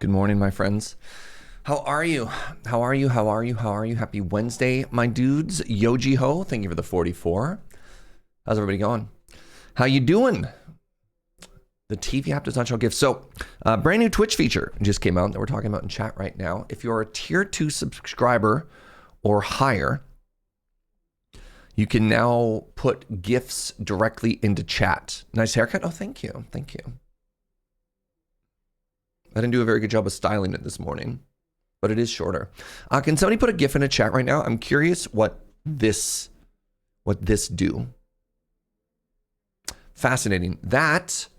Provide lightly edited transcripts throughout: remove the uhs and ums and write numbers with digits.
Good morning, my friends. How are you? How are you? How are you? How are you? Happy Wednesday, my dudes. Yoji Ho, thank you for the 44. How's everybody going? How you doing? The TV app does not show gifts. So, brand new Twitch feature just came out that we're talking about in chat right now. If you're a tier 2 subscriber or higher, you can now put gifts directly into chat. Nice haircut. Oh, thank you. Thank you. I didn't do a very good job of styling it this morning, but it is shorter. Can somebody put a GIF in a chat right now? I'm curious what this do. Fascinating. That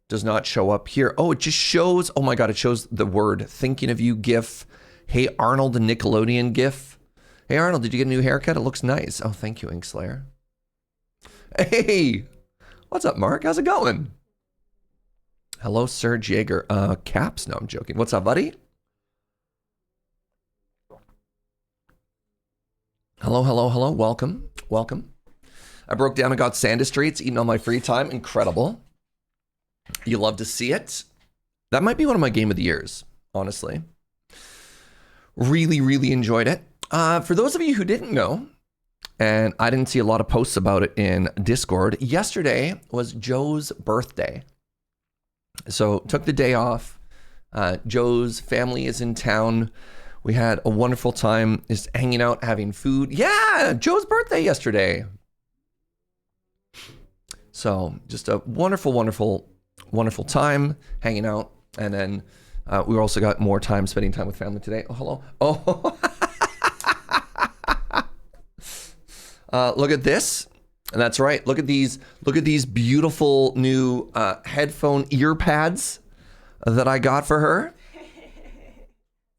does not show up here. Oh, it just shows, oh my God, it shows the word thinking of you GIF. Hey, Arnold, the Nickelodeon GIF. Hey, Arnold, did you get a new haircut? It looks nice. Oh, thank you, Inkslayer. Hey, what's up, Mark? How's it going? Hello, Serge Jaeger. Caps? No, I'm joking. What's up, buddy? Hello, hello, hello. Welcome, welcome. I broke down and got Sanda Streets, eating on my free time. Incredible. You love to see it. That might be one of my game of the years, honestly. Really, really enjoyed it. For those of you who didn't know, and I didn't see a lot of posts about it in Discord, yesterday was Joe's birthday. So took the day off. Joe's family is in town. We had a wonderful time just hanging out, having food. Yeah, Joe's birthday yesterday. So just a wonderful, wonderful, wonderful time hanging out. And then we also got more time spending time with family today. Oh, hello. Oh, look at this. And that's right. Look at these beautiful new headphone ear pads that I got for her.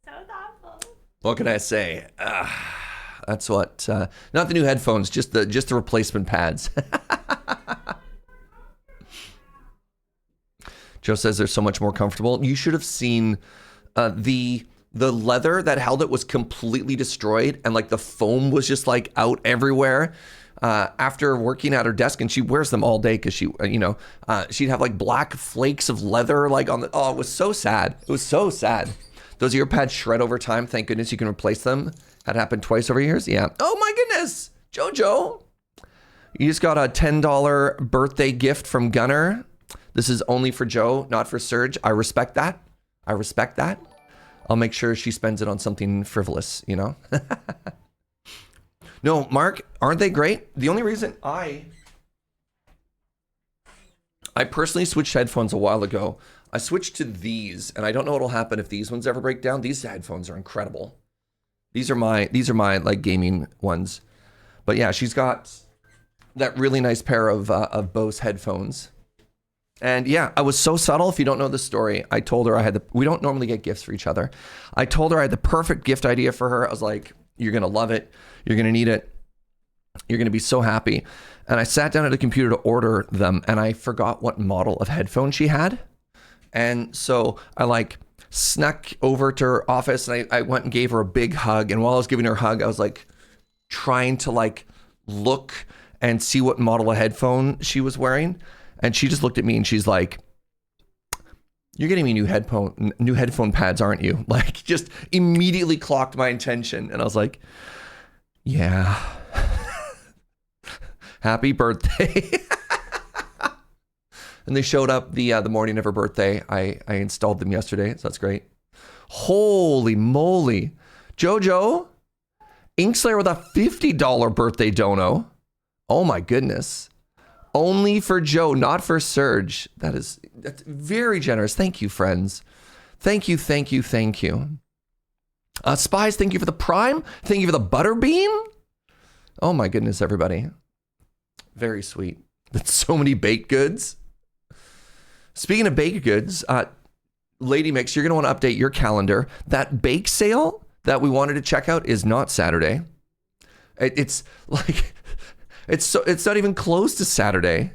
So thoughtful. What can I say? That's what. Not the new headphones, just the replacement pads. Joe says they're so much more comfortable. You should have seen the leather that held it was completely destroyed, and like the foam was just like out everywhere. After working at her desk, and she wears them all day because she, she'd have like black flakes of leather like on the, oh, it was so sad. It was so sad. Those ear pads shred over time. Thank goodness you can replace them. Had happened twice over years. Yeah. Oh my goodness. Jojo. You just got a $10 birthday gift from Gunner. This is only for Joe, not for Serge. I respect that. I respect that. I'll make sure she spends it on something frivolous, you know? No, Mark, aren't they great? The only reason I personally switched headphones a while ago. I switched to these, and I don't know what'll happen if these ones ever break down. These headphones are incredible. These are my like gaming ones. But yeah, she's got that really nice pair of Bose headphones. And yeah, I was so subtle. If you don't know the story, I told her we don't normally get gifts for each other. I told her I had the perfect gift idea for her. I was like, you're going to love it. You're going to need it. You're going to be so happy. And I sat down at a computer to order them, and I forgot what model of headphone she had. And so I like snuck over to her office, and I went and gave her a big hug. And while I was giving her a hug, I was like trying to like look and see what model of headphone she was wearing. And she just looked at me and she's like, "You're getting me new headphone pads, aren't you?" Like, just immediately clocked my intention. And I was like, yeah. Happy birthday. And they showed up the morning of her birthday. I installed them yesterday, so that's great. Holy moly. Jojo, Inkslayer with a $50 birthday dono. Oh my goodness. Only for Joe, not for Serge. That's very generous. Thank you, friends. Thank you, thank you, thank you. Spies, thank you for the Prime. Thank you for the Butterbean. Oh my goodness, everybody. Very sweet. That's so many baked goods. Speaking of baked goods, Lady Mix, you're going to want to update your calendar. That bake sale that we wanted to check out is not Saturday. It's like... It's not even close to Saturday.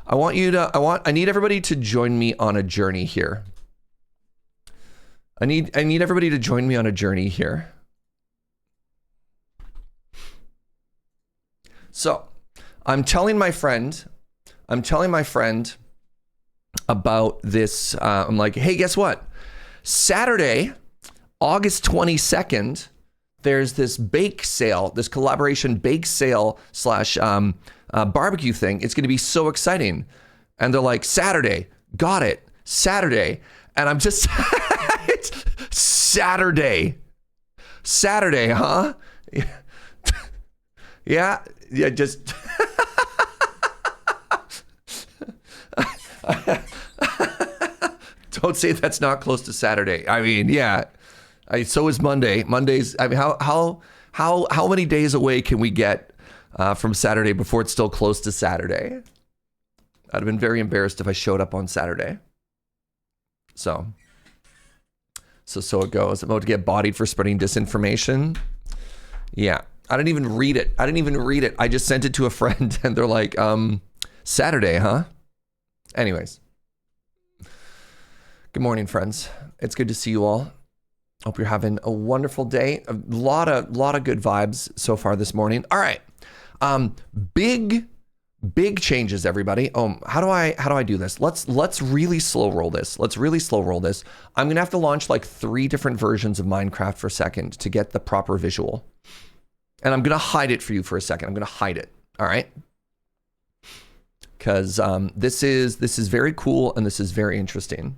I need everybody to join me on a journey here. I need everybody to join me on a journey here. So, I'm telling my friend about this. I'm like, hey, guess what? Saturday, August 22nd, there's this bake sale, this collaboration bake sale slash barbecue thing. It's going to be so exciting. And they're like, Saturday, got it, Saturday. And I'm just, it's Saturday. Saturday, huh? Yeah, just. Don't say that's not close to Saturday. I mean, yeah. So is Monday. Mondays. I mean, how many days away can we get from Saturday before it's still close to Saturday? I'd have been very embarrassed if I showed up on Saturday. So it goes. I'm about to get bodied for spreading disinformation. Yeah. I didn't even read it. I just sent it to a friend and they're like, Saturday, huh? Anyways. Good morning, friends. It's good to see you all. Hope you're having a wonderful day. A lot of good vibes so far this morning. All right. Big changes, everybody. How do I do this? Let's really slow roll this. I'm gonna have to launch like 3 different versions of Minecraft for a second to get the proper visual. And I'm gonna hide it for you for a second. I'm gonna hide it. All right. Because this is very cool and this is very interesting.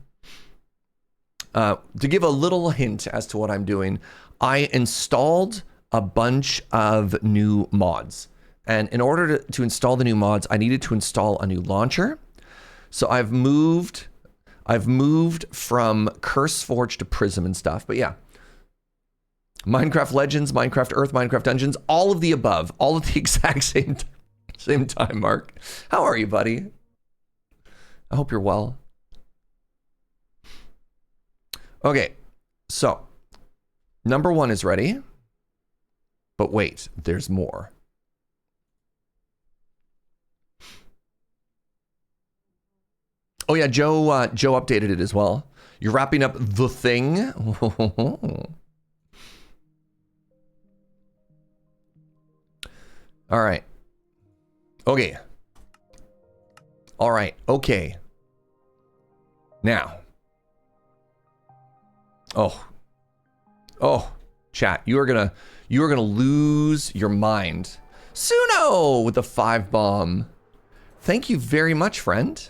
To give a little hint as to what I'm doing, I installed a bunch of new mods. And in order to install the new mods, I needed to install a new launcher. So I've moved from CurseForge to Prism and stuff. But yeah, Minecraft Legends, Minecraft Earth, Minecraft Dungeons, all of the above, all at the exact same time, Mark. How are you, buddy? I hope you're well. Okay, so number 1 is ready. But wait, there's more. Oh yeah, Joe updated it as well. You're wrapping up the thing. All right. Okay. All right. Okay. Now. Oh, chat. You are gonna lose your mind. Suno with the 5 bomb. Thank you very much, friend.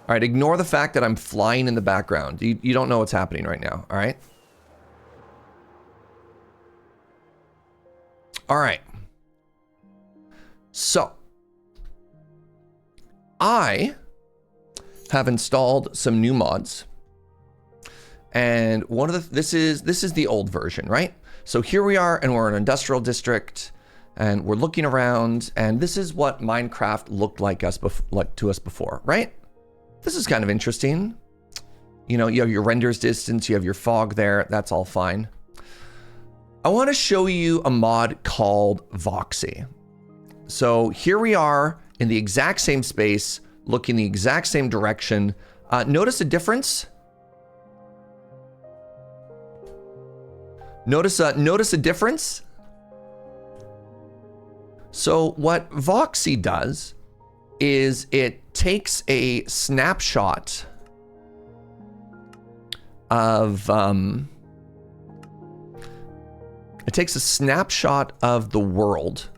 All right, ignore the fact that I'm flying in the background. You don't know what's happening right now, all right? All right. So, I have installed some new mods. And one of this is the old version, right? So here we are and we're in an industrial district and we're looking around and this is what Minecraft looked like to us before, right? This is kind of interesting. You know, you have your renders distance, you have your fog there, that's all fine. I want to show you a mod called Voxy. So here we are in the exact same space, looking the exact same direction. Notice a difference? Notice a difference? So what Voxy does is it takes a snapshot of the world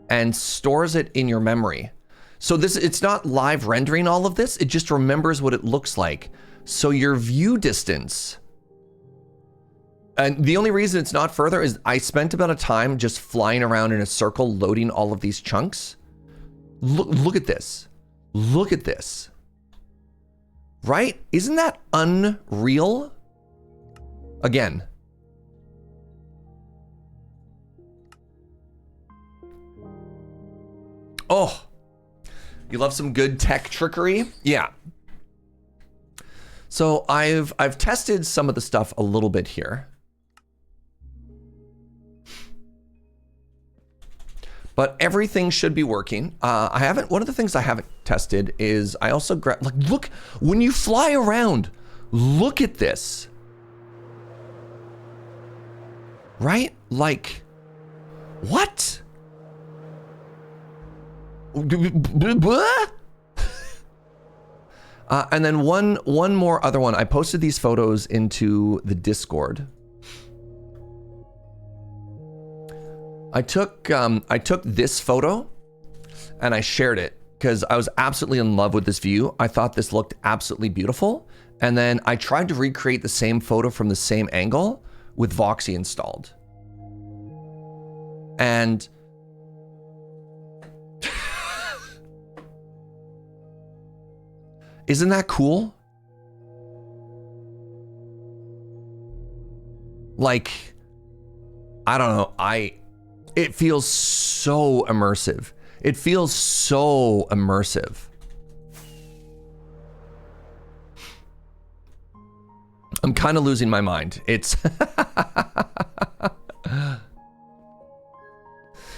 and stores it in your memory. So it's not live rendering all of this, it just remembers what it looks like. So your view distance, and the only reason it's not further is I spent about a time just flying around in a circle loading all of these chunks. Look at this. Look at this. Right? Isn't that unreal? Again. Oh, you love some good tech trickery? Yeah. So I've tested some of the stuff a little bit here. But everything should be working. One of the things I haven't tested is I also look, when you fly around, look at this. Right? Like, what? And then one more other one. I posted these photos into the Discord. I took this photo and I shared it because I was absolutely in love with this view. I thought this looked absolutely beautiful. And then I tried to recreate the same photo from the same angle with Voxy installed. And isn't that cool? Like, I don't know. It feels so immersive. It feels so immersive. I'm kind of losing my mind. It's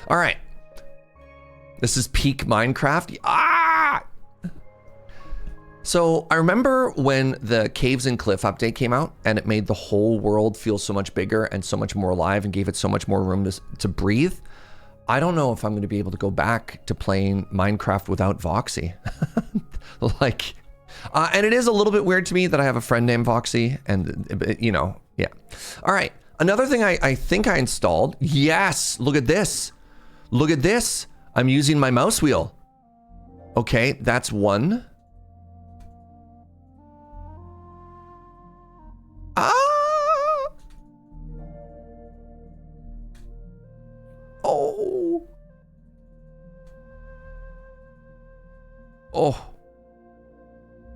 all right. This is peak Minecraft. Ah! So I remember when the Caves and Cliff update came out and it made the whole world feel so much bigger and so much more alive and gave it so much more room to breathe. I don't know if I'm going to be able to go back to playing Minecraft without Voxy. Like, and it is a little bit weird to me that I have a friend named Voxy and, you know, yeah. All right. Another thing I think I installed. Yes. Look at this. Look at this. I'm using my mouse wheel. Okay. That's one. Ah. Oh. Oh.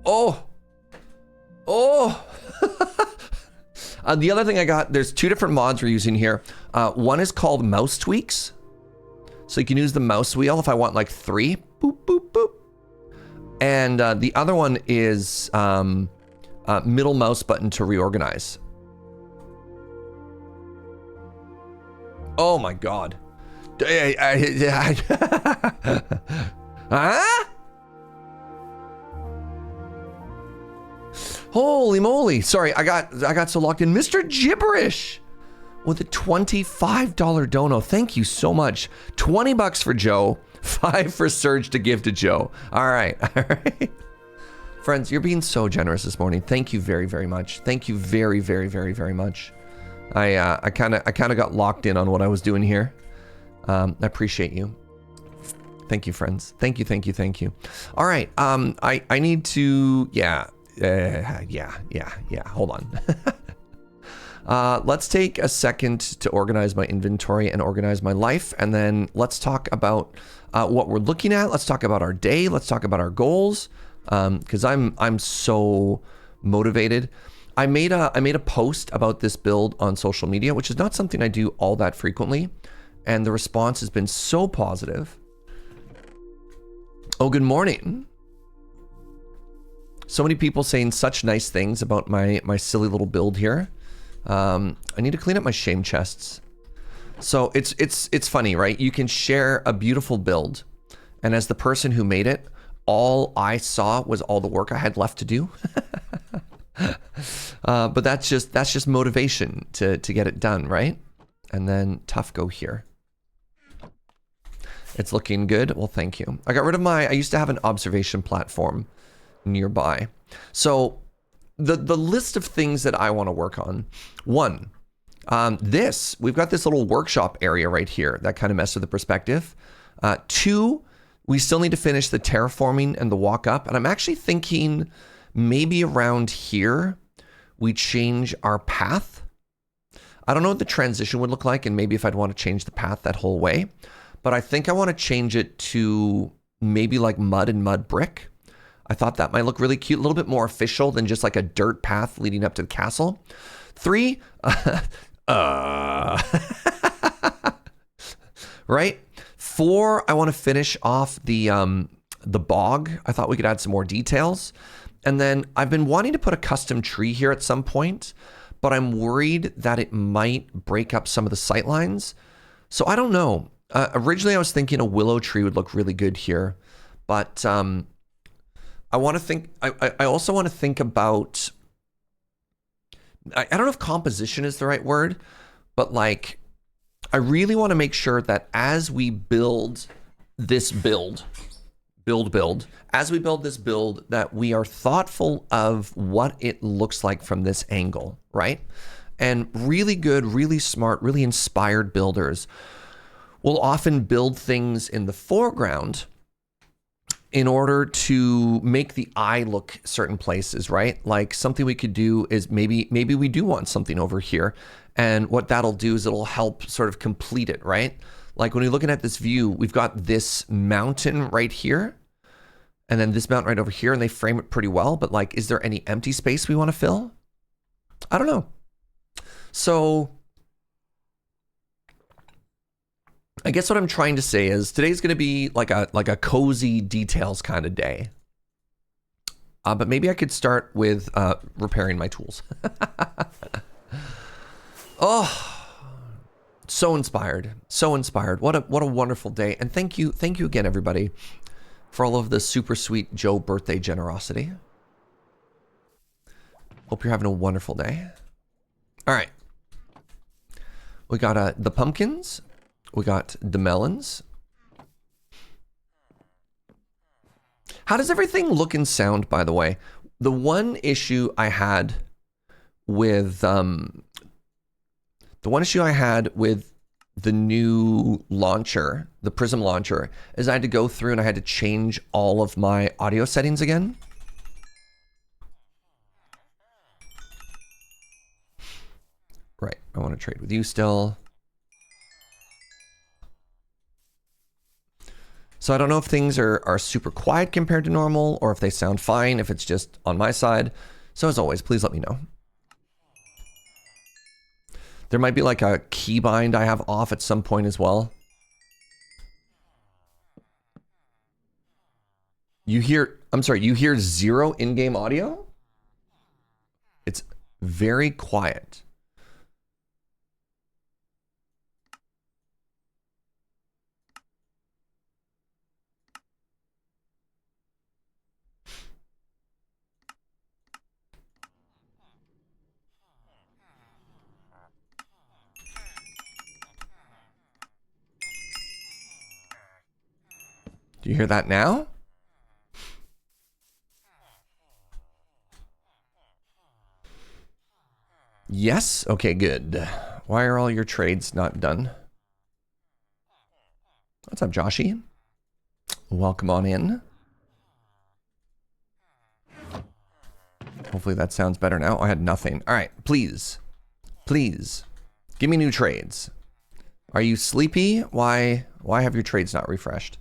Oh. Oh. The other thing I got, there's two different mods we're using here. One is called mouse tweaks. So you can use the mouse wheel if I want like 3. Boop, boop, boop. And the other one is middle mouse button to reorganize. Oh my God. Huh? Holy moly. Sorry, I got so locked in. Mr. Gibberish with a $25 dono. Thank you so much. 20 bucks for Joe, 5 for Serge to give to Joe. All right. All right. Friends, you're being so generous this morning. Thank you very, very much. Thank you very, very, very, very much. I kind of got locked in on what I was doing here. I appreciate you. Thank you, friends. Thank you, thank you, thank you. All right. I need to, yeah. Hold on. Let's take a second to organize my inventory and organize my life. And then let's talk about what we're looking at. Let's talk about our day. Let's talk about our goals. Because I'm so motivated. I made a post about this build on social media, which is not something I do all that frequently. And the response has been so positive. Oh, good morning. So many people saying such nice things about my silly little build here. I need to clean up my shame chests. So it's funny, right? You can share a beautiful build, and as the person who made it, all I saw was all the work I had left to do. But that's just motivation to get it done, right? And then tough go here. It's looking good. Well, thank you. I got rid of I used to have an observation platform nearby. So the list of things that I want to work on. 1, we've got this little workshop area right here that kind of messed with the perspective. 2, we still need to finish the terraforming and the walk up. And I'm actually thinking maybe around here, we change our path. I don't know what the transition would look like and maybe if I'd want to change the path that whole way. But I think I want to change it to maybe like mud and mud brick. I thought that might look really cute, a little bit more official than just like a dirt path leading up to the castle. 3, right? 4, I want to finish off the bog. I thought we could add some more details. And then I've been wanting to put a custom tree here at some point, but I'm worried that it might break up some of the sight lines. So I don't know. Originally I was thinking a willow tree would look really good here, but I want to think, I also want to think about, I don't know if composition is the right word, but like, I really want to make sure that as we build this build, build. As we build this build, that we are thoughtful of what it looks like from this angle, right? And really good, really smart, really inspired builders will often build things in the foreground in order to make the eye look certain places, right? Like something we could do is maybe we do want something over here. And what that'll do is it'll help sort of complete it, right? Like when you're looking at this view, we've got this mountain right here and then this mountain right over here, and they frame it pretty well. But like, is there any empty space we want to fill? I don't know. So I guess what I'm trying to say is today's going to be like a cozy details kind of day. But maybe I could start with repairing my tools. Oh, so inspired, so inspired. What a wonderful day. And thank you again, everybody, for all of the super sweet Joe birthday generosity. Hope you're having a wonderful day. All right. We got the pumpkins. We got the melons. How does everything look and sound, by the way? The one issue I had with the new launcher, the Prism launcher, is I had to go through and I had to change all of my audio settings again. Right, I want to trade with you still. So I don't know if things are super quiet compared to normal or if they sound fine, if it's just on my side. So as always, please let me know. There might be like a keybind I have off at some point as well. You hear zero in-game audio? It's very quiet. Do you hear that now? Yes? Okay, good. Why are all your trades not done? What's up, Joshy? Welcome on in. Hopefully that sounds better now. I had nothing. All right, please. Please. Give me new trades. Are you sleepy? Why have your trades not refreshed?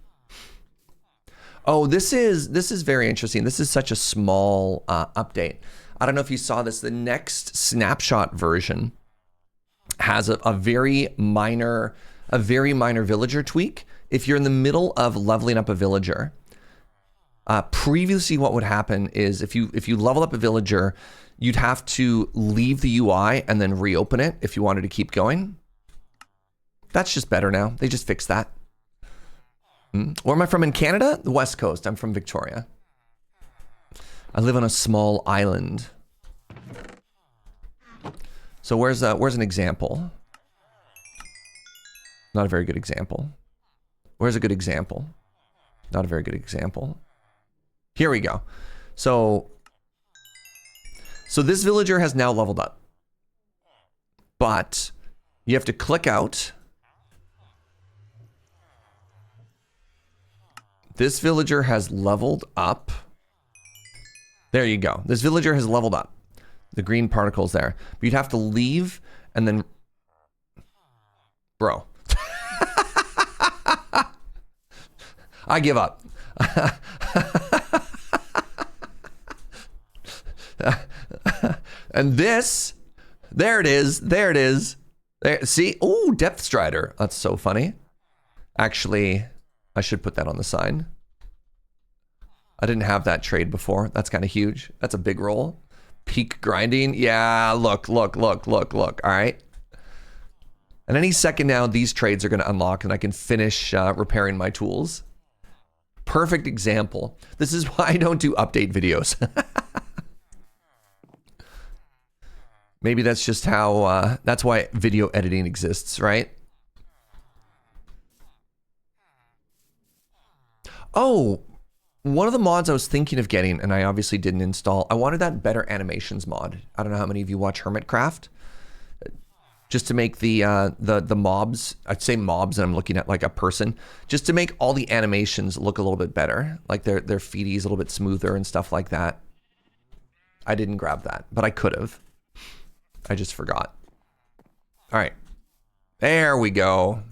Oh, this is very interesting. This is such a small update. I don't know if you saw this. The next snapshot version has a very minor villager tweak. If you're in the middle of leveling up a villager, previously what would happen is if you level up a villager, you'd have to leave the UI and then reopen it if you wanted to keep going. That's just better now. They just fixed that. Where am I from in Canada? The West Coast. I'm from Victoria. I live on a small island. So where's an example? Not a very good example. Where's a good example? Not a very good example. Here we go. So this villager has now leveled up. But you have to click out. This villager has leveled up. There you go. This villager has leveled up. The green particles there. But you'd have to leave and then... Bro. I give up. And this... There it is. There it is. There, see? Ooh, Depth Strider. That's so funny. Actually... I should put that on the sign. I didn't have that trade before. That's kind of huge. That's a big roll. Peak grinding. Yeah, look. All right. And any second now, these trades are going to unlock and I can finish repairing my tools. Perfect example. This is why I don't do update videos. Maybe that's just how, that's why video editing exists, right? Oh, One of the mods I was thinking of getting, and I obviously didn't install, I wanted that better animations mod. I don't know how many of you watch Hermitcraft. Just to make the mobs, I'd say mobs, and I'm looking at like a person, just to make all the animations look a little bit better. Like their feeties a little bit smoother and stuff like that. I didn't grab that, but I could have. I just forgot. All right. There we go.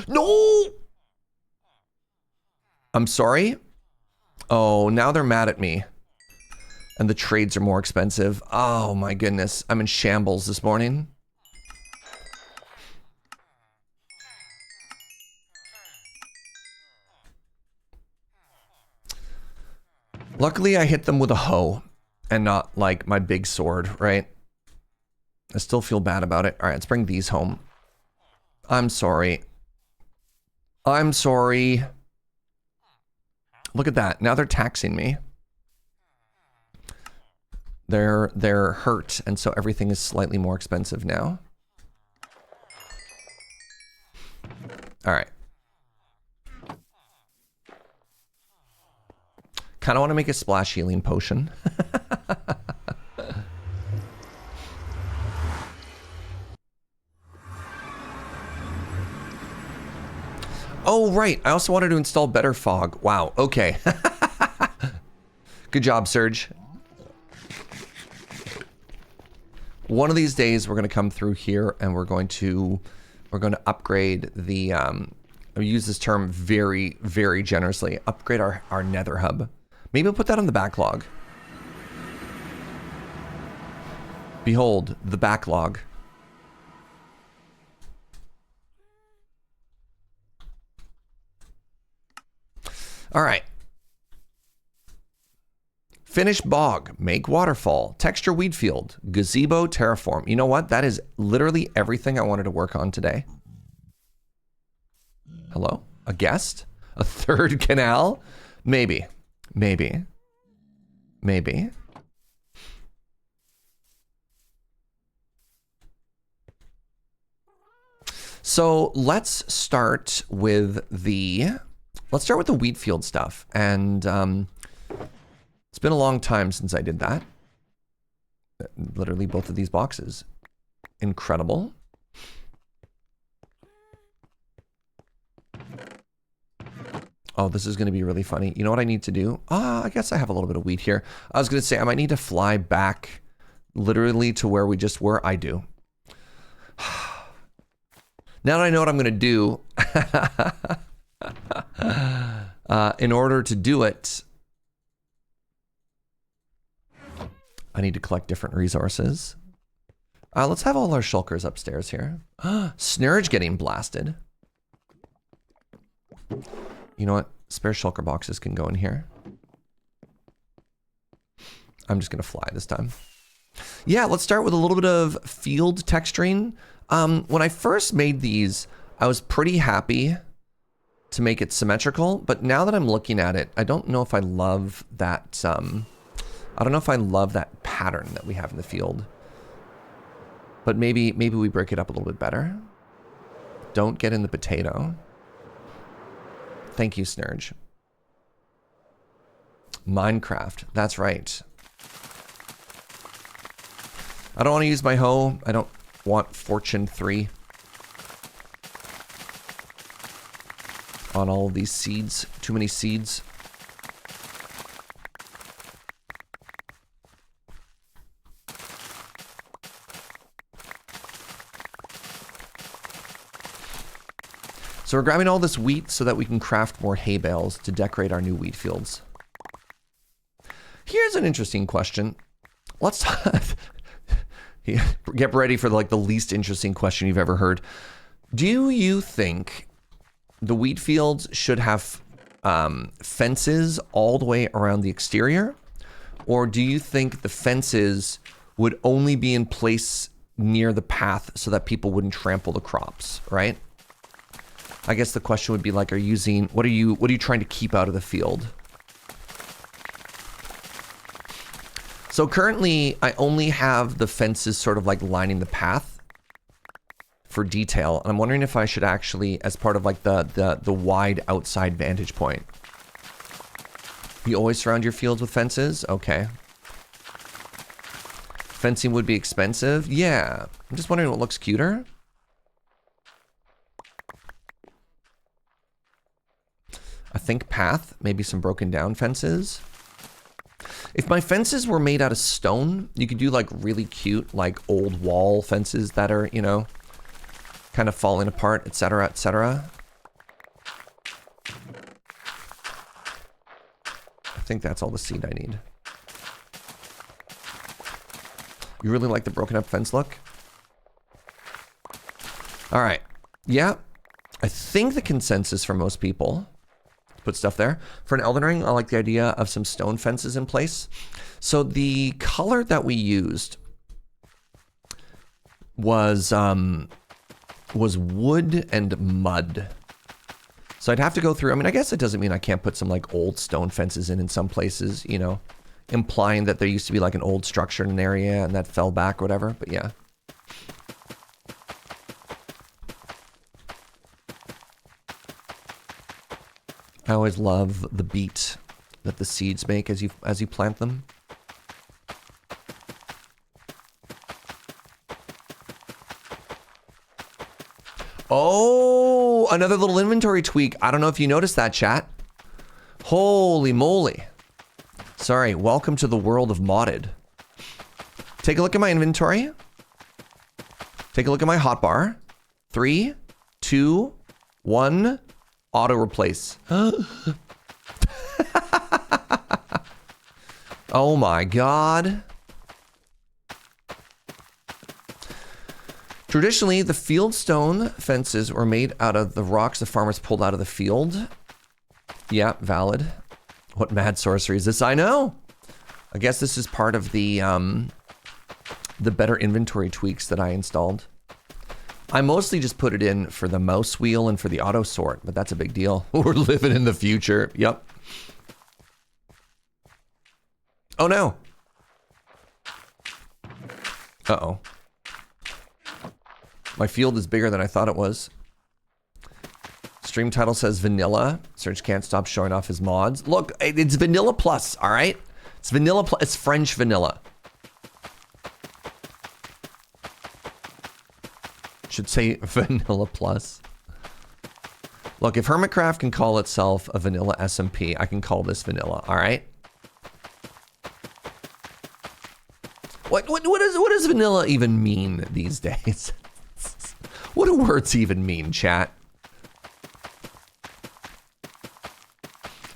No! I'm sorry? Oh, now they're mad at me. And the trades are more expensive. Oh my goodness. I'm in shambles this morning. Luckily, I hit them with a hoe and not like my big sword, right? I still feel bad about it. All right, let's bring these home. I'm sorry. I'm sorry. Look at that. Now they're taxing me. They're hurt, and so everything is slightly more expensive now. All right. Kind of want to make a splash healing potion. Oh, right. I also wanted to install better fog. Wow. Okay. Good job, Serge. One of these days, we're going to come through here and we're going to upgrade the, I use this term very, very generously, upgrade our nether hub. Maybe we'll put that on the backlog. Behold, the backlog. All right. Finish bog, make waterfall, texture wheat field, gazebo, terraform. You know what? That is literally everything I wanted to work on today. Hello? A guest? A third canal? Maybe. Maybe. Maybe. So let's start with the wheat field stuff. And it's been a long time since I did that. Literally both of these boxes. Incredible. Oh, this is going to be really funny. You know what I need to do? I guess I have a little bit of wheat here. I was going to say I might need to fly back literally to where we just were. I do. Now that I know what I'm going to do, in order to do it, I need to collect different resources. Let's have all our shulkers upstairs here. Snurge getting blasted. You know what? Spare shulker boxes can go in here. I'm just going to fly this time. Yeah, let's start with a little bit of field texturing. When I first made these, I was pretty happy to make it symmetrical, but now that I'm looking at it, I don't know if I love that, I don't know if I love that pattern that we have in the field. But maybe we break it up a little bit better. Don't get in the potato. Thank you, Snurge. Minecraft, that's right. I don't want to use my hoe. I don't want Fortune 3 on all of these seeds. Too many seeds. So we're grabbing all this wheat so that we can craft more hay bales to decorate our new wheat fields. Here's an interesting question. Let's get ready for like the least interesting question you've ever heard. Do you think the wheat fields should have fences all the way around the exterior? Or do you think the fences would only be in place near the path so that people wouldn't trample the crops, right? I guess the question would be like, what are you trying to keep out of the field? So currently I only have the fences sort of like lining the path for detail. And I'm wondering if I should actually, as part of like the wide outside vantage point. You always surround your fields with fences? Okay. Fencing would be expensive? Yeah. I'm just wondering what looks cuter. I think path, maybe some broken down fences. If my fences were made out of stone, you could do like really cute, like old wall fences that are, you know, kind of falling apart, etc., etc. I think that's all the seed I need. You really like the broken up fence look? All right. Yeah. I think the consensus for most people, put stuff there. For an Elden Ring, I like the idea of some stone fences in place. So the color that we used was wood and mud. So I'd have to go through, I mean, I guess it doesn't mean I can't put some like old stone fences in some places, you know, implying that there used to be like an old structure in an area and that fell back or whatever, but yeah. I always love the beat that the seeds make as you plant them. Oh, another little inventory tweak. I don't know if you noticed that, chat. Holy moly. Sorry, welcome to the world of modded. Take a look at my inventory. Take a look at my hotbar. 3, 2, 1... auto replace. Oh my god. Traditionally, the fieldstone fences were made out of the rocks the farmers pulled out of the field. Yeah, valid. What mad sorcery is this? I know. I guess this is part of the better inventory tweaks that I installed. I mostly just put it in for the mouse wheel and for the auto sort, but that's a big deal. We're living in the future. Yep. Oh no. Uh-oh. My field is bigger than I thought it was. Stream title says vanilla. Serge can't stop showing off his mods. Look, it's vanilla plus, all right? It's vanilla plus, it's French vanilla. Should say vanilla plus. Look, if Hermitcraft can call itself a vanilla SMP, I can call this vanilla, all right? What does vanilla even mean these days? What do words even mean, chat?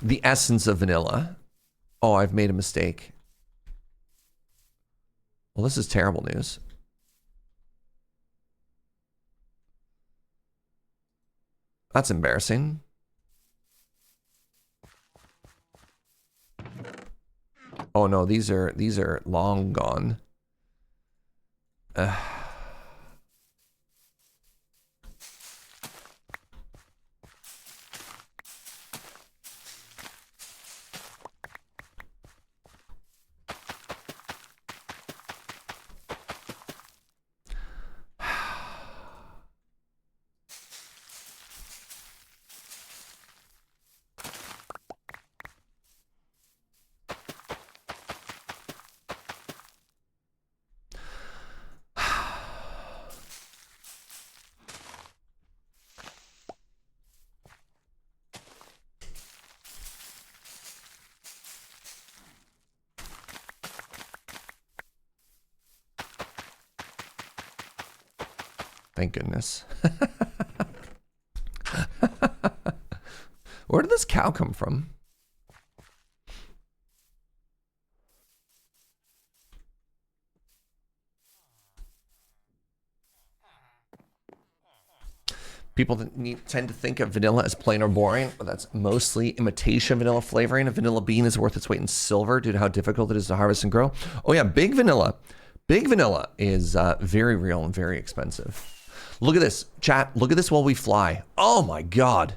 The essence of vanilla. Oh, I've made a mistake. Well, this is terrible news. That's embarrassing. Oh no, these are long gone. Thank goodness. Where did this cow come from? People tend to think of vanilla as plain or boring, but that's mostly imitation vanilla flavoring. A vanilla bean is worth its weight in silver due to how difficult it is to harvest and grow. Oh yeah, big vanilla. Big vanilla is very real and very expensive. Look at this, chat. Look at this while we fly. Oh my God.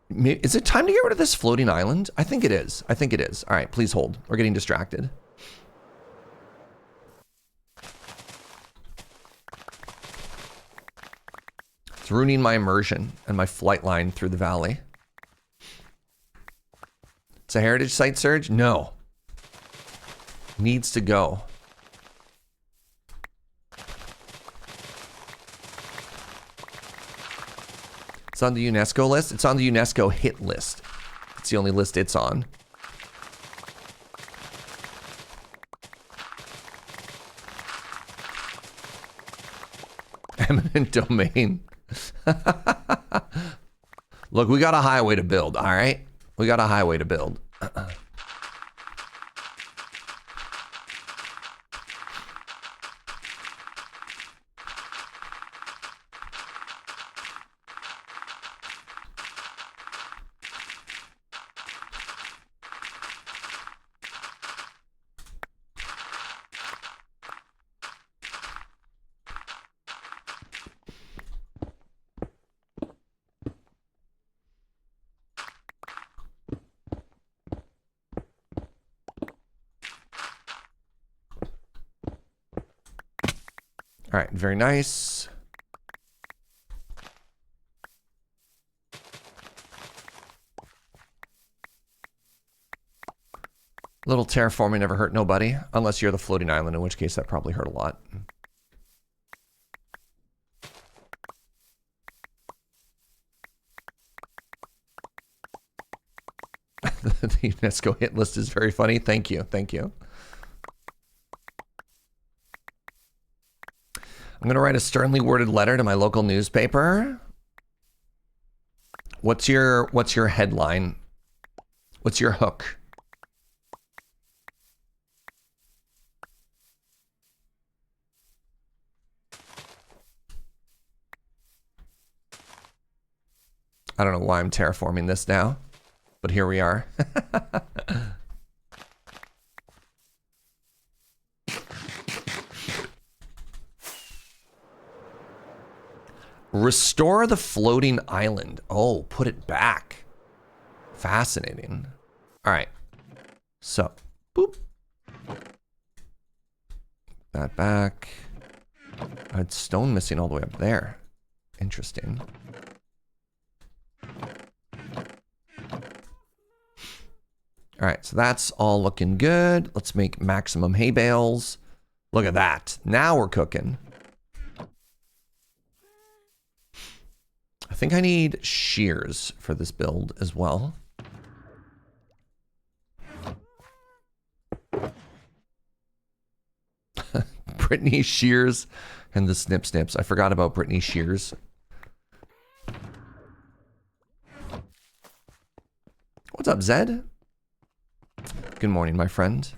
Is it time to get rid of this floating island? I think it is. I think it is. All right, please hold. We're getting distracted. It's ruining my immersion and my flight line through the valley. It's a heritage site, Surge? No. Needs to go. It's on the UNESCO list. It's on the UNESCO hit list. It's the only list it's on. Eminent domain. Look, we got a highway to build, all right? We got a highway to build. All right, very nice. Little terraforming never hurt nobody, unless you're the floating island, in which case that probably hurt a lot. The UNESCO hit list is very funny. Thank you, thank you. I'm gonna write a sternly worded letter to my local newspaper. What's your headline? What's your hook? I don't know why I'm terraforming this now, but here we are. Restore the floating island. Oh, put it back. Fascinating. All right. So, boop. That back. I had stone missing all the way up there. Interesting. All right, so that's all looking good. Let's make maximum hay bales. Look at that. Now we're cooking. I think I need shears for this build as well. Brittany Shears and the Snip Snips. I forgot about Brittany Shears. What's up, Zed? Good morning, my friend.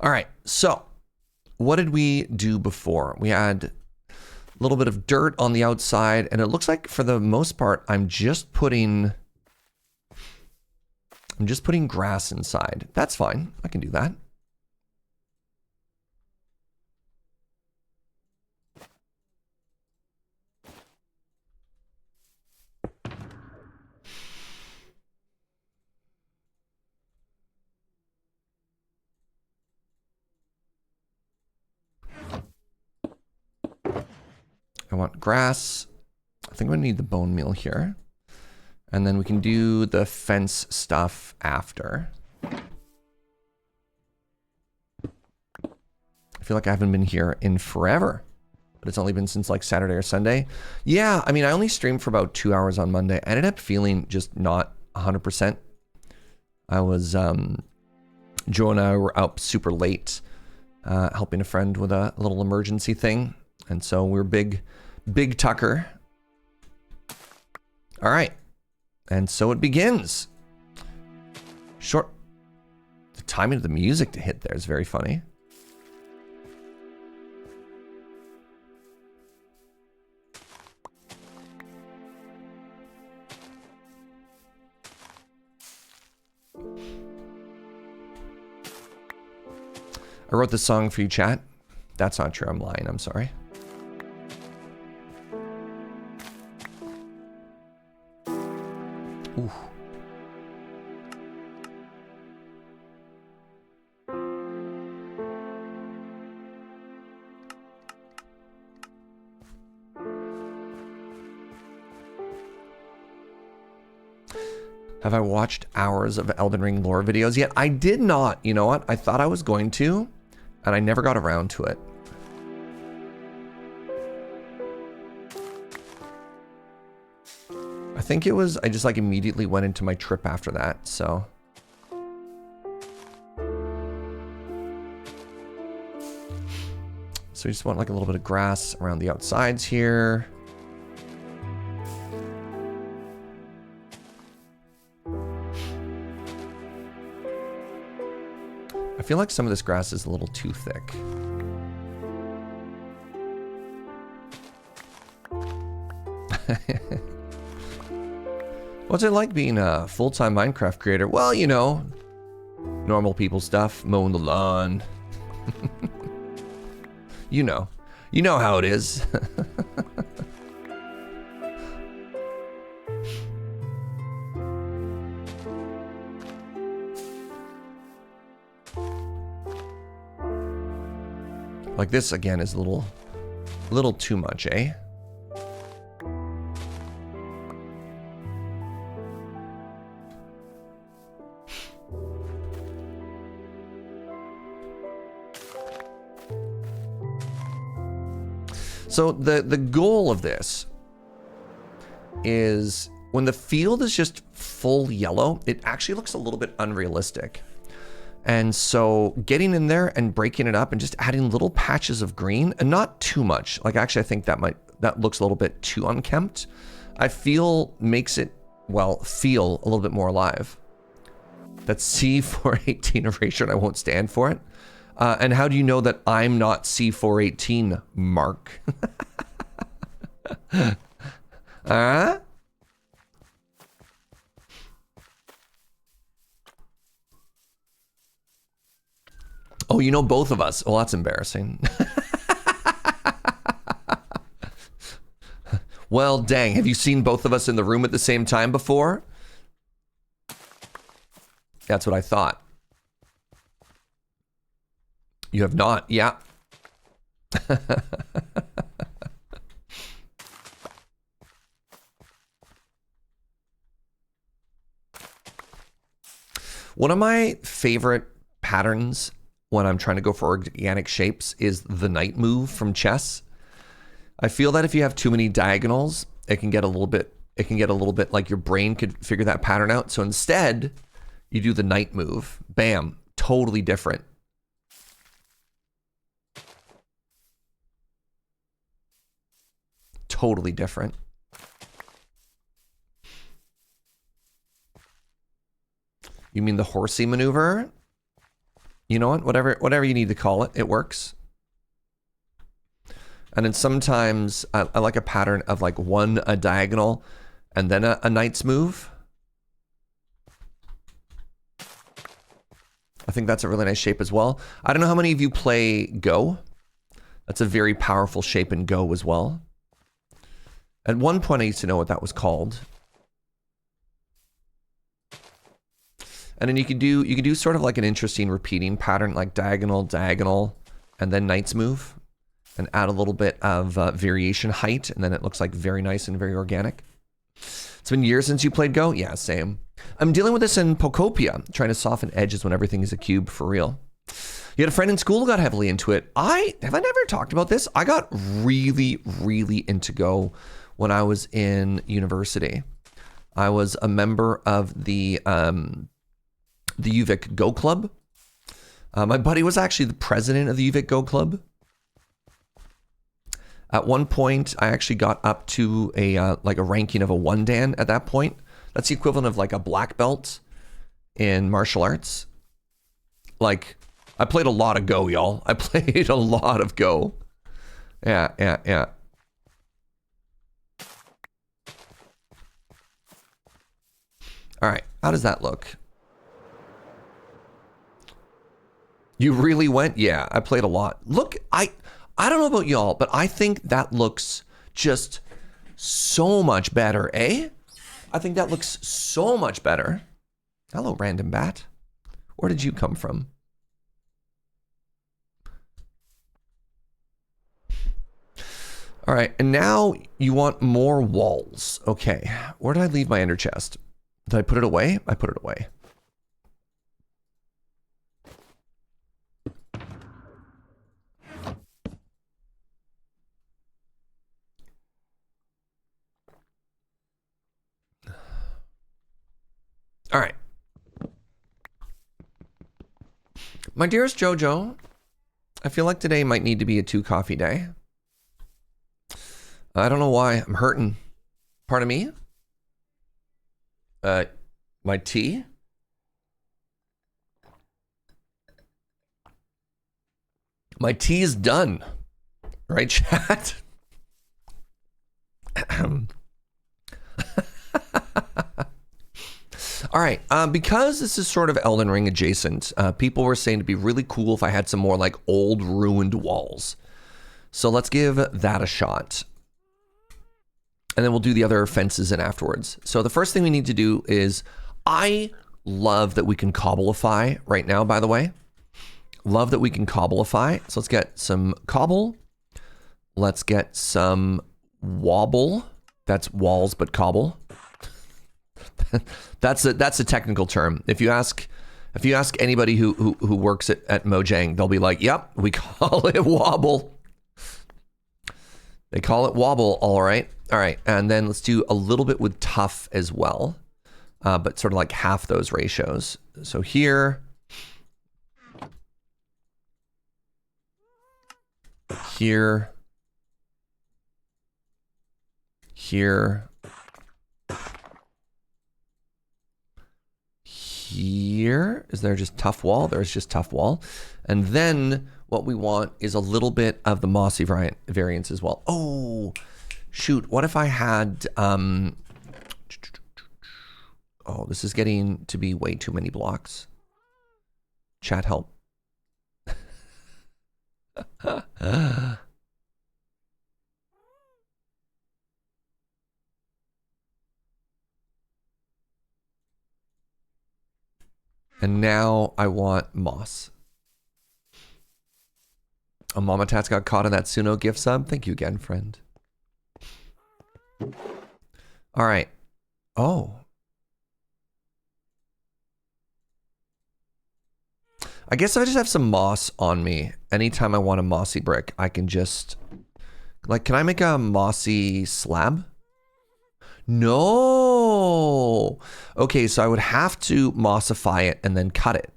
All right, so what did we do before? We had a little bit of dirt on the outside, and it looks like for the most part, I'm just putting grass inside. That's fine. I can do that. I want grass. I think I'm gonna need the bone meal here. And then we can do the fence stuff after. I feel like I haven't been here in forever, but it's only been since like Saturday or Sunday. Yeah, I mean, I only streamed for about 2 hours on Monday. I ended up feeling just not 100%. I was, Joe and I were up super late, helping a friend with a little emergency thing. And so we're big Tucker. All right. And so it begins. Short. The timing of the music to hit there is very funny. I wrote this song for you, chat. That's not true. I'm lying. I'm sorry. Ooh. Have I watched hours of Elden Ring lore videos yet? I did not. You know what? I thought I was going to, and I never got around to it. I think it was, I just like immediately went into my trip after that, so. So we just want like a little bit of grass around the outsides here. I feel like some of this grass is a little too thick. What's it like being a full-time Minecraft creator? Well, you know, normal people stuff, mowing the lawn. You know how it is. Like this again is a little too much, eh? So the goal of this is when the field is just full yellow, it actually looks a little bit unrealistic. And so getting in there and breaking it up and just adding little patches of green and not too much. Like actually I think that looks a little bit too unkempt. I feel makes it, well, feel a little bit more alive. That's C418 erasure and I won't stand for it. And how do you know that I'm not C418, Mark? Oh, you know both of us. Oh, that's embarrassing. Well, dang. Have you seen both of us in the room at the same time before? That's what I thought. You have not, yeah. One of my favorite patterns when I'm trying to go for organic shapes is the knight move from chess. I feel that if you have too many diagonals, it can get a little bit like your brain could figure that pattern out. So instead, you do the knight move. Bam, totally different. Totally different. You mean the horsey maneuver? You know what? Whatever you need to call it, it works. And then sometimes I like a pattern of like a diagonal and then a knight's move. I think that's a really nice shape as well. I don't know how many of you play Go. That's a very powerful shape in Go as well. At one point, I used to know what that was called. And then you could do sort of like an interesting repeating pattern, like diagonal, diagonal, and then knight's move, and add a little bit of variation height, and then it looks like very nice and very organic. It's been years since you played Go? Yeah, same. I'm dealing with this in Pocopia, trying to soften edges when everything is a cube for real. You had a friend in school who got heavily into it. Have I never talked about this? I got really, really into Go when I was in university. I was a member of the UVic Go Club. My buddy was actually the president of the UVic Go Club. At one point, I actually got up to a ranking of a 1 Dan at that point. That's the equivalent of like a black belt in martial arts. Like, I played a lot of Go, y'all. I played a lot of Go. Yeah. All right, how does that look? You really went? Yeah, I played a lot. Look, I don't know about y'all, but I think that looks just so much better, eh? I think that looks so much better. Hello, random bat. Where did you come from? All right, and now you want more walls. Okay, where did I leave my ender chest? Did I put it away? I put it away. All right. My dearest Jojo, I feel like today might need to be a 2 coffee day. I don't know why. I'm hurting. Pardon me? My tea? My tea is done. Right, chat? All right, because this is sort of Elden Ring adjacent, people were saying it'd be really cool if I had some more like old ruined walls. So let's give that a shot. And then we'll do the other fences in afterwards. So the first thing we need to do is, I love that we can cobbleify right now, by the way. Love that we can cobbleify. So let's get some cobble. Let's get some wobble. That's walls, but cobble. That's a technical term. If you ask anybody who works at Mojang, they'll be like, "Yep, we call it wobble." They call it wobble, all right. All right, and then let's do a little bit with tough as well, but sort of like half those ratios. So here, here, here, here. Is there just tough wall? There's just tough wall. And then what we want is a little bit of the mossy variance as well. Oh, shoot. What if I had... oh, this is getting to be way too many blocks. Chat, help. And now I want moss. Oh, Mama Tats got caught in that Suno gift sub. Thank you again, friend. All right. Oh. I guess I just have some moss on me. Anytime I want a mossy brick, I can just... Like, can I make a mossy slab? No. Okay, so I would have to mossify it and then cut it.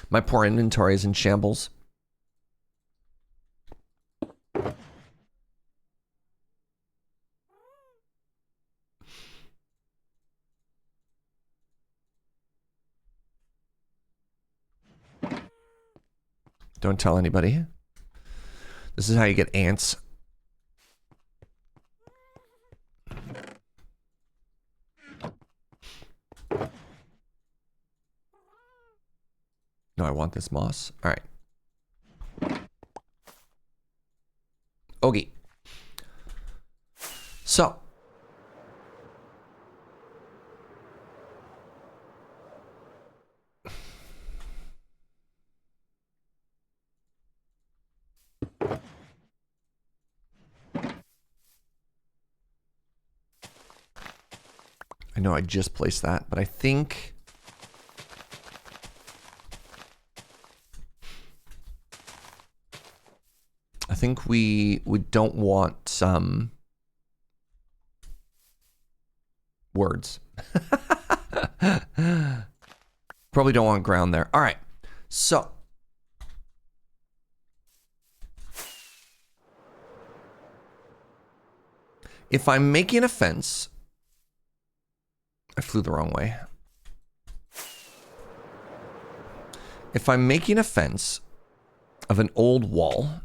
My poor inventory is in shambles. Don't tell anybody. This is how you get ants. No, I want this moss. All right. Okay. So. I know I just placed that, but I think... we don't want some words. Probably don't want ground there. All right. So if I'm making a fence, I flew the wrong way. If I'm making a fence of an old wall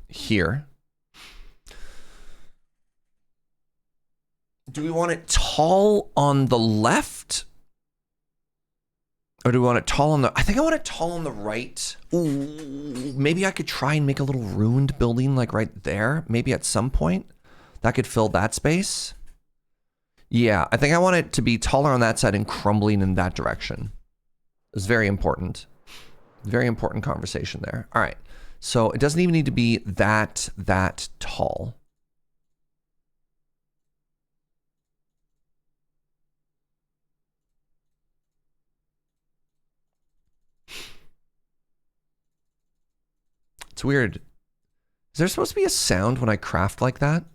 here, do we want it tall on the left? Or do we want it tall on the... I think I want it tall on the right. Ooh, maybe I could try and make a little ruined building like right there. Maybe at some point that could fill that space. Yeah, I think I want it to be taller on that side and crumbling in that direction. It's very important. Very important conversation there. All right. So it doesn't even need to be that tall. It's weird. Is there supposed to be a sound when I craft like that?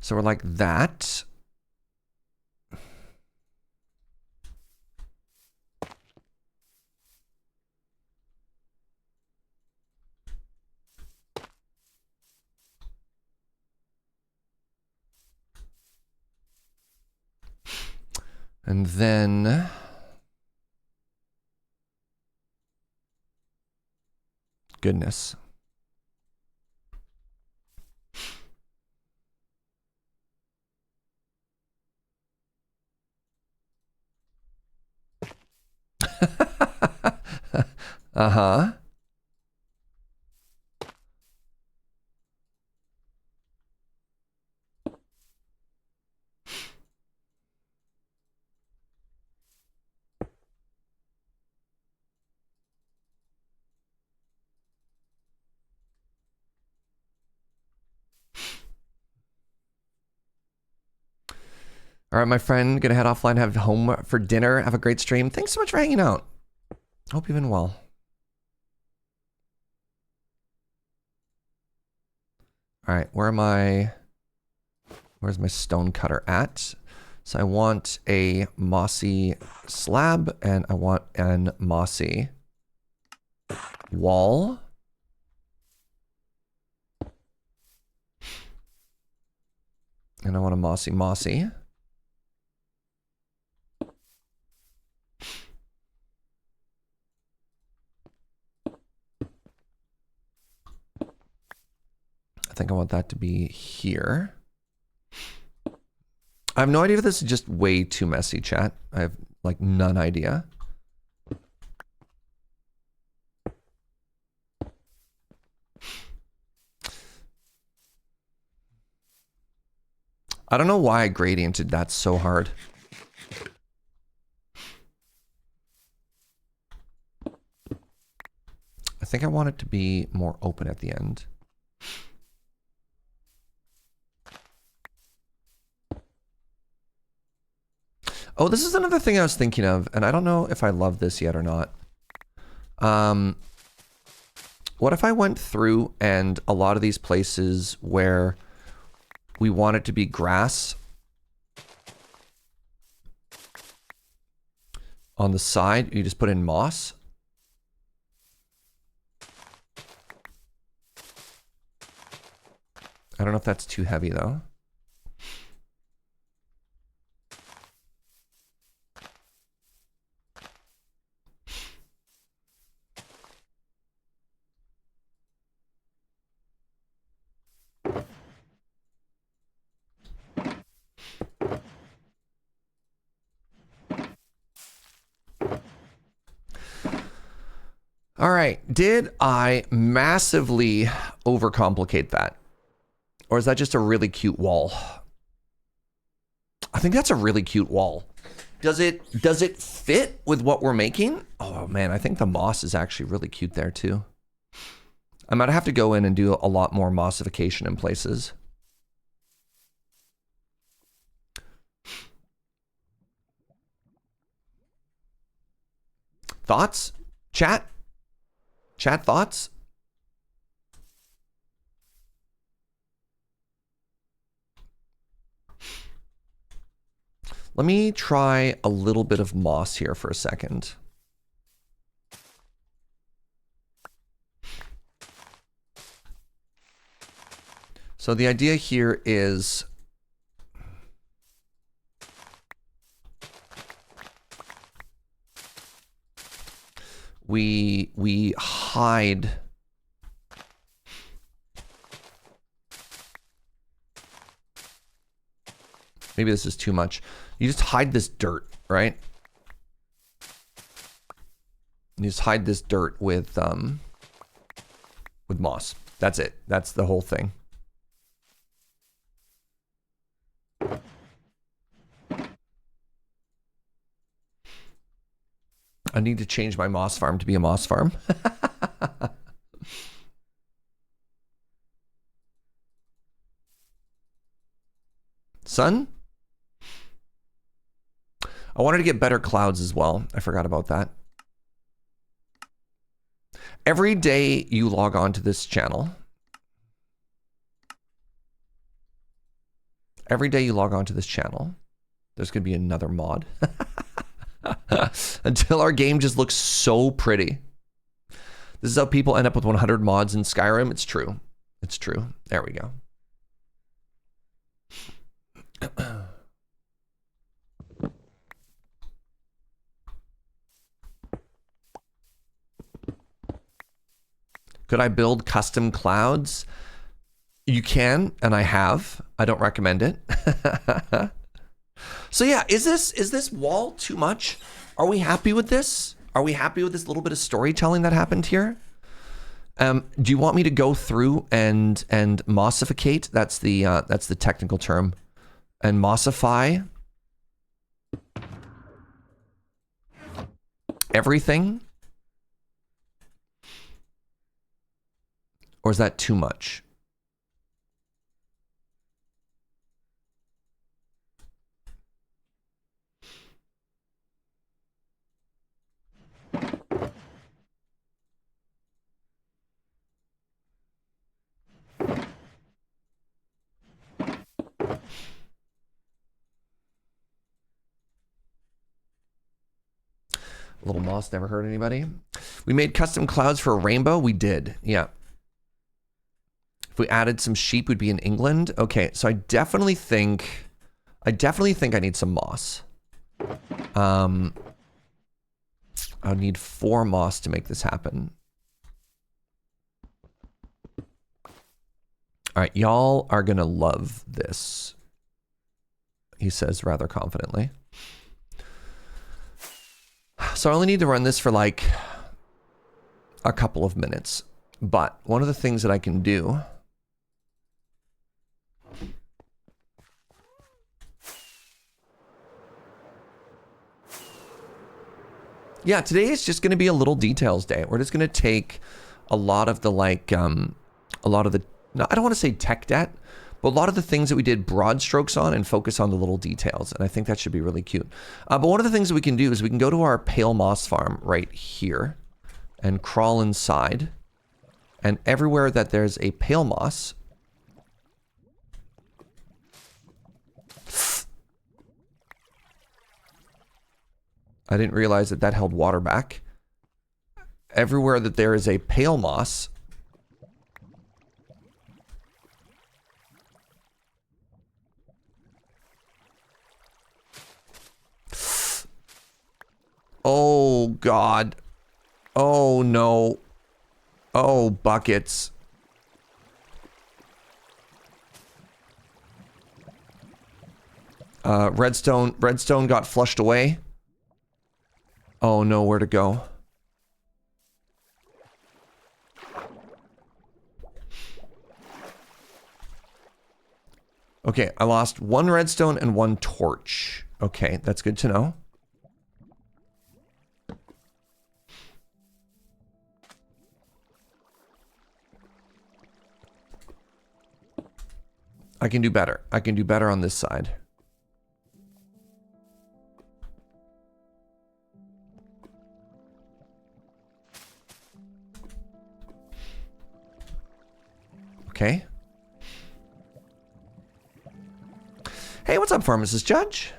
So we're like that. And then goodness. Uh-huh. All right, my friend, gonna head offline, have home for dinner. Have a great stream. Thanks so much for hanging out. Hope you've been well. All right, where's my stone cutter at? So I want a mossy slab and I want an mossy wall. And I want a mossy. I think I want that to be here. I have no idea if this is just way too messy, chat. I have like none idea. I don't know why I gradiented that so hard. I think I want it to be more open at the end. Oh, this is another thing I was thinking of, and I don't know if I love this yet or not. What if I went through and a lot of these places where we want it to be grass on the side, you just put in moss? I don't know if that's too heavy though. All right, did I massively overcomplicate that? Or is that just a really cute wall? I think that's a really cute wall. Does it fit with what we're making? Oh man, I think the moss is actually really cute there too. I might have to go in and do a lot more mossification in places. Thoughts? Chat? Chat thoughts? Let me try a little bit of moss here for a second. So the idea here is we hide maybe this is too much. You just hide this dirt, right? You just hide this dirt with moss. That's it. That's the whole thing. I need to change my moss farm to be a moss farm. Sun? I wanted to get better clouds as well. I forgot about that. Every day you log on to this channel, there's going to be another mod. Until our game just looks so pretty. This is how people end up with 100 mods in Skyrim. It's true. It's true. There we go. Could I build custom clouds? You can, and I have. I don't recommend it. So yeah, is this wall too much? Are we happy with this? Are we happy with this little bit of storytelling that happened here? Do you want me to go through and mossificate? That's the technical term. And mossify everything? Or is that too much? A little moss never hurt anybody. We made custom clouds for a rainbow. We did. Yeah. If we added some sheep, we'd be in England. Okay, so I definitely think I need some moss. I would need 4 moss to make this happen. All right, y'all are gonna love this, he says rather confidently. So I only need to run this for like a couple of minutes. But one of the things that I can do yeah, today is just going to be a little details day. We're just going to take a lot of the no, I don't want to say tech debt, but a lot of the things that we did broad strokes on and focus on the little details. And I think that should be really cute. But one of the things that we can do is we can go to our pale moss farm right here and crawl inside. And everywhere that there's a pale moss, I didn't realize that that held water back. Everywhere that there is a pale moss, oh God. Oh no. Oh, buckets. Redstone got flushed away. Oh no, where to go? Okay, I lost 1 redstone and 1 torch. Okay, that's good to know. I can do better. I can do better on this side. Okay. Hey, what's up, Pharmacist Judge?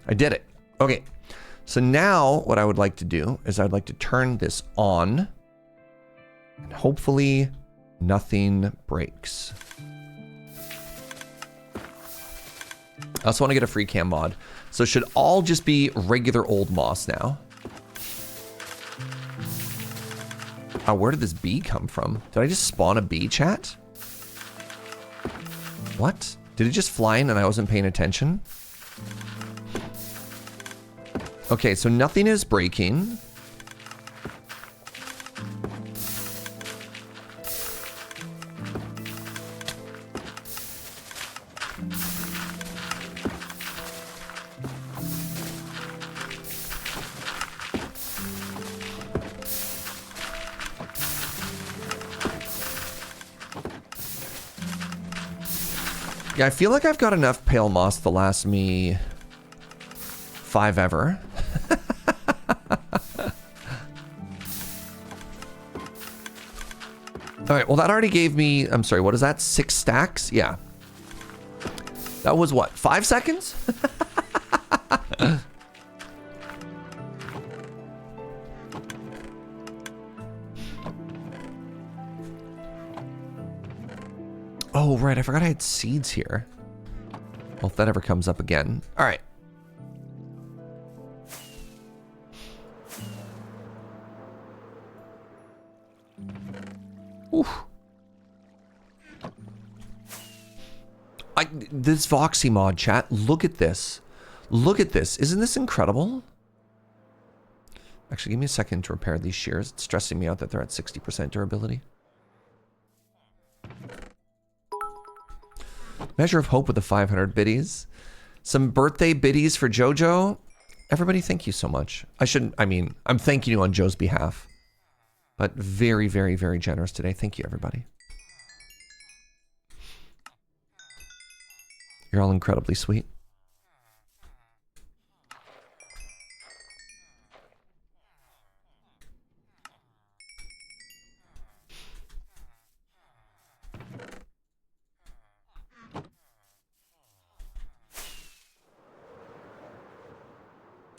I did it. Okay. So now what I would like to do is I'd like to turn this on and hopefully nothing breaks. I also want to get a free cam mod. So it should all just be regular old moss now. Oh, where did this bee come from? Did I just spawn a bee, chat? What? Did it just fly in and I wasn't paying attention? Okay, so nothing is breaking. Yeah, I feel like I've got enough pale moss to last me 5 ever. All right, well, that already gave me, I'm sorry, what is that? 6 stacks? Yeah. That was what, 5 seconds? Oh, right, I forgot I had seeds here. Well, if that ever comes up again. All right. Oof. This Voxy mod, chat, look at this. Look at this. Isn't this incredible? Actually, give me a second to repair these shears. It's stressing me out that they're at 60% durability. Measure of hope with the 500 biddies. Some birthday biddies for Jojo. Everybody, thank you so much. I'm thanking you on Joe's behalf. But very, very, very generous today. Thank you, everybody. You're all incredibly sweet.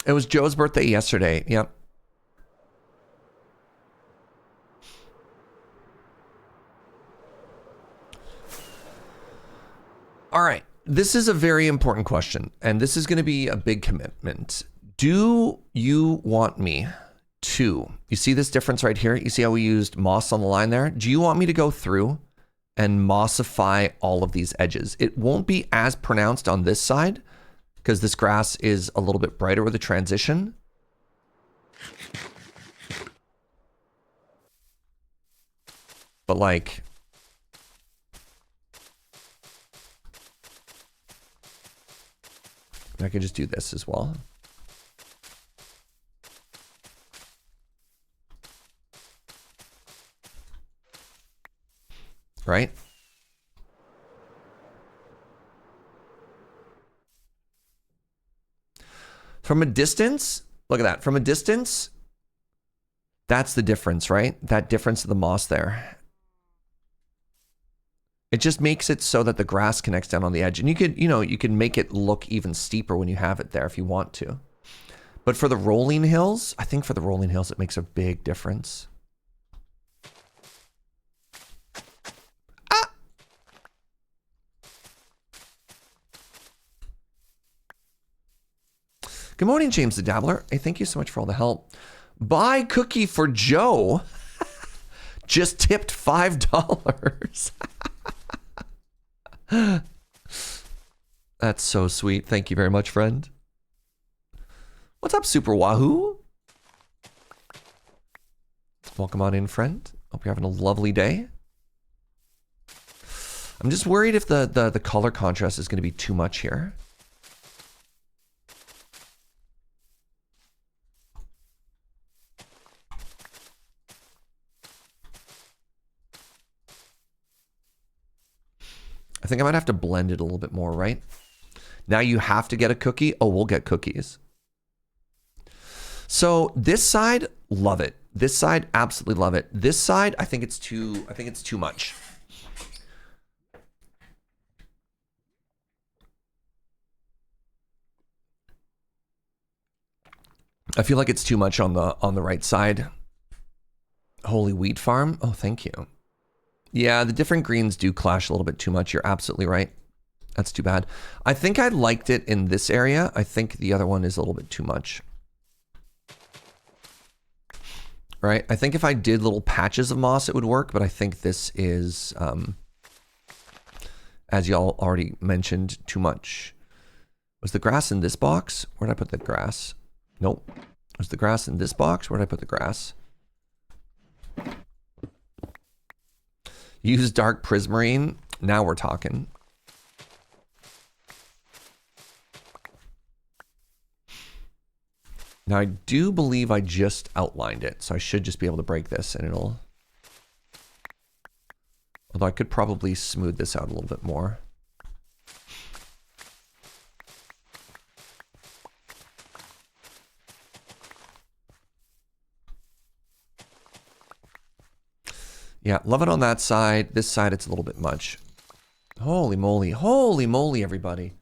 It was Joe's birthday yesterday. Yep. All right. This is a very important question, and this is going to be a big commitment. Do you want me to, you see this difference right here? You see how we used moss on the line there? Do you want me to go through and mossify all of these edges? It won't be as pronounced on this side because this grass is a little bit brighter with the transition. But like, I could just do this as well. Right? From a distance, look at that. From a distance, that's the difference, right? That difference of the moss there. It just makes it so that the grass connects down on the edge. And you could, you can make it look even steeper when you have it there if you want to. But for the rolling hills, I think for the rolling hills, it makes a big difference. Ah! Good morning, James the Dabbler. Hey, thank you so much for all the help. Buy cookie for Joe. Just tipped $5. That's so sweet. Thank you very much, friend. What's up, Super Wahoo? Welcome on in, friend. Hope you're having a lovely day. I'm just worried if the color contrast is going to be too much here. I think I might have to blend it a little bit more, right? Now you have to get a cookie. Oh, we'll get cookies. So this side, love it. This side, absolutely love it. This side, I think it's too much. I feel like it's too much on the right side. Holy Wheat Farm. Oh, thank you. Yeah, the different greens do clash a little bit too much. You're absolutely right. That's too bad. I think I liked it in this area. I think the other one is a little bit too much. Right? I think if I did little patches of moss, it would work, but I think this is, as y'all already mentioned, too much. Was the grass in this box? Where'd I put the grass? Nope. Was the grass in this box? Where'd I put the grass? Use dark prismarine. Now we're talking. Now I do believe I just outlined it, so I should just be able to break this and it'll... Although I could probably smooth this out a little bit more. Yeah, love it on that side. This side, it's a little bit much. Holy moly, everybody.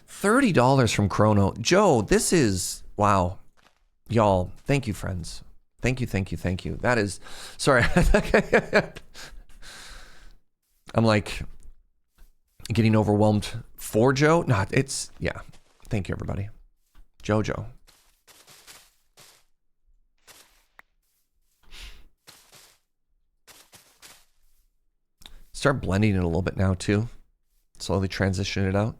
$30 from Chrono. Joe, this is, wow. Y'all, thank you, friends. Thank you. That is, sorry. I'm like getting overwhelmed for Joe. No, it's, yeah. Thank you, everybody. Jojo. Start blending it a little bit now, too. Slowly transition it out.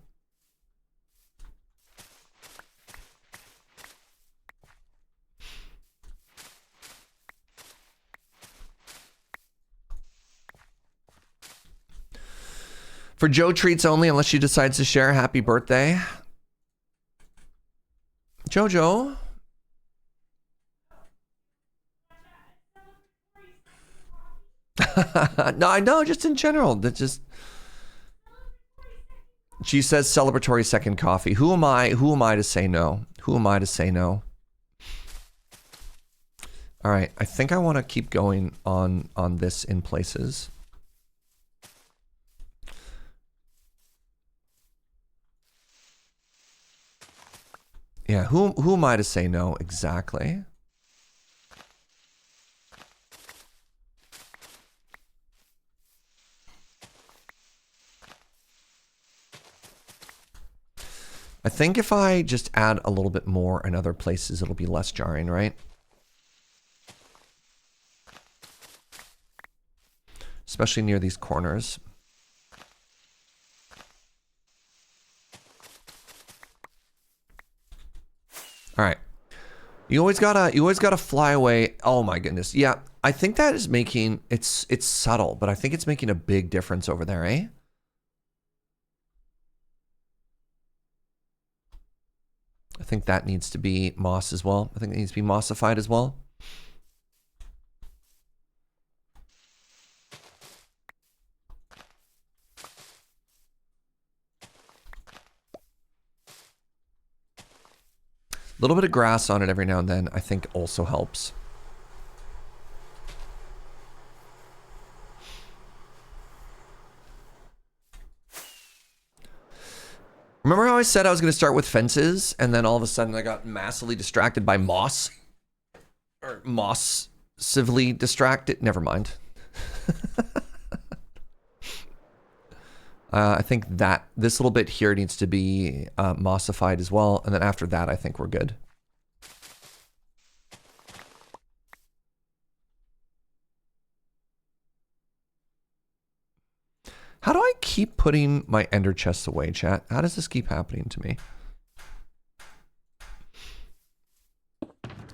For Joe treats only, unless she decides to share. Happy birthday. Jojo. No, I know, just in general. That just. She says celebratory second coffee. Who am I to say no? Who am I to say no? All right, I think I want to keep going on this in places. Yeah, who am I to say no exactly? I think if I just add a little bit more in other places, it'll be less jarring, right? Especially near these corners. All right. You always gotta fly away. Oh my goodness. Yeah, I think that is making, it's subtle, but I think it's making a big difference over there, eh? I think that needs to be moss as well. I think it needs to be mossified as well. A little bit of grass on it every now and then, I think also helps. Remember how I said I was going to start with fences, and then all of a sudden I got massively distracted by moss? Or moss-cively distracted? Never mind. I think that this little bit here needs to be mossified as well, and then after that I think we're good. How do I keep putting my ender chests away, chat? How does this keep happening to me?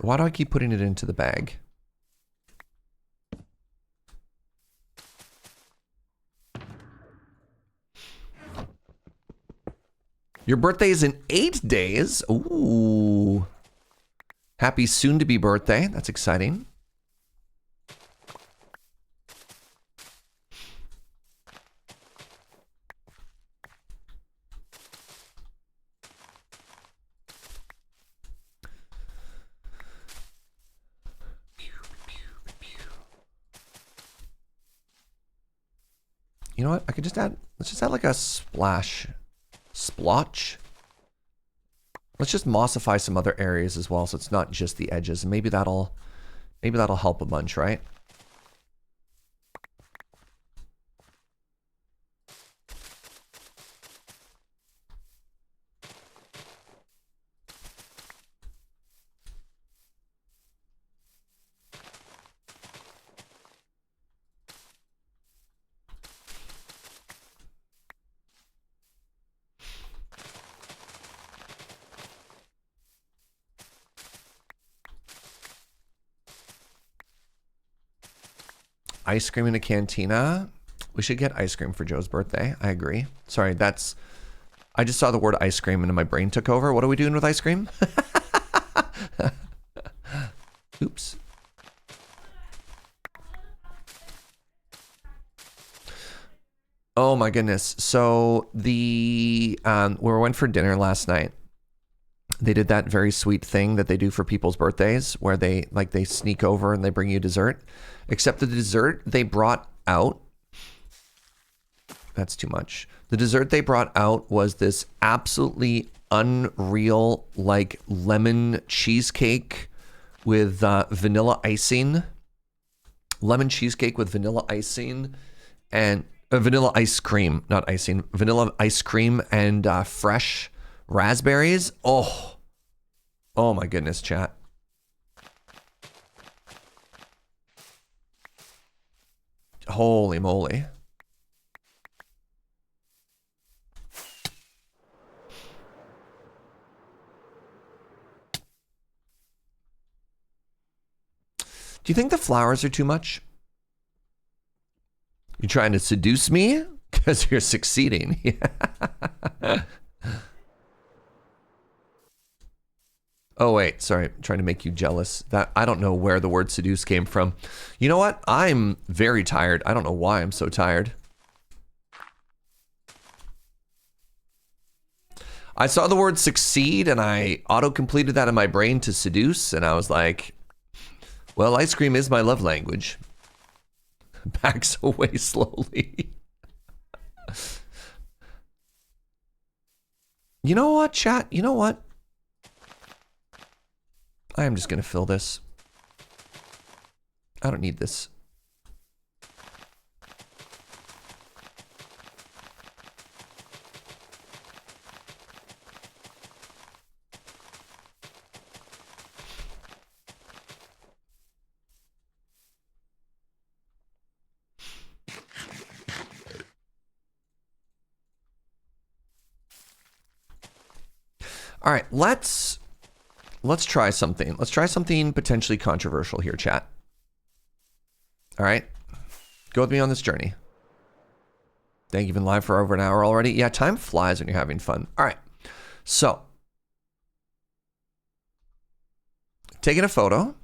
Why do I keep putting it into the bag? Your birthday is in 8 days. Ooh. Happy soon-to-be birthday. That's exciting. You know what? I could just add, let's just add like a splotch. Let's just mossify some other areas as well, so it's not just the edges. And maybe that'll help a bunch, right? Ice cream in a cantina. We should get ice cream for Joe's birthday. I agree. Sorry, I just saw the word ice cream and my brain took over. What are we doing with ice cream? Oops. Oh my goodness. So we went for dinner last night They did that very sweet thing that they do for people's birthdays where they sneak over and they bring you dessert. Except the dessert they brought out, that's too much. The dessert they brought out was this absolutely unreal like lemon cheesecake with vanilla icing. Lemon cheesecake with vanilla icing and vanilla ice cream, not icing, vanilla ice cream and fresh raspberries. Oh my goodness, chat. Holy moly. Do you think the flowers are too much? You're trying to seduce me? Because you're succeeding. Oh, wait. Sorry. I'm trying to make you jealous. That I don't know where the word seduce came from. You know what? I'm very tired. I don't know why I'm so tired. I saw the word succeed and I auto-completed that in my brain to seduce. And I was like, well, ice cream is my love language. Backs away slowly. You know what, chat? You know what? I am just going to fill this. I don't need this. All right, let's try something. Let's try something potentially controversial here, chat. All right, go with me on this journey. Thank you. Been live for over an hour already. Yeah, time flies when you're having fun. All right, so taking a photo.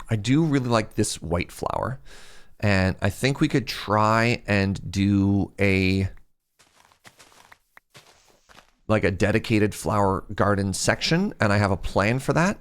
I do really like this white flower. And I think we could try and do a dedicated flower garden section. And I have a plan for that.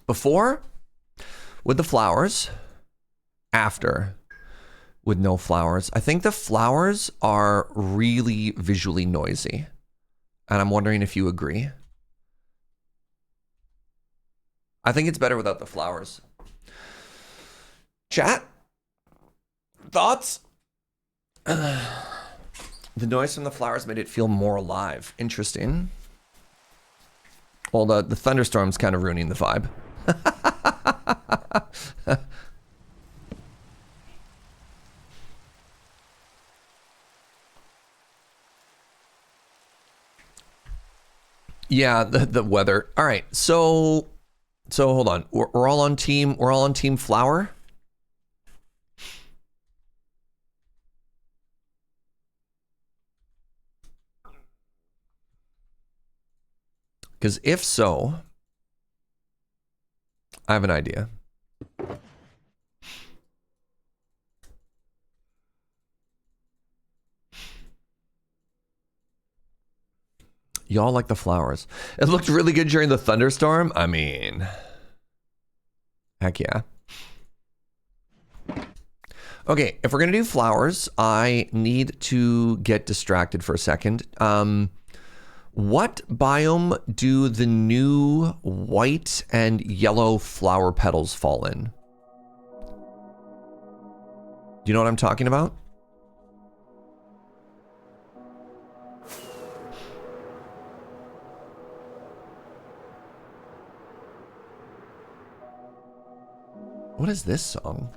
Before, with the flowers. After, with no flowers. I think the flowers are really visually noisy. And I'm wondering if you agree. I think it's better without the flowers. Chat? Thoughts? The noise from the flowers made it feel more alive. Interesting. Well, the thunderstorm's kind of ruining the vibe. Yeah, the weather. All right, so hold on. We're all on team. We're all on team flower. Because if so, I have an idea. Y'all like the flowers. It looked really good during the thunderstorm. I mean, heck yeah. Okay, if we're going to do flowers, I need to get distracted for a second. What biome do the new white and yellow flower petals fall in? Do you know what I'm talking about? What is this song?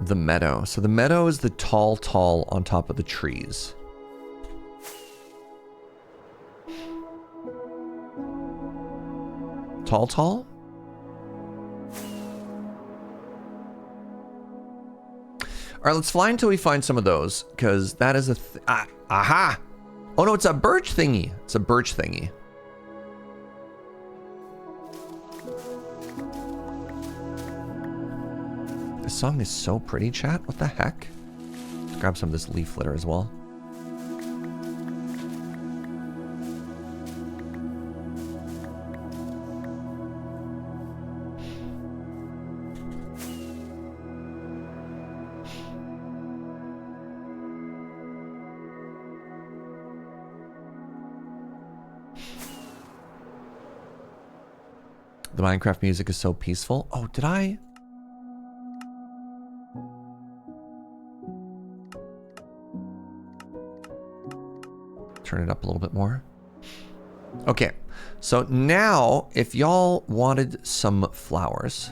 The meadow. So the meadow is the tall on top of the trees. Tall? All right, let's fly until we find some of those, because that is a aha! Oh no, it's a birch thingy. It's a birch thingy. This song is so pretty, chat. What the heck? Let's grab some of this leaf litter as well. The Minecraft music is so peaceful. Oh, did I? Turn it up a little bit more. Okay, so now if y'all wanted some flowers,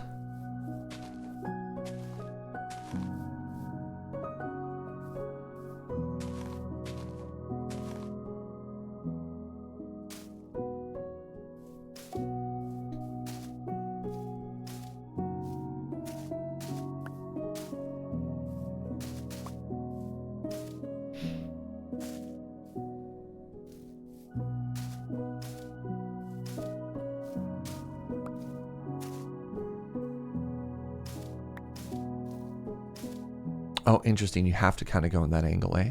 oh, interesting. You have to kind of go in that angle, eh?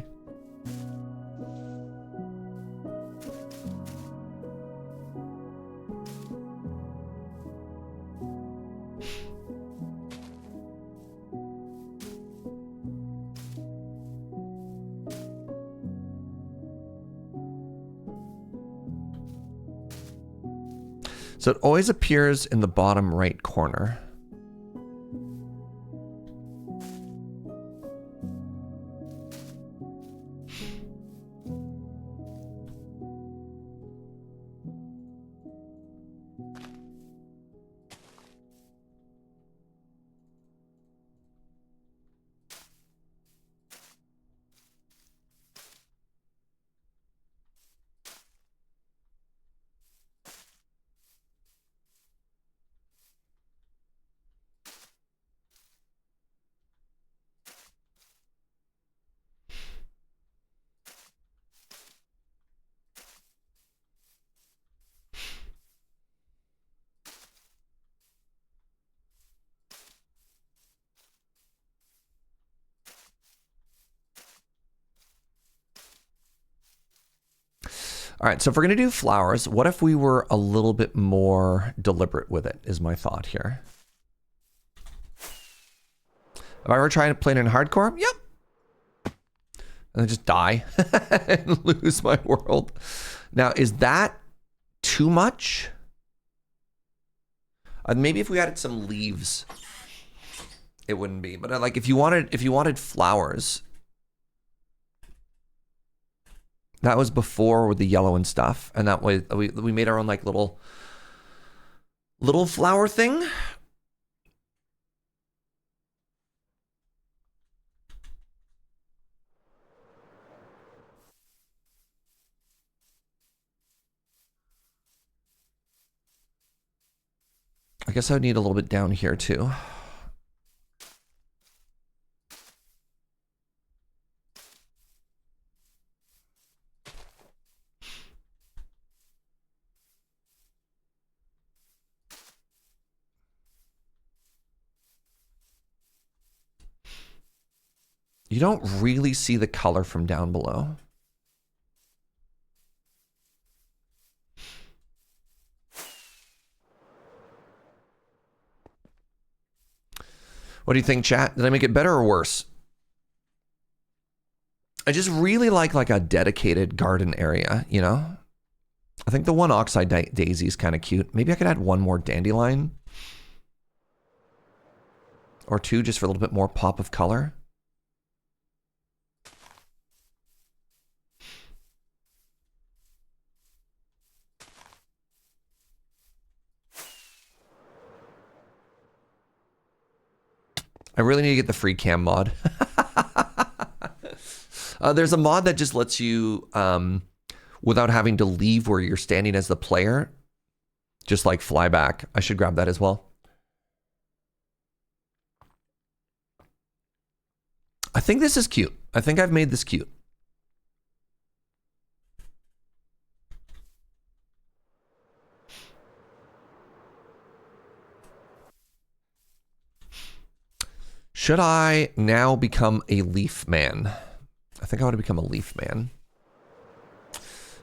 So it always appears in the bottom right corner. All right, so if we're going to do flowers, what if we were a little bit more deliberate with it, is my thought here. Have I ever tried to play it in hardcore? Yep. And then just die and lose my world. Now, is that too much? Maybe if we added some leaves, it wouldn't be. But like, if you wanted flowers, that was before with the yellow and stuff, and that way we made our own like little flower thing. I guess I would need a little bit down here too. You don't really see the color from down below. What do you think, chat? Did I make it better or worse? I just really like a dedicated garden area, you know? I think the one oxide daisy is kind of cute. Maybe I could add one more dandelion. Or two, just for a little bit more pop of color. I really need to get the free cam mod. There's a mod that just lets you, without having to leave where you're standing as the player, just like fly back. I should grab that as well. I think this is cute. I think I've made this cute. Should I now become a leaf man? I think I want to become a leaf man.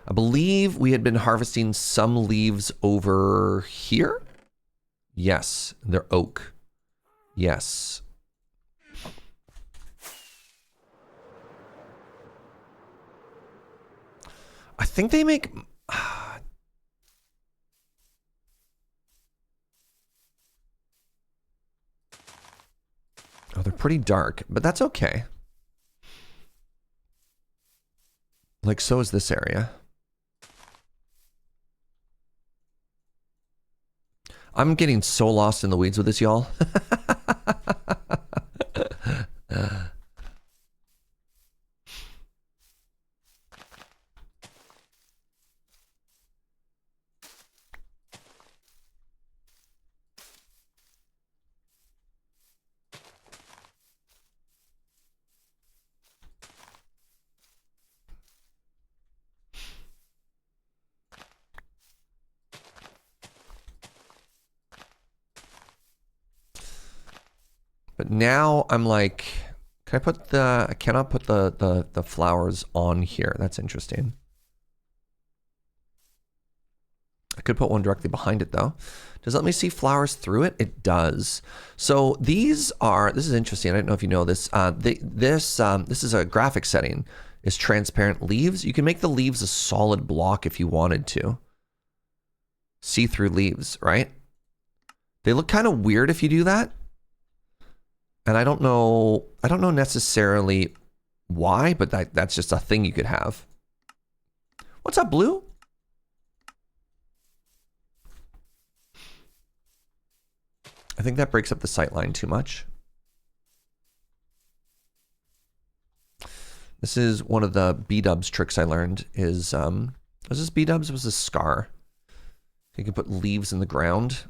I believe we had been harvesting some leaves over here. Yes, they're oak. Yes. I think they make... Oh, they're pretty dark, but that's okay. Like, so is this area. I'm getting so lost in the weeds with this, y'all. But now I'm like, can I put the, I cannot put the flowers on here. That's interesting. I could put one directly behind it though. Does it let me see flowers through it? It does. So these are, this is interesting. I don't know if you know this. This is a graphic setting. Is transparent leaves. You can make the leaves a solid block if you wanted to. See-through leaves, right? They look kind of weird if you do that. And I don't know necessarily why, but that's just a thing you could have. What's up, Blue? I think that breaks up the sightline too much. This is one of the B-dubs tricks I learned is, was this B-dubs? Was this Scar? You can put leaves in the ground.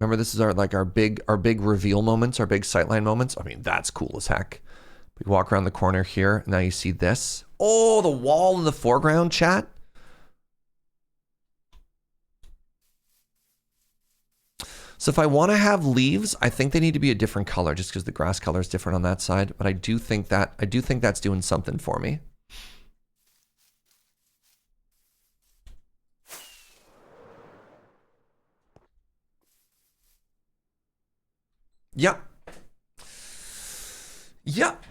Remember, this is our big reveal moments, our big sightline moments. I mean, that's cool as heck. We walk around the corner here. Now you see this. Oh, the wall in the foreground, chat. So if I want to have leaves, I think they need to be a different color, just because the grass color is different on that side. But I do think that's doing something for me. Yep. Yep.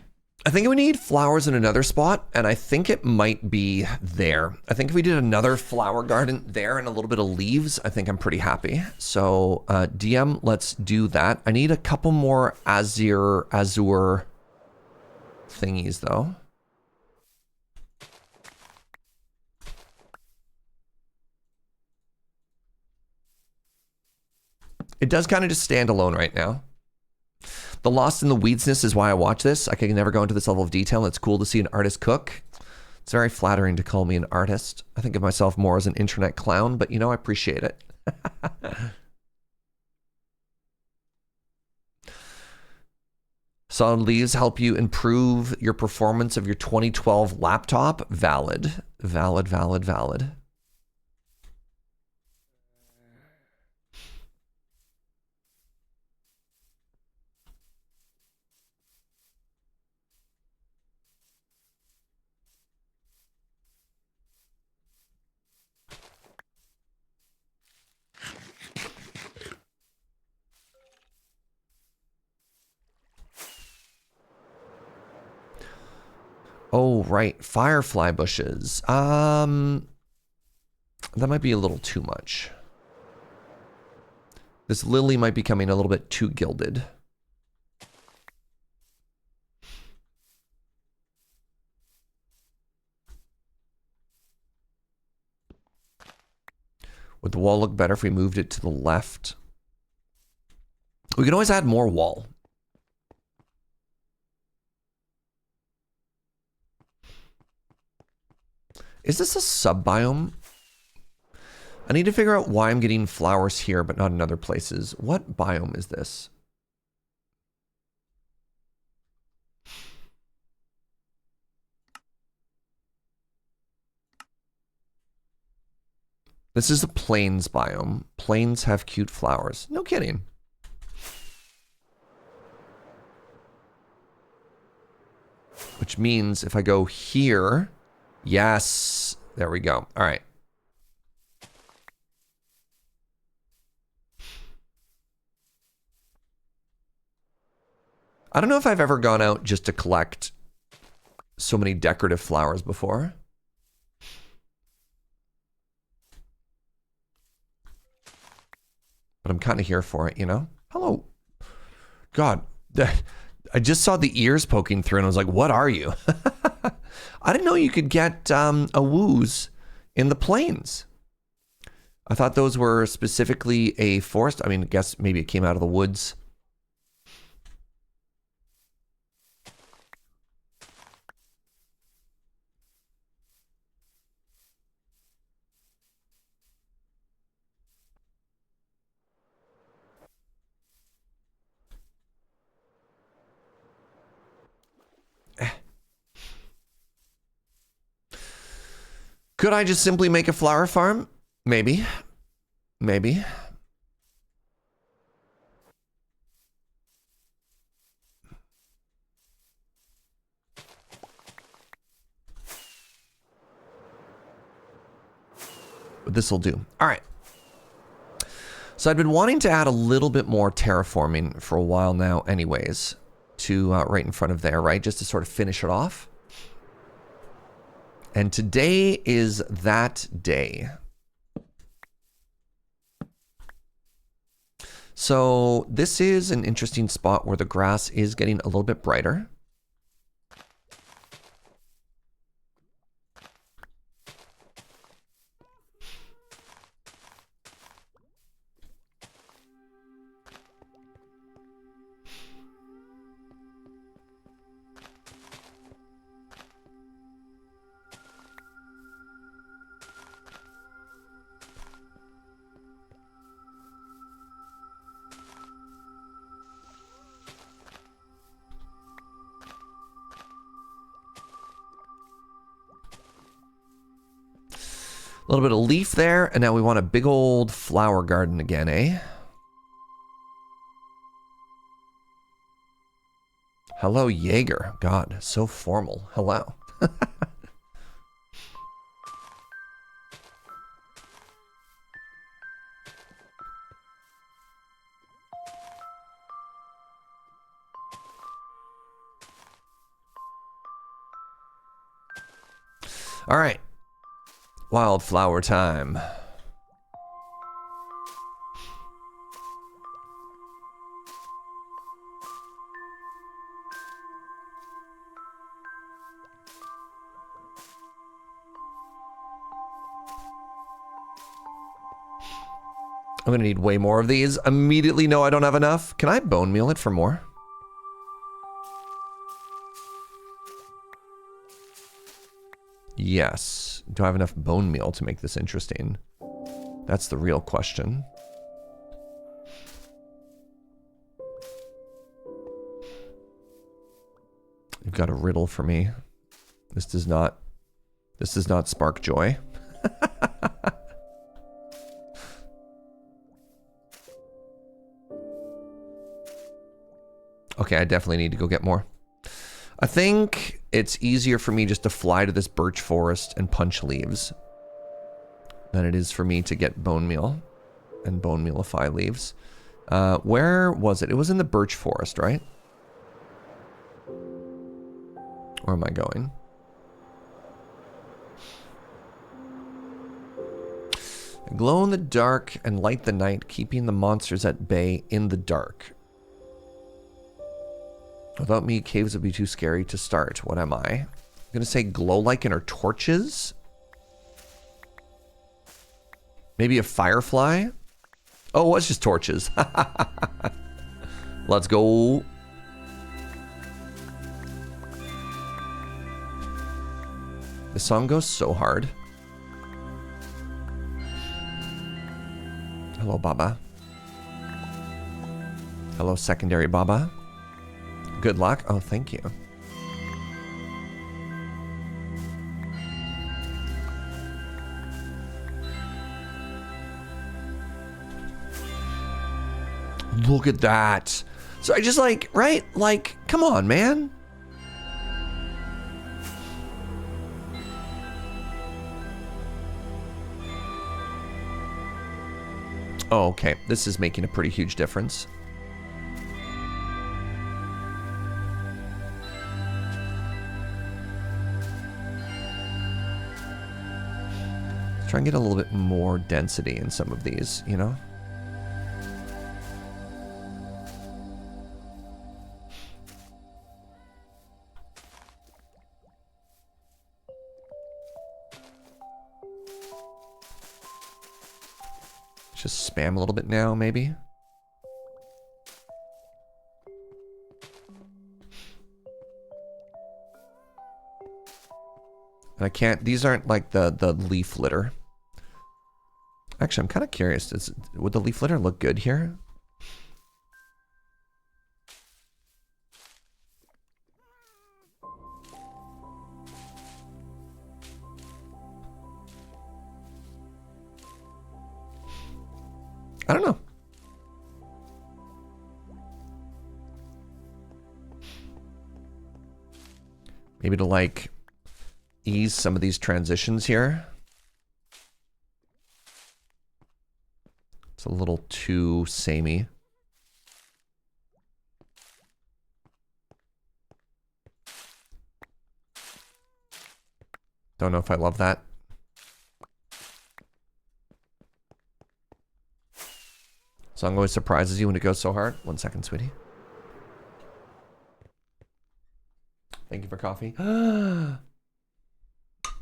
I think we need flowers in another spot, and I think it might be there. I think if we did another flower garden there and a little bit of leaves, I think I'm pretty happy. So DM, let's do that. I need a couple more azure thingies though. It does kind of just stand alone right now. The lost in the weedsness is why I watch this. I can never go into this level of detail. It's cool to see an artist cook. It's very flattering to call me an artist. I think of myself more as an internet clown, but you know, I appreciate it. Solid leaves help you improve your performance of your 2012 laptop. Valid. Valid, valid, valid. right. Firefly bushes. That might be a little too much. This lily might be becoming a little bit too gilded. Would the wall look better if we moved it to the left? We can always add more wall. Is this a sub-biome? I need to figure out why I'm getting flowers here but not in other places. What biome is this? This is the plains biome. Plains have cute flowers. No kidding. Which means if I go here, yes, there we go. All right. I don't know if I've ever gone out just to collect so many decorative flowers before. But I'm kind of here for it, you know? Hello. God, I just saw the ears poking through and I was like, what are you? I didn't know you could get a woos in the plains. I thought those were specifically a forest. I mean, I guess maybe it came out of the woods. Could I just simply make a flower farm? Maybe. Maybe. But this'll do. All right. So I've been wanting to add a little bit more terraforming for a while now anyways, to right in front of there, right? Just to sort of finish it off. And today is that day. So this is an interesting spot where the grass is getting a little bit brighter. A little bit of leaf there, and now we want a big old flower garden again, eh? Hello, Jaeger. God, so formal. Hello. All right. Wildflower time. I'm gonna need way more of these. Immediately know I don't have enough. Can I bone meal it for more? Yes. Do I have enough bone meal to make this interesting? That's the real question. You've got a riddle for me. This does not spark joy. Okay, I definitely need to go get more. I think it's easier for me just to fly to this birch forest and punch leaves than it is for me to get bone meal and bone mealify leaves. Where was it? It was in the birch forest, right? Where am I going? Glow in the dark and light the night, keeping the monsters at bay in the dark. Without me, caves would be too scary to start. What am I? I'm gonna say glow like in our torches. Maybe a firefly? Oh, it's just torches. Let's go. The song goes so hard. Hello, Baba. Hello, secondary Baba. Good luck. Oh, thank you. Look at that. So I just like, right? Like, come on, man. Oh, okay. This is making a pretty huge difference. Let's try and get a little bit more density in some of these, you know? Just spam a little bit now, maybe. And I can't, these aren't like the leaf litter. Actually, I'm kind of curious. Would the leaf litter look good here? I don't know. Maybe to like ease some of these transitions here. It's a little too samey. Don't know if I love that. Song always surprises you when it goes so hard. 1 second, sweetie. Thank you for coffee.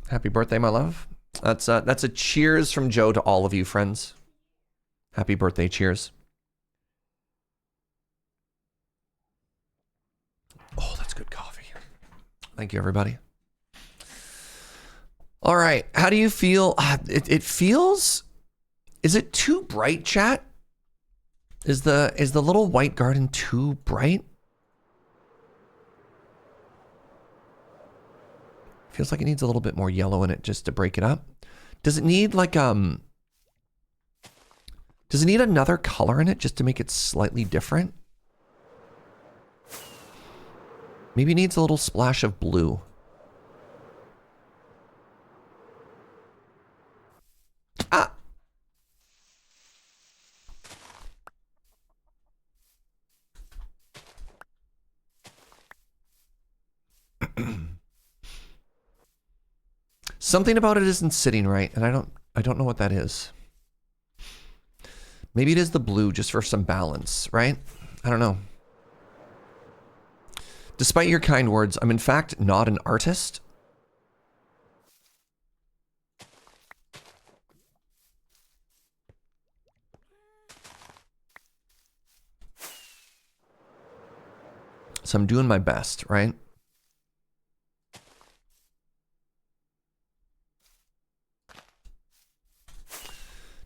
Happy birthday, my love. That's a cheers from Joe to all of you, friends. Happy birthday, cheers. Oh, that's good coffee. Thank you, everybody. All right, how do you feel? It feels... Is it too bright, chat? Is the little white garden too bright? Feels like it needs a little bit more yellow in it just to break it up. Does it need like does it need another color in it just to make it slightly different? Maybe it needs a little splash of blue. Ah. Something about it isn't sitting right, and I don't know what that is. Maybe it is the blue just for some balance, right? I don't know. Despite your kind words, I'm in fact not an artist. So I'm doing my best, right?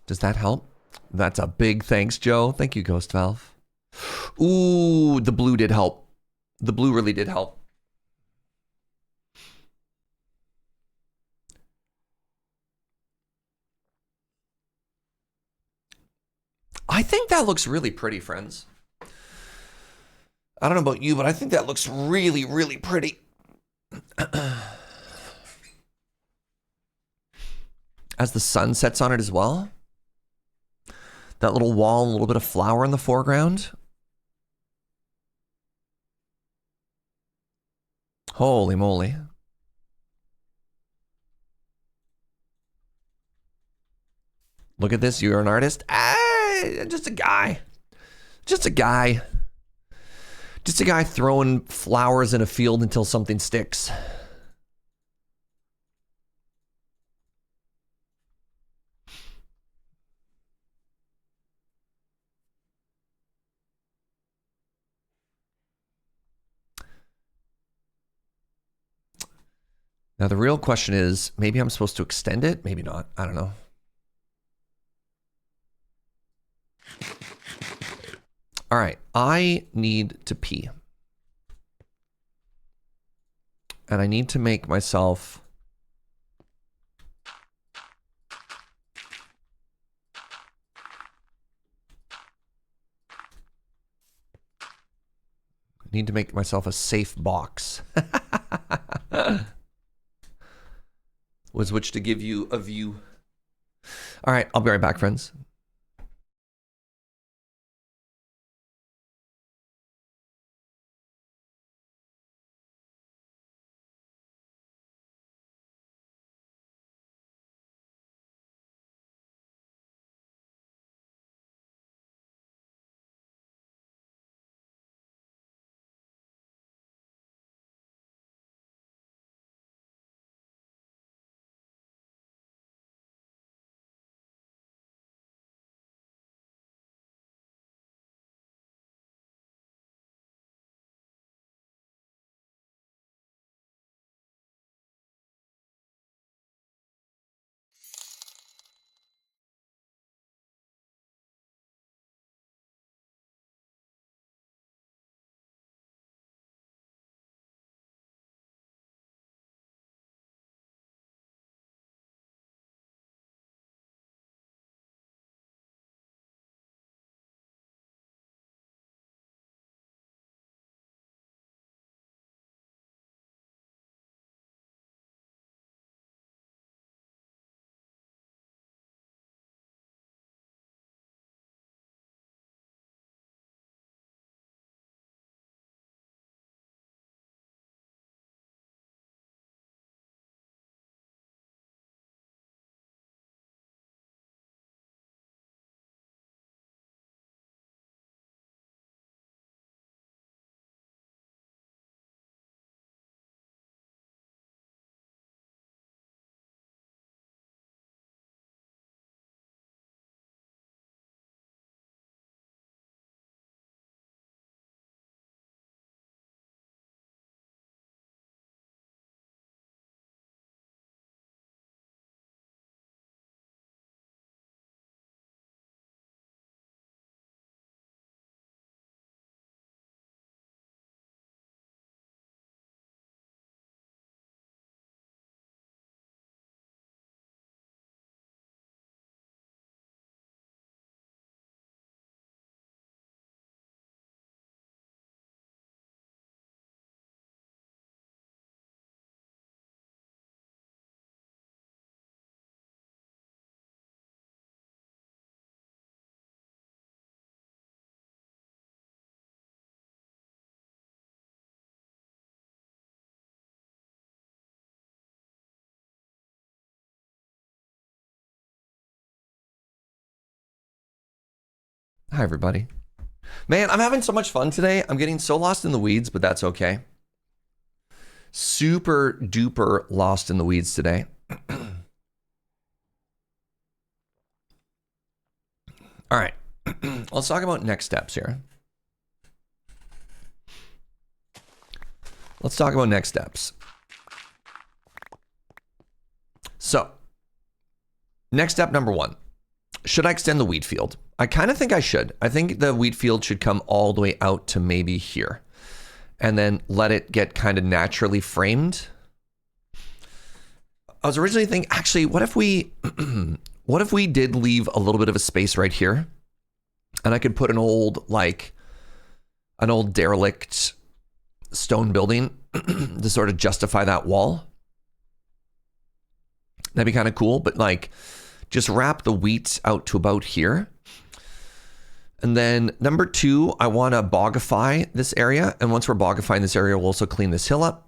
Does that help? That's a big thanks, Joe. Thank you, Ghost Valve. Ooh, the blue did help. The blue really did help. I think that looks really pretty, friends. I don't know about you, but I think that looks really, really pretty. As the sun sets on it as well. That little wall, a little bit of flower in the foreground. Holy moly. Look at this. You're an artist. Just a guy. Just a guy. Just a guy throwing flowers in a field until something sticks. Now, the real question is, maybe I'm supposed to extend it? Maybe not. I don't know. All right. I need to pee. And I need to make myself... a safe box. Was which to give you a view. All right, I'll be right back, friends. Hi, everybody. Man, I'm having so much fun today. I'm getting so lost in the weeds, but that's okay. Super duper lost in the weeds today. All right. Let's talk about next steps here. Let's talk about next steps. So, next step number 1. Should I extend the wheat field? I kind of think I should. I think the wheat field should come all the way out to maybe here. And then let it get kind of naturally framed. I was originally thinking, actually, what if we did leave a little bit of a space right here? And I could put an old derelict stone building to sort of justify that wall. That'd be kind of cool, but like just wrap the wheat out to about here. And then number 2, I want to bogify this area. And once we're bogifying this area, we'll also clean this hill up.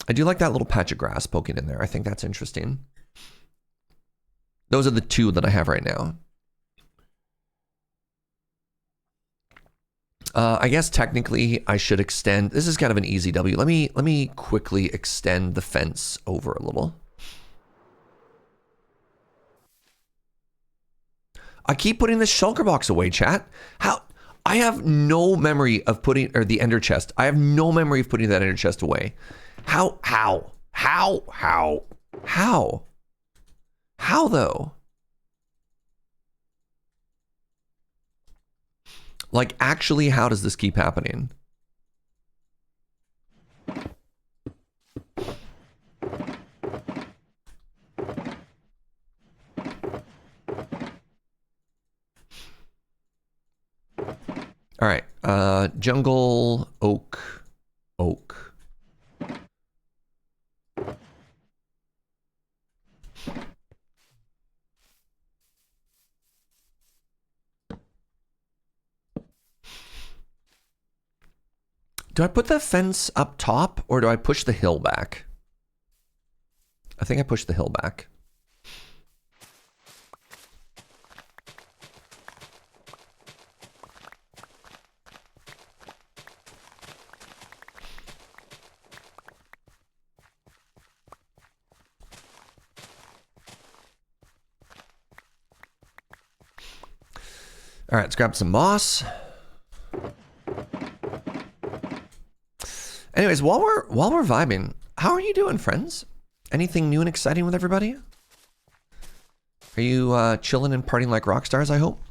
I do like that little patch of grass poking in there. I think that's interesting. Those are the two that I have right now. I guess technically I should extend. This is kind of an easy W. Let me quickly extend the fence over a little. I keep putting this shulker box away, chat. How? I have no memory of putting, or the ender chest. I have no memory of putting that ender chest away. How though? Like, actually, how does this keep happening? All right, jungle, oak. Do I put the fence up top or do I push the hill back? I think I push the hill back. All right, let's grab some moss. Anyways, while we're vibing, how are you doing, friends? Anything new and exciting with everybody? Are you chilling and partying like rock stars, I hope?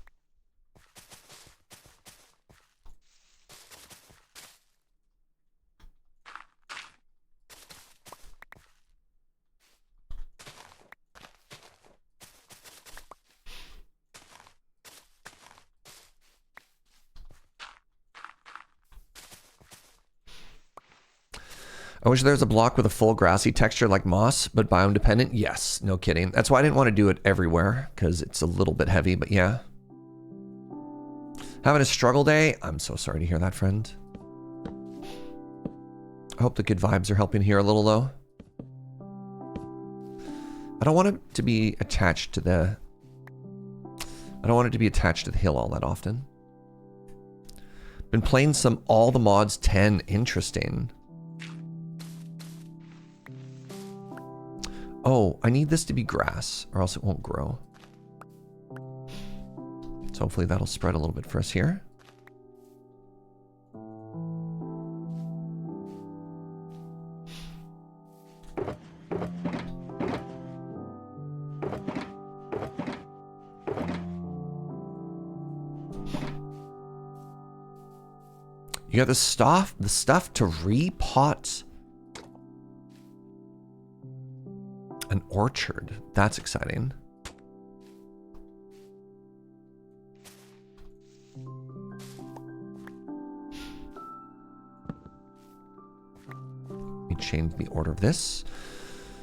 I wish there was a block with a full grassy texture like moss, but biome dependent. Yes, no kidding. That's why I didn't want to do it everywhere, because it's a little bit heavy, but yeah. Having a struggle day? I'm so sorry to hear that, friend. I hope the good vibes are helping here a little, though. I don't want it to be attached to the... I don't want it to be attached to the hill all that often. Been playing some All the Mods 10. Interesting. Oh, I need this to be grass, or else it won't grow. So hopefully that'll spread a little bit for us here. You got the stuff to repot an orchard. That's exciting. Let me change the order of this.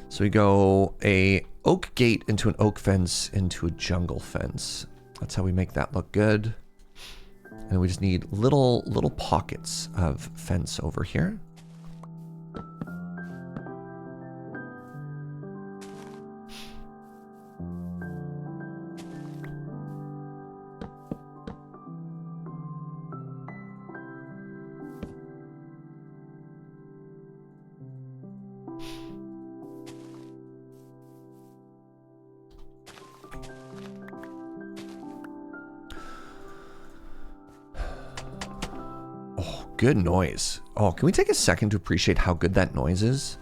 So we go a oak gate into an oak fence into a jungle fence. That's how we make that look good. And we just need little pockets of fence over here. Good noise. Oh, can we take a second to appreciate how good that noise is?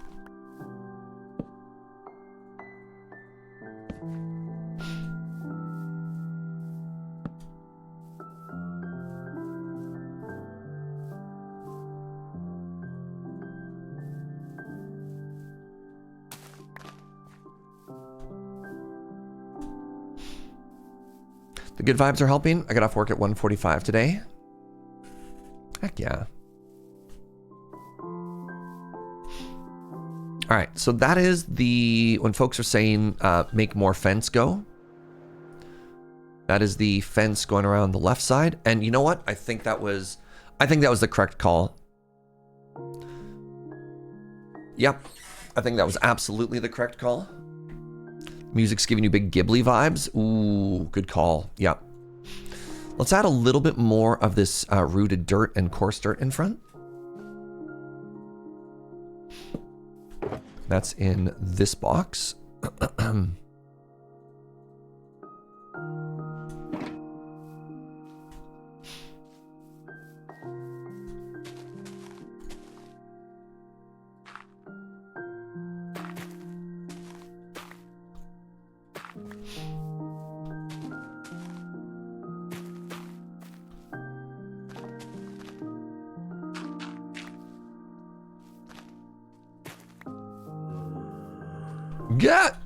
The good vibes are helping. I got off work at 1:45 today. Heck yeah. All right, so that is the, when folks are saying make more fence go, that is the fence going around the left side. And you know what? I think that was the correct call. Yep, I think that was absolutely the correct call. Music's giving you big Ghibli vibes. Ooh, good call. Yep. Let's add a little bit more of this rooted dirt and coarse dirt in front. That's in this box. Get!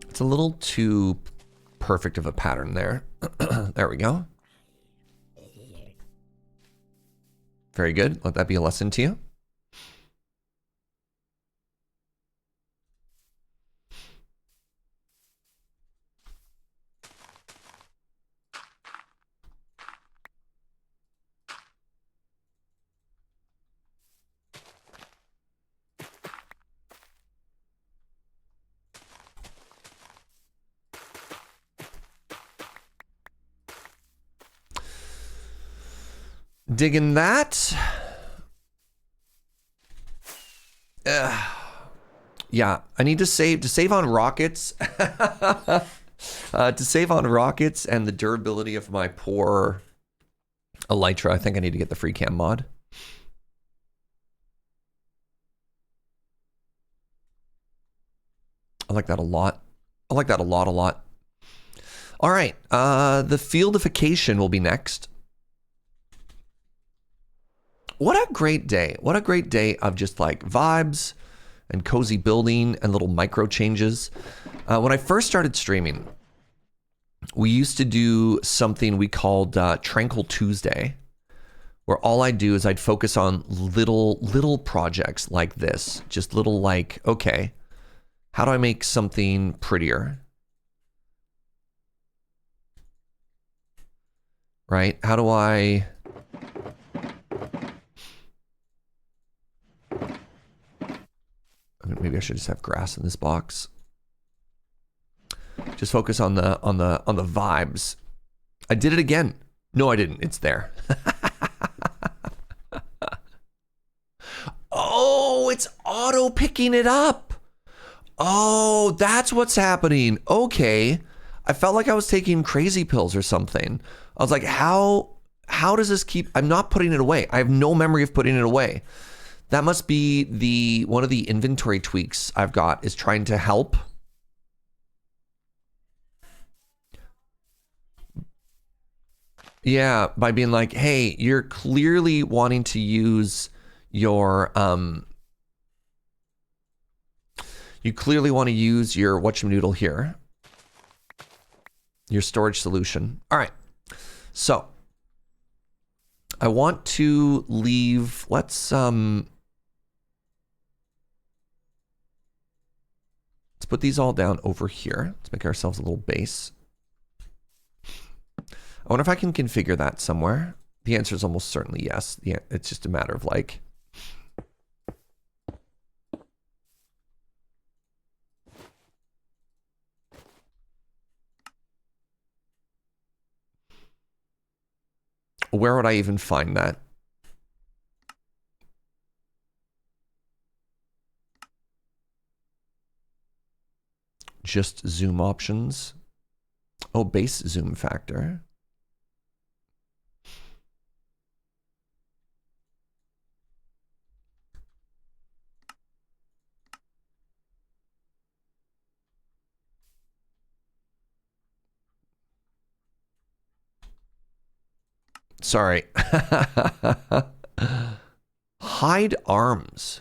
It's a little too perfect of a pattern there. There we go. Very good. Let that be a lesson to you. Digging that. Yeah, I need to save on rockets. To save on rockets and the durability of my poor Elytra, I think I need to get the free cam mod. I like that a lot. I like that a lot. All right, the fieldification will be next. What a great day. What a great day of just like vibes and cozy building and little micro changes. When I first started streaming, we used to do something we called Tranquil Tuesday, where all I'd do is I'd focus on little projects like this. Just little like, okay, how do I make something prettier? Right? How do I... Maybe I should just have grass in this box. Just focus on the vibes. I did it again. No, I didn't. It's there. Oh, it's auto picking it up. Oh, that's what's happening. Okay. I felt like I was taking crazy pills or something. I was like, how does this keep... I'm not putting it away. I have no memory of putting it away. That must be one of the inventory tweaks I've got is trying to help. Yeah, by being like, hey, you're clearly wanting to use your you clearly want to use your whatchamadoodle here. Your storage solution. All right. So I want to leave, let's put these all down over here. Let's make ourselves a little base. I wonder if I can configure that somewhere. The answer is almost certainly yes. Yeah, it's just a matter of like... Where would I even find that? Just zoom options. Oh, base zoom factor. Sorry. Hide arms.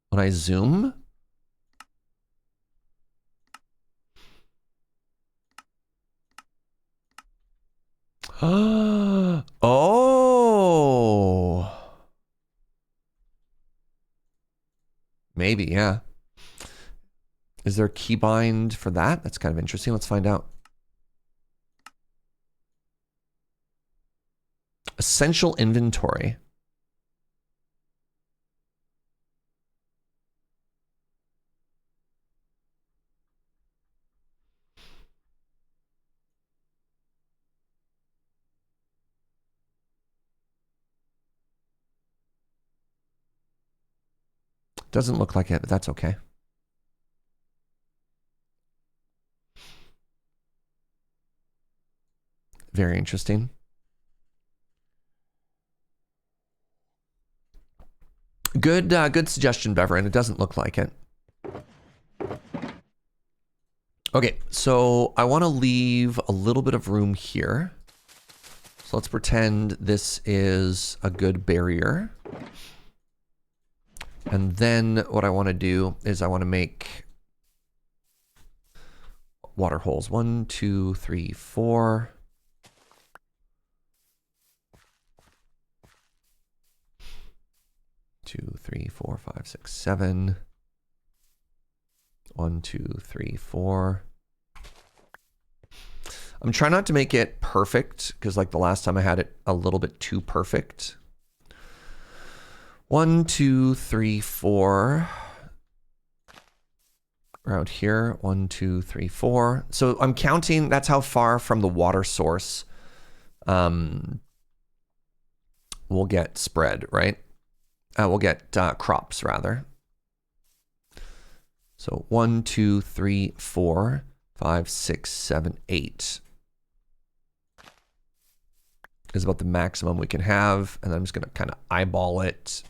When I zoom? Oh, maybe, yeah. Is there a keybind for that? That's kind of interesting. Let's find out. Essential inventory. Doesn't look like it, but that's okay. Very interesting. Good, good suggestion, Beverin. It doesn't look like it. Okay, so I want to leave a little bit of room here. So let's pretend this is a good barrier. And then what I want to do is I want to make water holes. 1, 2, 3, 4. Two, 3, 4, 5, 6, 7. 1, 2, 3, 4. I'm trying not to make it perfect because like the last time I had it a little bit too perfect. 1, 2, 3, 4. Around here, 1, 2, 3, 4. So I'm counting, that's how far from the water source we'll get spread, right? We'll get crops rather. So 1, 2, 3, 4, 5, 6, 7, 8 is about the maximum we can have. And I'm just going to kind of eyeball it,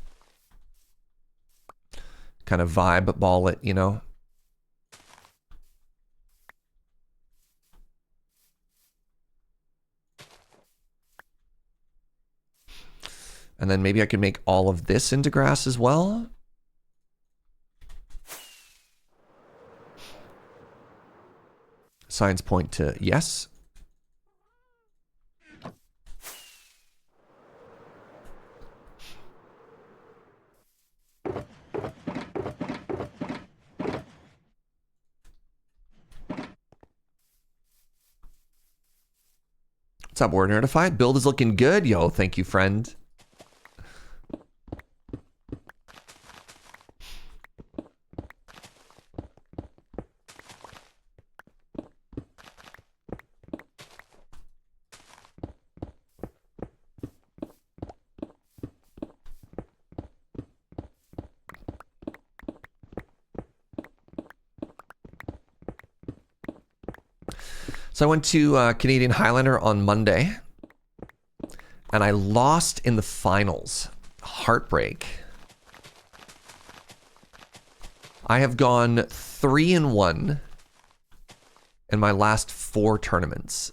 kind of vibe ball it, you know. And then maybe I could make all of this into grass as well. Signs point to yes. What's up, Word Nerdified? Build is looking good. Yo, thank you, friend. So I went to Canadian Highlander on Monday, and I lost in the finals. Heartbreak. I have gone 3-1 in my last 4 tournaments,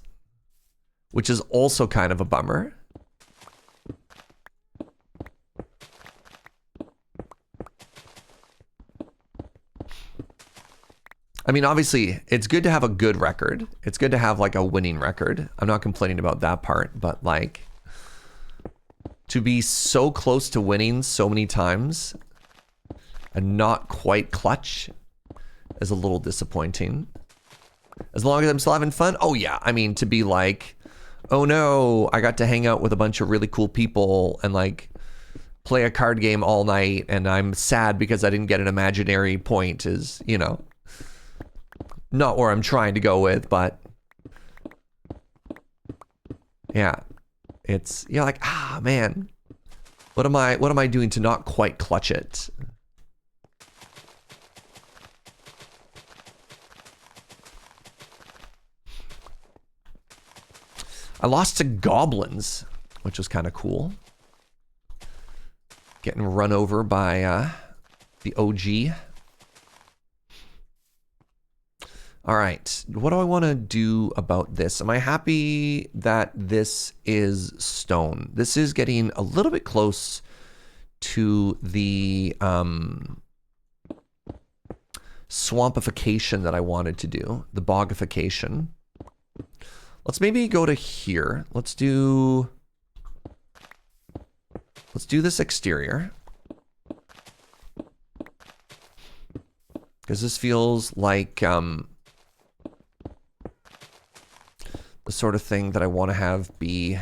which is also kind of a bummer. I mean, obviously, it's good to have a good record. It's good to have, like, a winning record. I'm not complaining about that part, but, like, to be so close to winning so many times and not quite clutch is a little disappointing. As long as I'm still having fun, oh, yeah. I mean, to be like, oh, no, I got to hang out with a bunch of really cool people and, like, play a card game all night, and I'm sad because I didn't get an imaginary point is, you know... not where I'm trying to go with, but yeah, it's, you're like, ah, man, what am I doing to not quite clutch it? I lost to goblins, which was kind of cool. Getting run over by the OG. All right, what do I want to do about this? Am I happy that this is stone? This is getting a little bit close to the swampification that I wanted to do, the bogification. Let's maybe go to here. Let's do this exterior. Because this feels like the sort of thing that I want to have be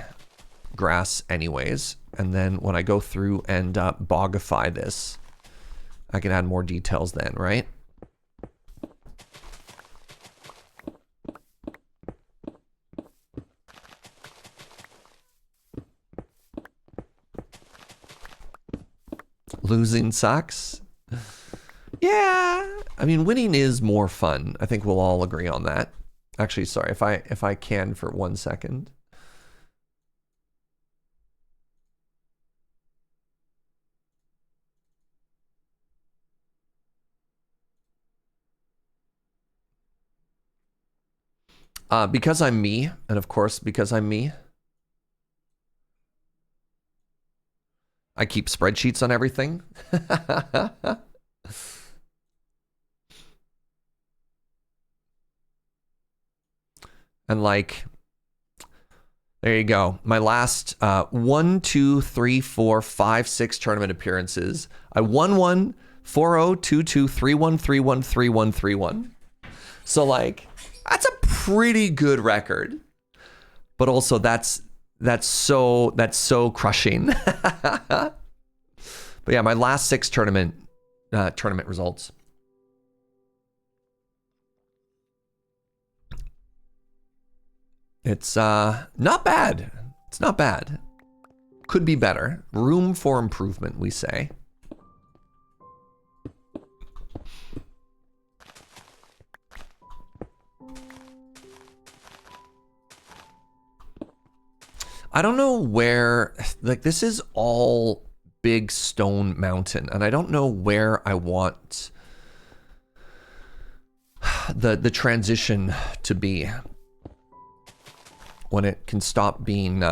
grass anyways. And then when I go through and bogify this, I can add more details then, right? Losing sucks. Yeah, I mean, winning is more fun. I think we'll all agree on that. Actually, sorry, if I can for 1 second. Because I'm me, and of course, because I'm me, I keep spreadsheets on everything. And like, there you go. My last 1, 2, 3, 4, 5, 6 tournament appearances. I won 1, 4-0, 2-2, 3-1, 3-1, 3-1, 3-1. So like, that's a pretty good record. But also that's so crushing. But yeah, my last 6 tournament results. It's not bad. It's not bad. Could be better. Room for improvement, we say. I don't know where, like, this is all big stone mountain, and I don't know where I want the transition to be when it can stop being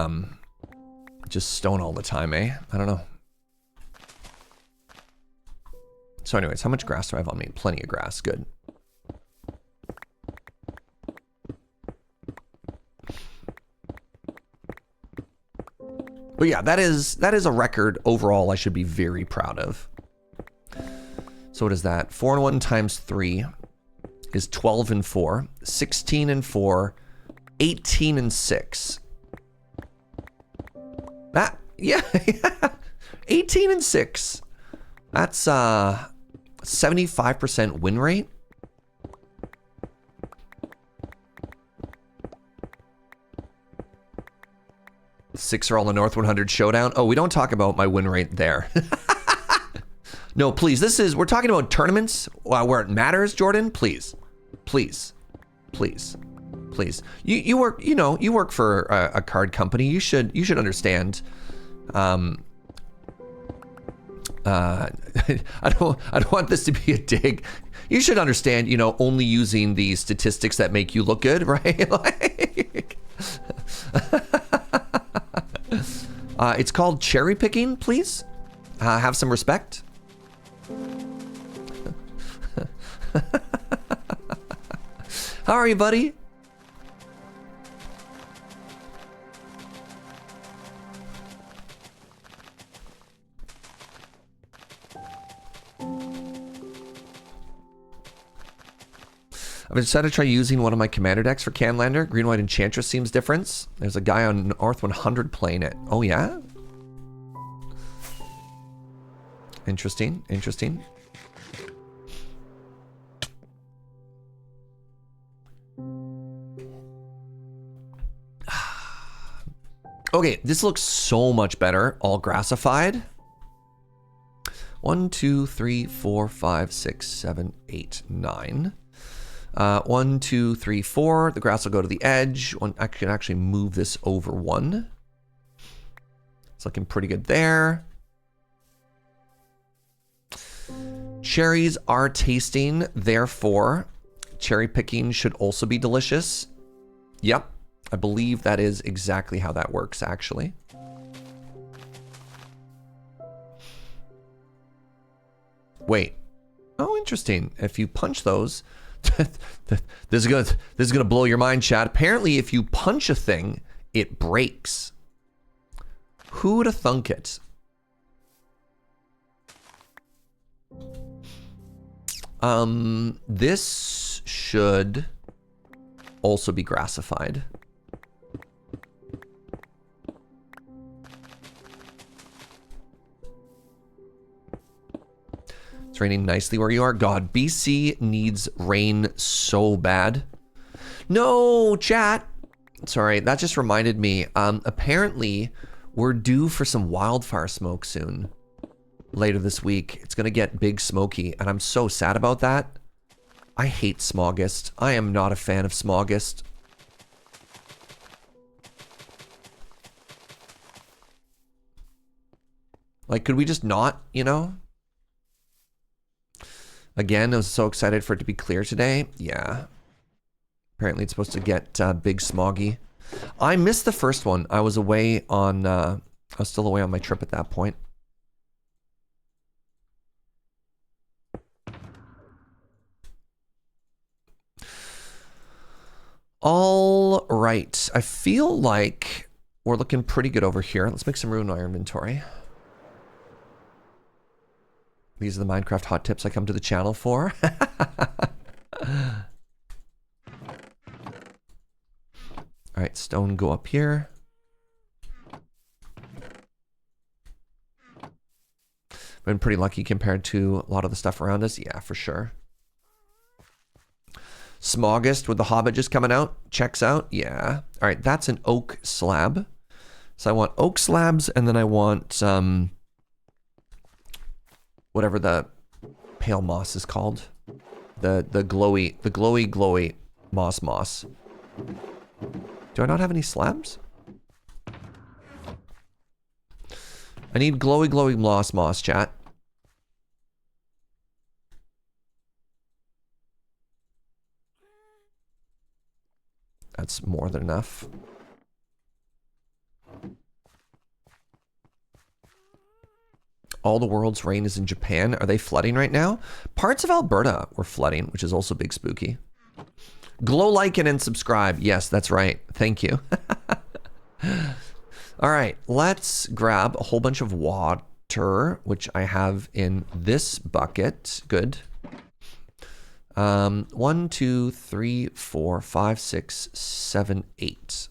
just stone all the time, eh? I don't know. So anyways, how much grass do I have on me? Plenty of grass, good. But yeah, that is a record overall I should be very proud of. So what is that? 4 and 1 times 3 is 12 and 4, 16 and 4, 18 and 6. That, yeah, 18 and 6. That's 75% win rate. Six are all the North 100 showdown. Oh, we don't talk about my win rate there. No, please. We're talking about tournaments where it matters, Jordan. Please, please, please, please. You work, you work for a card company. You should understand. I don't want this to be a dig. You should understand, only using the statistics that make you look good, right? Like, it's called cherry picking, please. Have some respect. How are you, buddy? I've decided to try using one of my commander decks for Canlander. Green, White, Enchantress seems different. There's a guy on North 100 playing it. Oh, yeah? Interesting, interesting. Okay, this looks so much better, all grassified. 1, 2, 3, 4, 5, 6, 7, 8, 9. 1, 2, 3, 4. The grass will go to the edge. I can actually move this over 1. It's looking pretty good there. Cherries are tasting, therefore, cherry picking should also be delicious. Yep, I believe that is exactly how that works, actually. Wait. Oh, interesting. If you punch those... this is gonna blow your mind, chat. Apparently, if you punch a thing, it breaks. Who would have thunk it? This should also be grassified. It's raining nicely where you are. God, BC needs rain so bad. No, chat. Sorry, that just reminded me. Apparently, we're due for some wildfire smoke soon. Later this week. It's gonna get big smoky, and I'm so sad about that. I hate Smogist. I am not a fan of Smogist. Like, could we just not, you know? Again, I was so excited for it to be clear today. Yeah. Apparently it's supposed to get big smoggy. I missed the first one. I was away on, I was still away on my trip at that point. All right. I feel like we're looking pretty good over here. Let's make some room in our inventory. These are the Minecraft hot tips I come to the channel for. All right, stone go up here. Been pretty lucky compared to a lot of the stuff around us. Yeah, for sure. Smogist with the Hobbit just coming out. Checks out. Yeah. All right, that's an oak slab. So I want oak slabs, and then I want whatever the pale moss is called. The glowy moss. Do I not have any slabs? I need glowy moss, chat. That's more than enough. All the world's rain is in Japan. Are they flooding right now? Parts of Alberta were flooding, which is also big spooky. Glow, like, and subscribe. Yes, that's right. Thank you. All right, let's grab a whole bunch of water, which I have in this bucket. Good. 1, 2, 3, 4, 5, 6, 7, 8.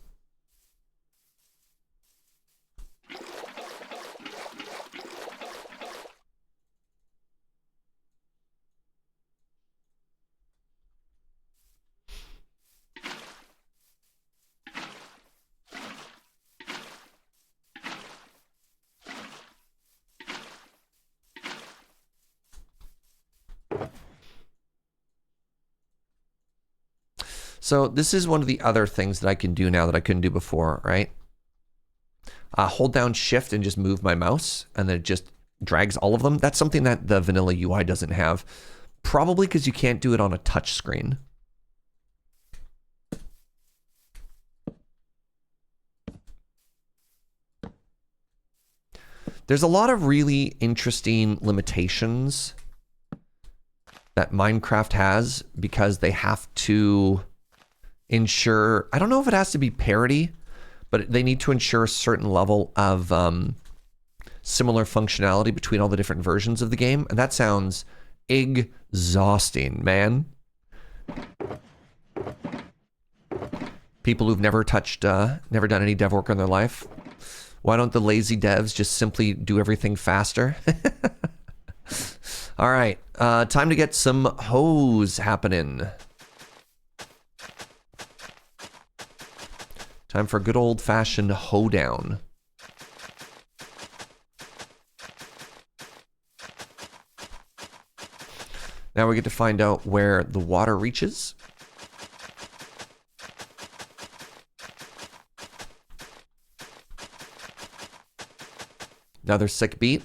So this is one of the other things that I can do now that I couldn't do before, right? Hold down shift and just move my mouse, and then it just drags all of them. That's something that the vanilla UI doesn't have. Probably because you can't do it on a touch screen. There's a lot of really interesting limitations that Minecraft has because they have to ensure, I don't know if it has to be parity, but they need to ensure a certain level of similar functionality between all the different versions of the game. And that sounds exhausting, man. People who've never touched, never done any dev work in their life. Why don't the lazy devs just simply do everything faster? All right, time to get some hose happening. Time for a good old-fashioned hoedown. Now we get to find out where the water reaches. Another sick beat.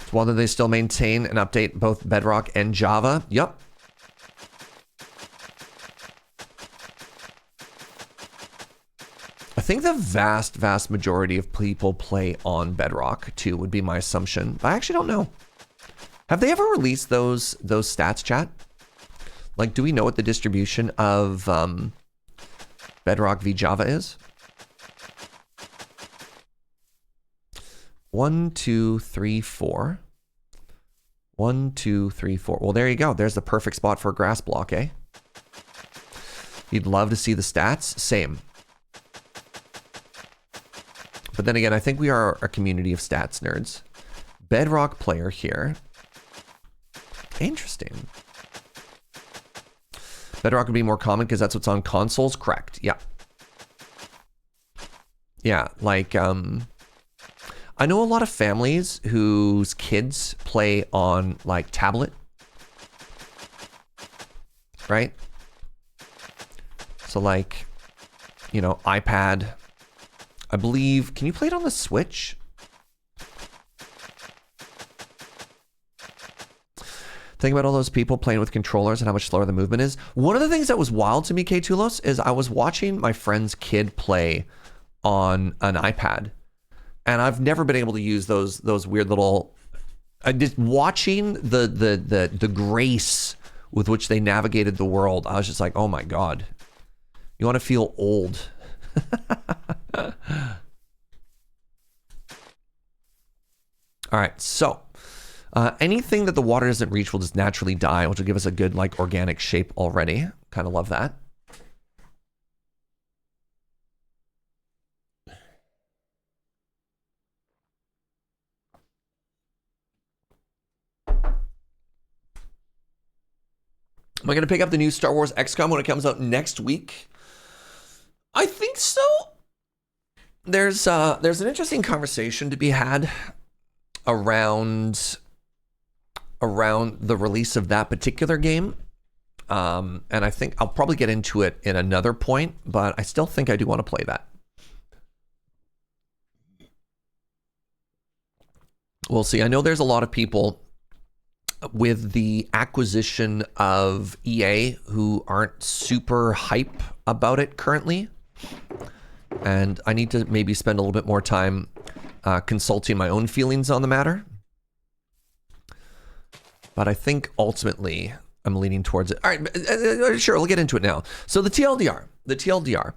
It's one that they still maintain and update both Bedrock and Java. Yup. I think the vast majority of people play on Bedrock too, would be my assumption. I actually don't know. Have they ever released those stats, chat? Like, do we know what the distribution of Bedrock v Java is? 1, 2, 3, 4. 1, 2, 3, 4. Well, there you go. There's the perfect spot for a grass block, eh? You'd love to see the stats? Same. But then again, I think we are a community of stats nerds. Bedrock player here. Interesting. Bedrock would be more common because that's what's on consoles. Correct. Yeah. Yeah, like, I know a lot of families whose kids play on, like, tablet. Right? So, like, you know, iPad. I believe, can you play it on the Switch? Think about all those people playing with controllers and how much slower the movement is. One of the things that was wild to me, K2los, is I was watching my friend's kid play on an iPad. And I've never been able to use those weird little... just watching the grace with which they navigated the world, I was just like, oh my God. You want to feel old. All right, so anything that the water doesn't reach will just naturally die, which will give us a good like organic shape already. Kind of love that. Am I going to pick up the new Star Wars XCOM when it comes out next week? I think so. There's an interesting conversation to be had around the release of that particular game. And I think I'll probably get into it in another point, but I still think I do want to play that. We'll see. I know there's a lot of people with the acquisition of EA who aren't super hype about it currently. And I need to maybe spend a little bit more time consulting my own feelings on the matter. But I think ultimately I'm leaning towards it. All right, sure, we'll get into it now. So the TLDR.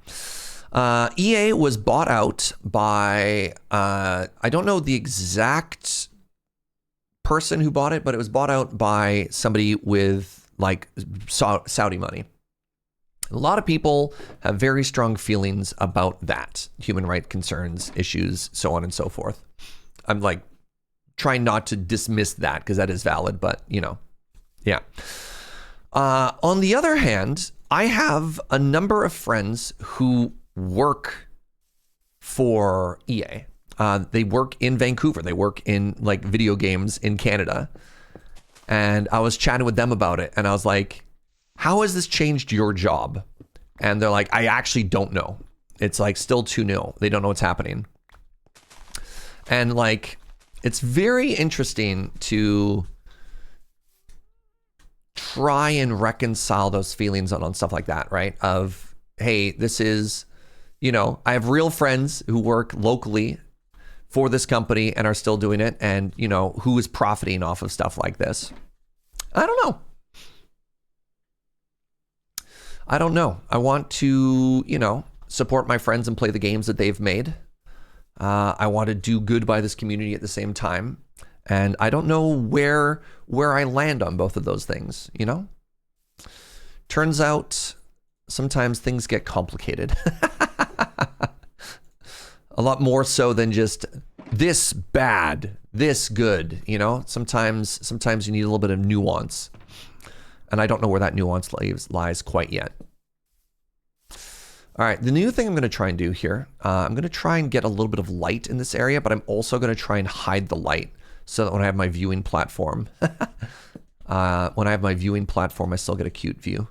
EA was bought out by, I don't know the exact person who bought it, but it was bought out by somebody with like Saudi money. A lot of people have very strong feelings about that. Human rights concerns, issues, so on and so forth. I'm like trying not to dismiss that because that is valid, but you know, yeah. On the other hand, I have a number of friends who work for EA. They work in Vancouver. They work in like video games in Canada. And I was chatting with them about it. And I was like, how has this changed your job? And they're like, I actually don't know. It's like still too new. They don't know what's happening. And like, it's very interesting to try and reconcile those feelings on stuff like that, right? Of, hey, this is, you know, I have real friends who work locally for this company and are still doing it. And, you know, who is profiting off of stuff like this? I don't know. I want to, you know, support my friends and play the games that they've made. I want to do good by this community at the same time. And I don't know where I land on both of those things, you know? Turns out sometimes things get complicated. A lot more so than just this bad, this good, you know? Sometimes you need a little bit of nuance. And I don't know where that nuance lies quite yet. All right, the new thing I'm going to try and do here, I'm going to try and get a little bit of light in this area, but I'm also going to try and hide the light so that when I have my viewing platform, I still get a cute view.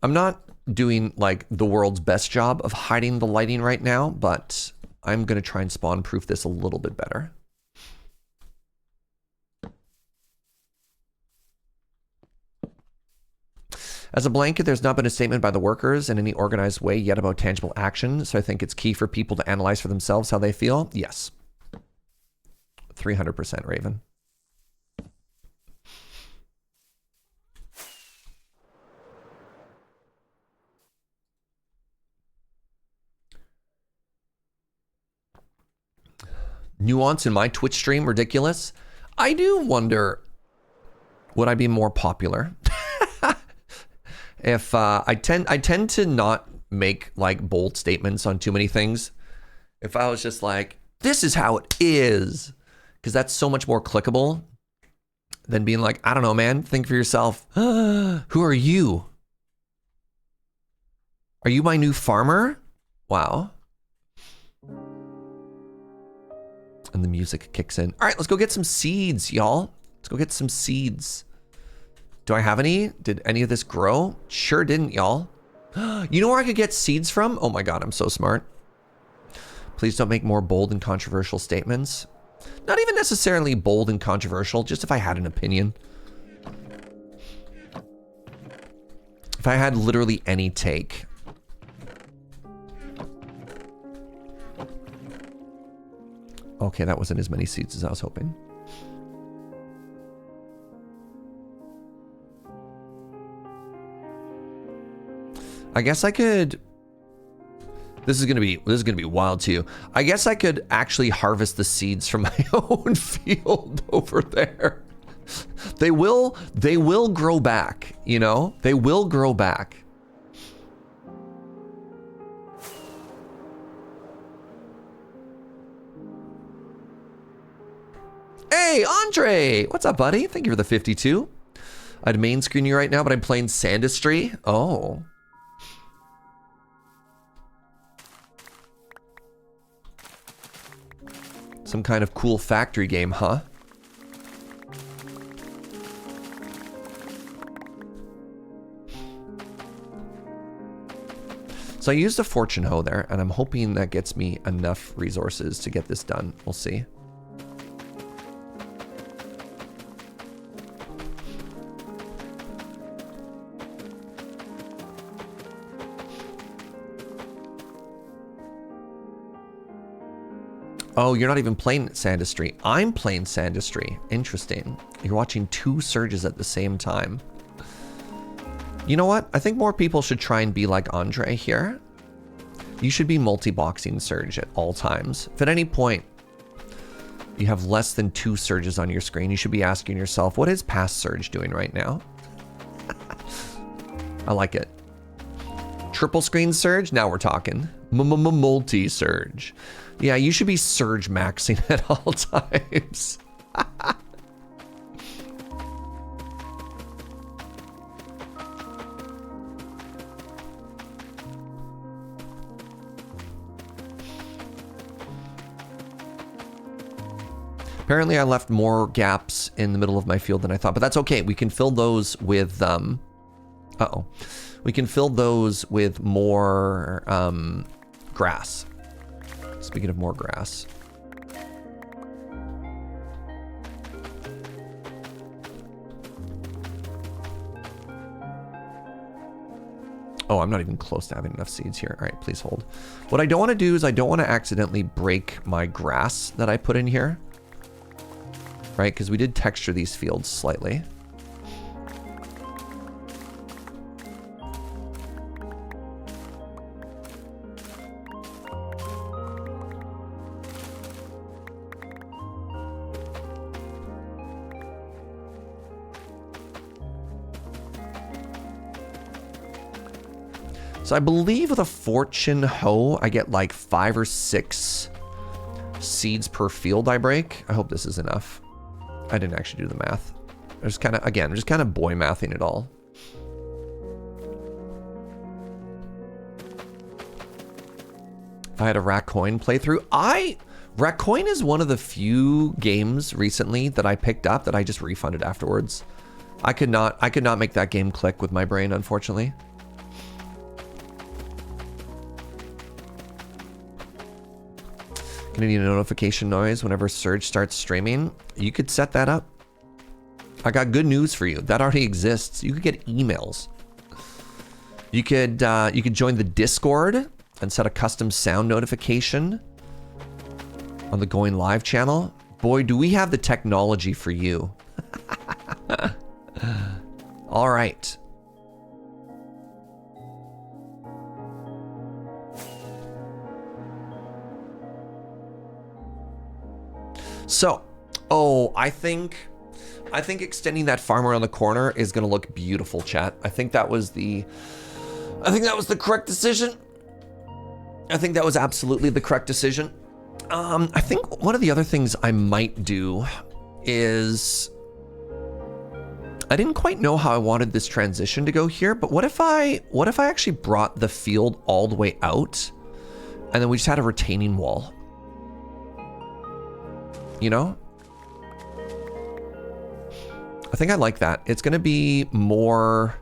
I'm not doing like the world's best job of hiding the lighting right now, but I'm going to try and spawn proof this a little bit better. As a blanket, there's not been a statement by the workers in any organized way yet about tangible action, so I think it's key for people to analyze for themselves how they feel. Yes. 300% Raven. Nuance in my Twitch stream, ridiculous. I do wonder, would I be more popular? If I tend to not make like bold statements on too many things. If I was just like, this is how it is, because that's so much more clickable than being like, I don't know, man, think for yourself. Who are you? Are you my new farmer? Wow. And the music kicks in. All right, let's go get some seeds, y'all. Let's go get some seeds. Do I have any? Did any of this grow? Sure didn't, y'all. You know where I could get seeds from? Oh my God, I'm so smart. Please don't make more bold and controversial statements. Not even necessarily bold and controversial, just if I had an opinion. If I had literally any take. Okay, that wasn't as many seeds as I was hoping. I guess I could. This is gonna be wild too. I guess I could actually harvest the seeds from my own field over there. They will grow back, you know? They will grow back. Hey, Andre! What's up, buddy? Thank you for the 52. I'd main screen you right now, but I'm playing Sandistry. Oh. Some kind of cool factory game, huh? So I used a fortune hoe there, and I'm hoping that gets me enough resources to get this done. We'll see. Oh, you're not even playing Sandistry. I'm playing Sandistry. Interesting. You're watching two surges at the same time. You know what? I think more people should try and be like Andre here. You should be multi-boxing Surge at all times. If at any point you have less than 2 surges on your screen, you should be asking yourself, what is past Surge doing right now? I like it. Triple screen Surge? Now we're talking. Multi-Surge. Yeah, you should be surge maxing at all times. Apparently I left more gaps in the middle of my field than I thought, but that's okay. We can fill those with, we can fill those with more grass. Speaking of more grass. Oh, I'm not even close to having enough seeds here. All right, please hold. What I don't want to do is I don't want to accidentally break my grass that I put in here. Right, because we did texture these fields slightly. So I believe with a fortune hoe, I get like 5 or 6 seeds per field I break. I hope this is enough. I didn't actually do the math. I just kind of, again, I'm just kind of boy mathing it all. If I had a Racoin playthrough, Racoin is one of the few games recently that I picked up that I just refunded afterwards. I could not make that game click with my brain, unfortunately. Gonna need a notification noise whenever Surge starts streaming. You could set that up. I got good news for you. That already exists. You could get emails. You could join the Discord and set a custom sound notification on the Going Live channel. Boy, do we have the technology for you. All right. So, I think extending that farm around the corner is gonna look beautiful, chat. I think that was the correct decision. I think that was absolutely the correct decision. I think one of the other things I might do is, I didn't quite know how I wanted this transition to go here, but what if I actually brought the field all the way out and then we just had a retaining wall? You know? I think I like that. It's gonna be more,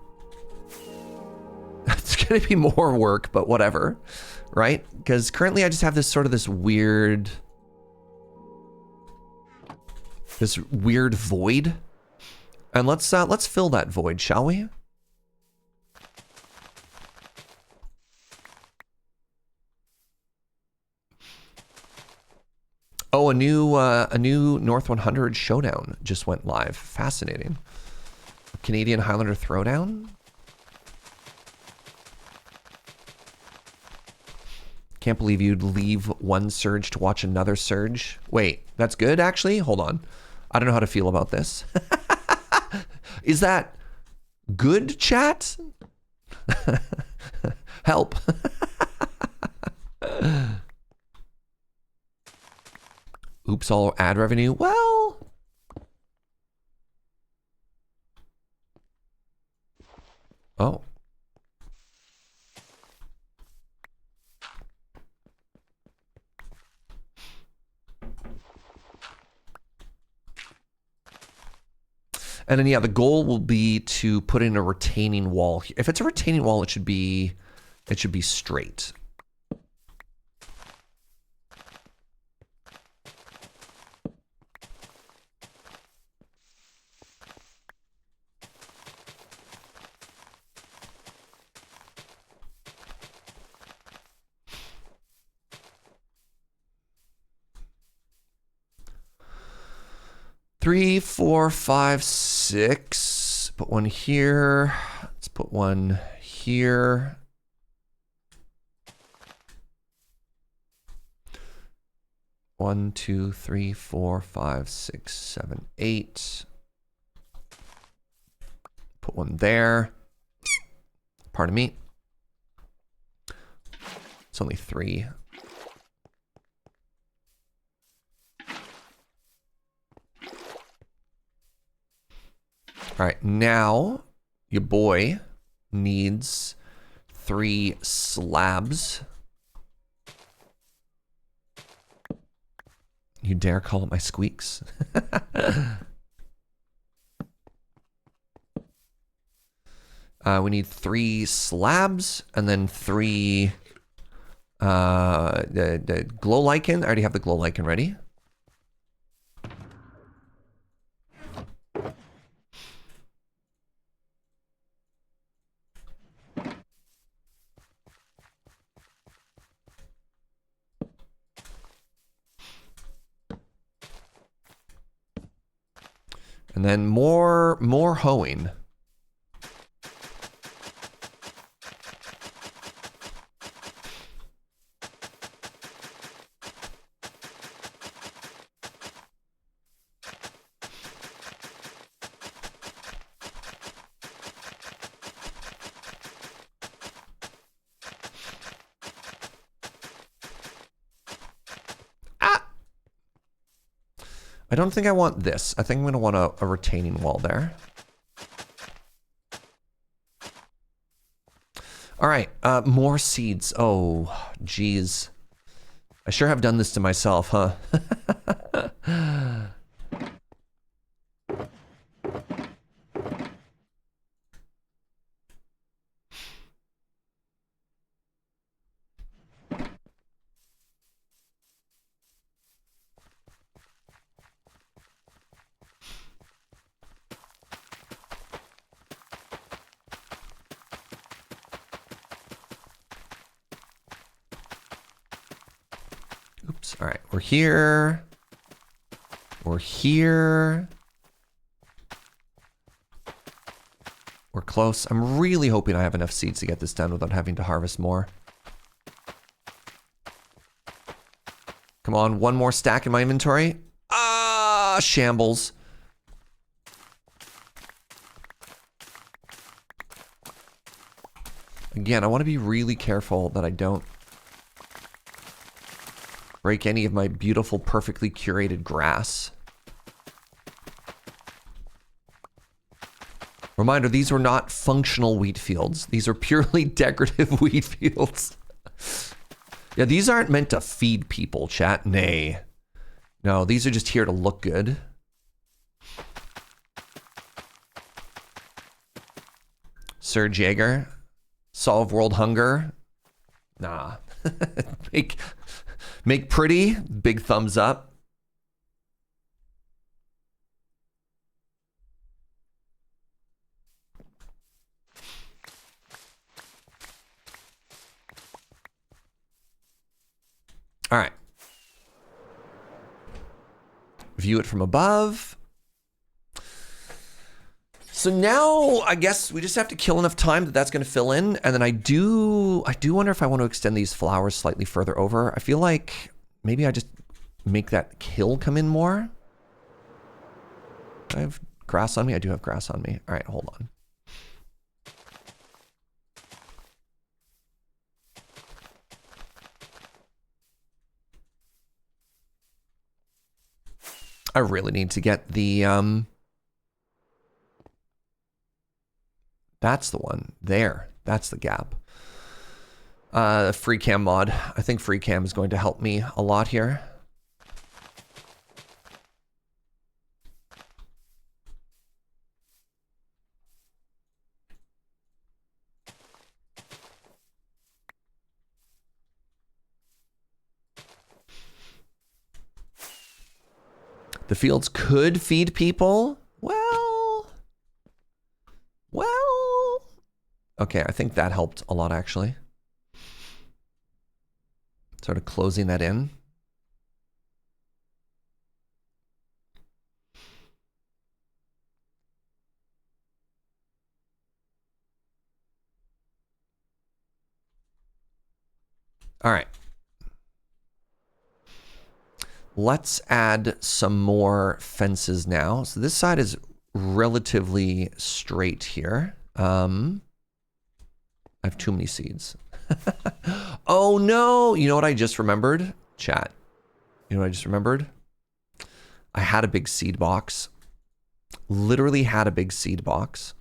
it's gonna be more work, but whatever, right? Because currently I just have this weird void. And let's fill that void, shall we? Oh, a new North 100 showdown just went live. Fascinating. Canadian Highlander Throwdown. Can't believe you'd leave one surge to watch another surge. Wait, that's good actually? Hold on. I don't know how to feel about this. Is that good, chat? Help. Oops, all ad revenue. Well, oh. And then, yeah, the goal will be to put in a retaining wall. If it's a retaining wall, it should be straight. Three, four, five, six. Put one here. Let's put one here. One, two, three, four, five, six, seven, eight. Put one there. Pardon me. It's only three. All right, now your boy needs 3 slabs. You dare call it my squeaks? We need 3 slabs and then 3 the glow lichen. I already have the glow lichen ready. And then more hoeing. I don't think I want this. I think I'm going to want a retaining wall there. All right, more seeds. Oh, geez. I sure have done this to myself, huh? All right, we're here. We're here. We're close. I'm really hoping I have enough seeds to get this done without having to harvest more. Come on, one more stack in my inventory. Ah, shambles. Again, I want to be really careful that I don't break any of my beautiful, perfectly curated grass. Reminder, these were not functional wheat fields. These are purely decorative wheat fields. Yeah, these aren't meant to feed people, chat. Nay. No, these are just here to look good. Serge Jaeger. Solve world hunger. Nah. Make pretty. Big thumbs up. All right. View it from above. So now I guess we just have to kill enough time that that's going to fill in. And then I do wonder if I want to extend these flowers slightly further over. I feel like maybe I just make that kill come in more. Do I have grass on me? I do have grass on me. All right, hold on. I really need to get the, that's the one. There. That's the gap. Free cam mod. I think free cam is going to help me a lot here. The fields could feed people. Well. Okay, I think that helped a lot, actually. Sort of closing that in. All right. Let's add some more fences now. So this side is relatively straight here. I have too many seeds. Oh no! You know what I just remembered? Chat. You know what I just remembered? I had a big seed box. Literally had a big seed box.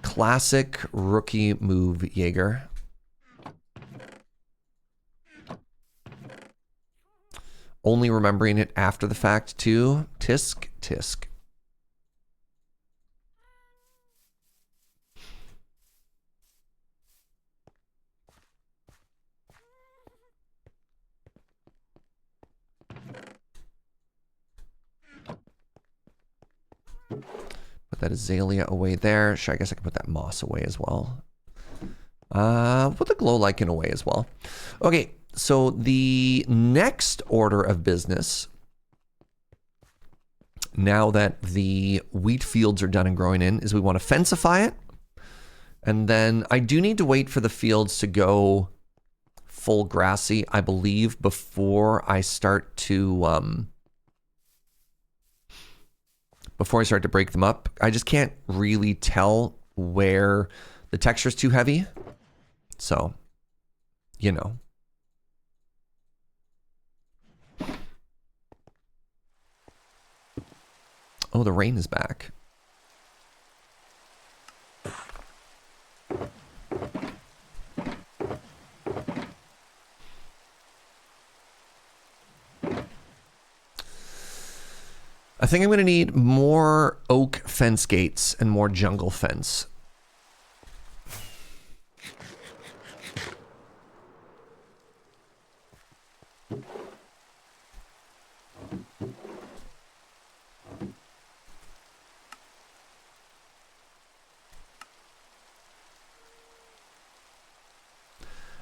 Classic rookie move, Jaeger. Only remembering it after the fact too. Tisk, tisk. Put that azalea away there. Sure, I guess I can put that moss away as well. Put the glow lichen away as well. Okay, so the next order of business, now that the wheat fields are done and growing in, is we want to fencify it. And then I do need to wait for the fields to go full grassy, I believe, before I start to break them up. I just can't really tell where the texture is too heavy. So, you know. Oh, the rain is back. I think I'm going to need more oak fence gates and more jungle fence.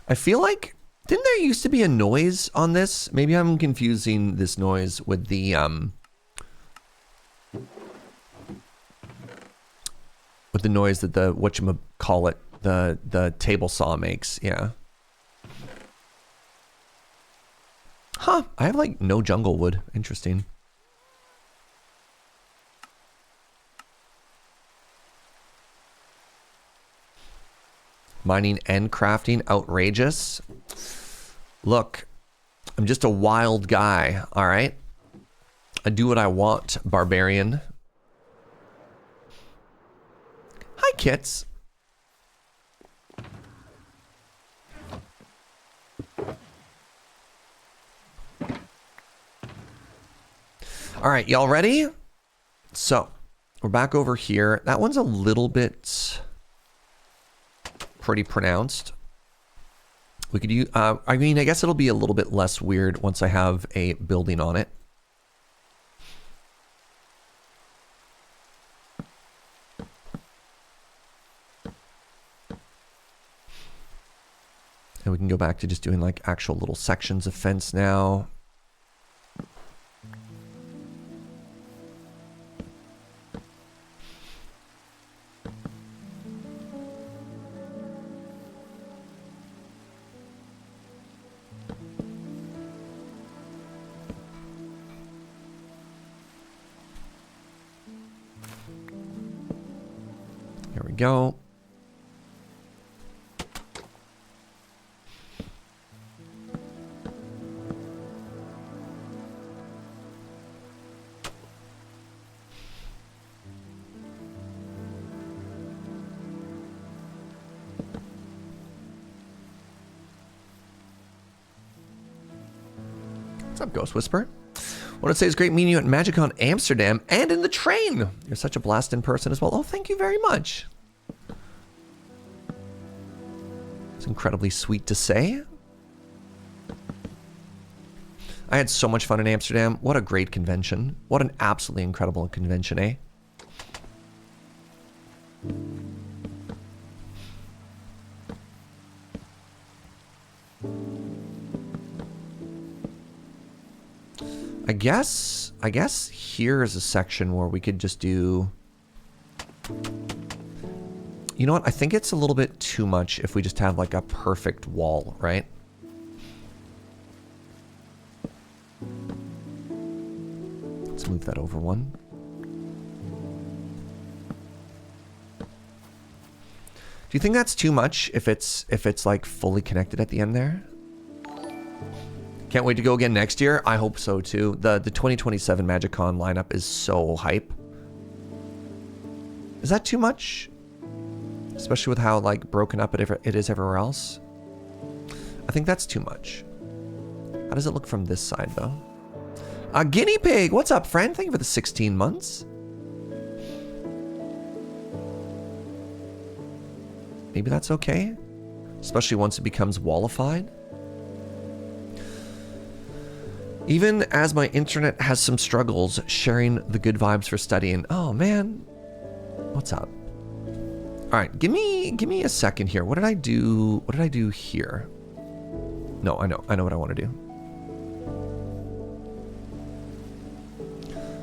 I feel like Didn't there used to be a noise on this? Maybe I'm confusing this noise with the noise that the whatchamacallit, the table saw makes. Yeah. Huh, I have like no jungle wood. Interesting. Mining and crafting, outrageous. Look, I'm just a wild guy, all right? I do what I want, barbarian. Hi, kits. All right, y'all ready? So, we're back over here. That one's a little bit pretty pronounced. We could use, I mean, I guess it'll be a little bit less weird once I have a building on it. And we can go back to just doing like actual little sections of fence now. Here we go. What's up, Ghost Whisper? Want to say it's great meeting you at MagicCon Amsterdam and in the train. You're such a blast in person as well. Oh, thank you very much. It's incredibly sweet to say. I had so much fun in Amsterdam. What a great convention. What an absolutely incredible convention, eh? I guess here is a section where we could just do... You know what? I think it's a little bit too much if we just have like a perfect wall, right? Let's move that over one. Do you think that's too much if it's like fully connected at the end there? Can't wait to go again next year. I hope so too. The 2027 MagicCon lineup is so hype. Is that too much? Especially with how like broken up it is everywhere else. I think that's too much. How does it look from this side though? Guinea pig, what's up, friend? Thank you for the 16 months. Maybe that's okay, especially once it becomes wallified. Even as my internet has some struggles, sharing the good vibes for studying. Oh man, what's up? All right, give me a second here. What did I do? What did I do here? No, I know what I want to do.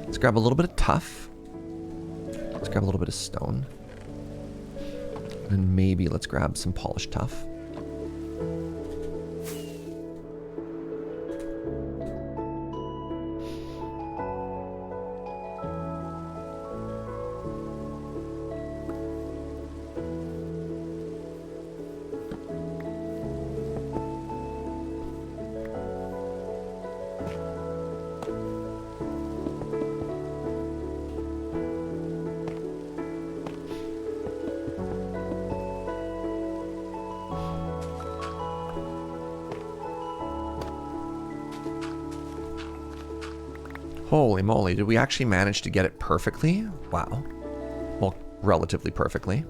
Let's grab a little bit of tuff. Let's grab a little bit of stone. And maybe let's grab some polished tuff. Holy moly, did we actually manage to get it perfectly? Wow. Well, relatively perfectly.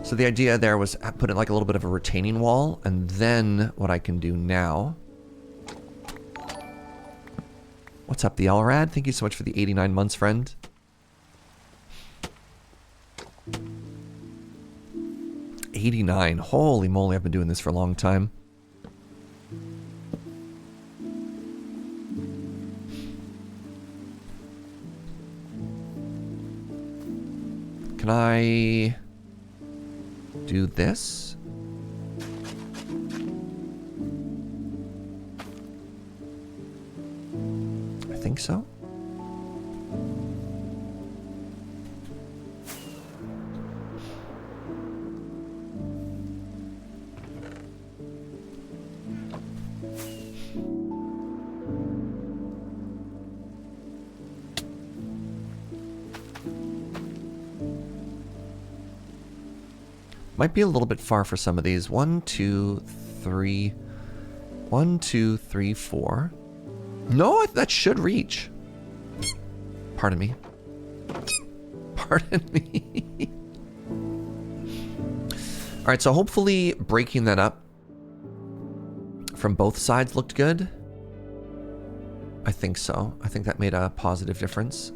So the idea there was put in like a little bit of a retaining wall, and then what I can do now... What's up, the Elrad? Thank you so much for the 89 months, friend. $89. Holy moly, I've been doing this for a long time. Can I do this? I think so. Might be a little bit far for some of these. 1, 2, 3. 1, 2, 3, 4. No, that should reach. Pardon me. Pardon me. All right, so hopefully breaking that up from both sides looked good. I think so. I think that made a positive difference.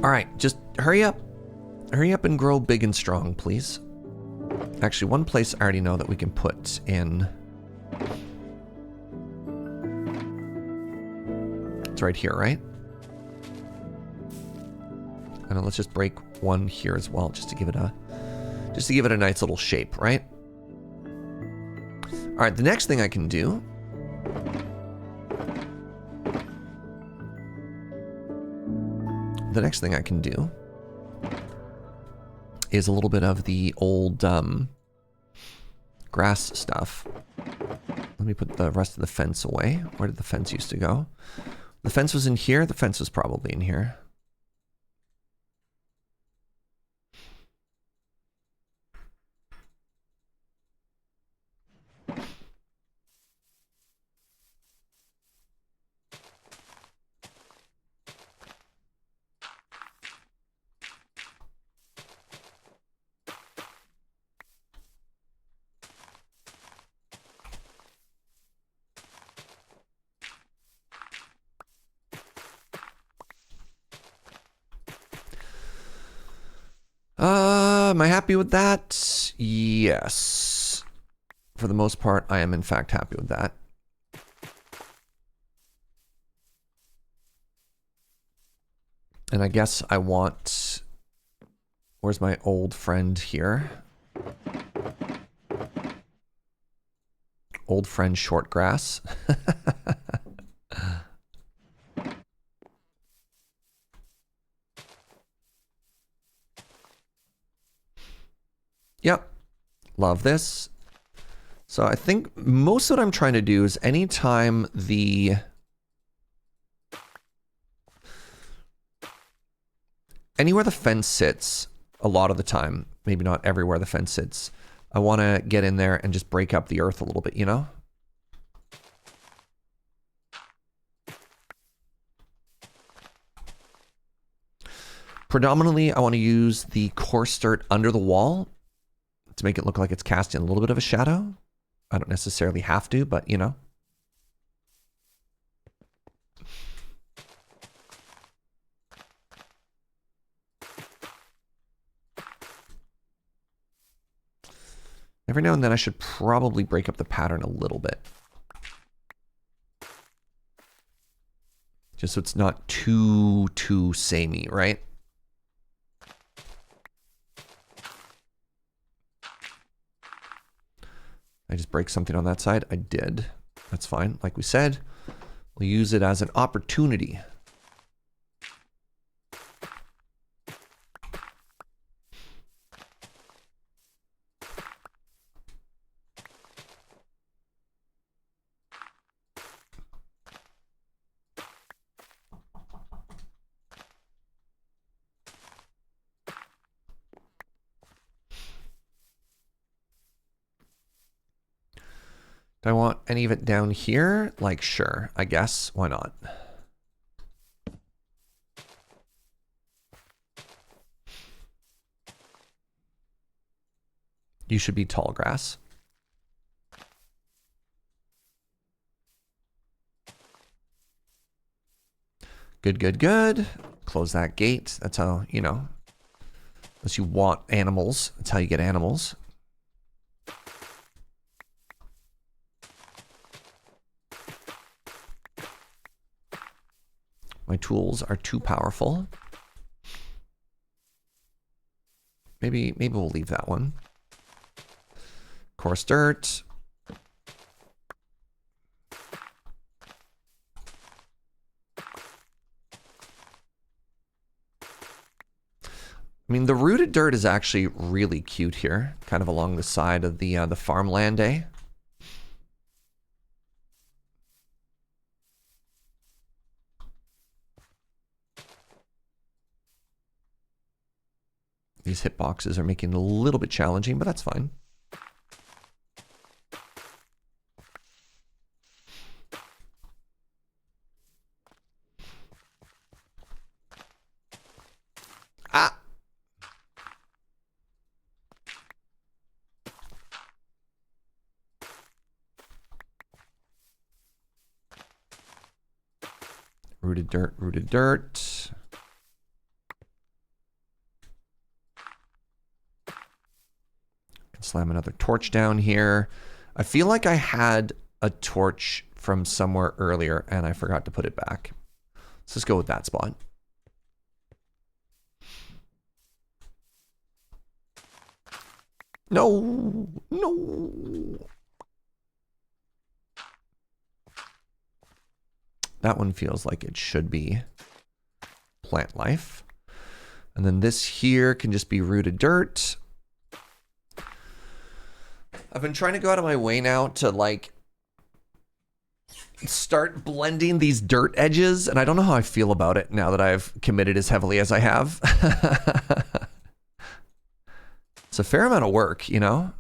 All right, just hurry up. Hurry up and grow big and strong, please. Actually, one place I already know that we can put in. It's right here, right? And let's just break one here as well, just to give it a nice little shape, right? All right, the next thing I can do is a little bit of the old grass stuff. Let me put the rest of the fence away. Where did the fence used to go? The fence was in here. The fence was probably in here. Am I happy with that? Yes. For the most part, I am in fact happy with that. And I guess I want... Where's my old friend here? Old friend Shortgrass. Yep. Love this. So I think most of what I'm trying to do is anytime anywhere the fence sits, a lot of the time, maybe not everywhere the fence sits, I want to get in there and just break up the earth a little bit, you know? Predominantly, I want to use the coarse dirt under the wall to make it look like it's casting a little bit of a shadow. I don't necessarily have to, but you know. Every now and then I should probably break up the pattern a little bit. Just so it's not too samey, right? I just break something on that side? I did. That's fine. Like we said, we'll use it as an opportunity. Do I want any of it down here? Like, sure, I guess. Why not? You should be tall grass. Good, good, good. Close that gate. That's how, you know, unless you want animals, that's how you get animals. My tools are too powerful. Maybe we'll leave that one. Coarse dirt. I mean, the rooted dirt is actually really cute here, kind of along the side of the farmland, eh? These hitboxes are making it a little bit challenging, but that's fine. Ah! Rooted dirt, rooted dirt. Slam another torch down here. I feel like I had a torch from somewhere earlier and I forgot to put it back. Let's just go with that spot. No, no. That one feels like it should be plant life. And then this here can just be rooted dirt. I've been trying to go out of my way now to like start blending these dirt edges, and I don't know how I feel about it now that I've committed as heavily as I have. It's a fair amount of work, you know?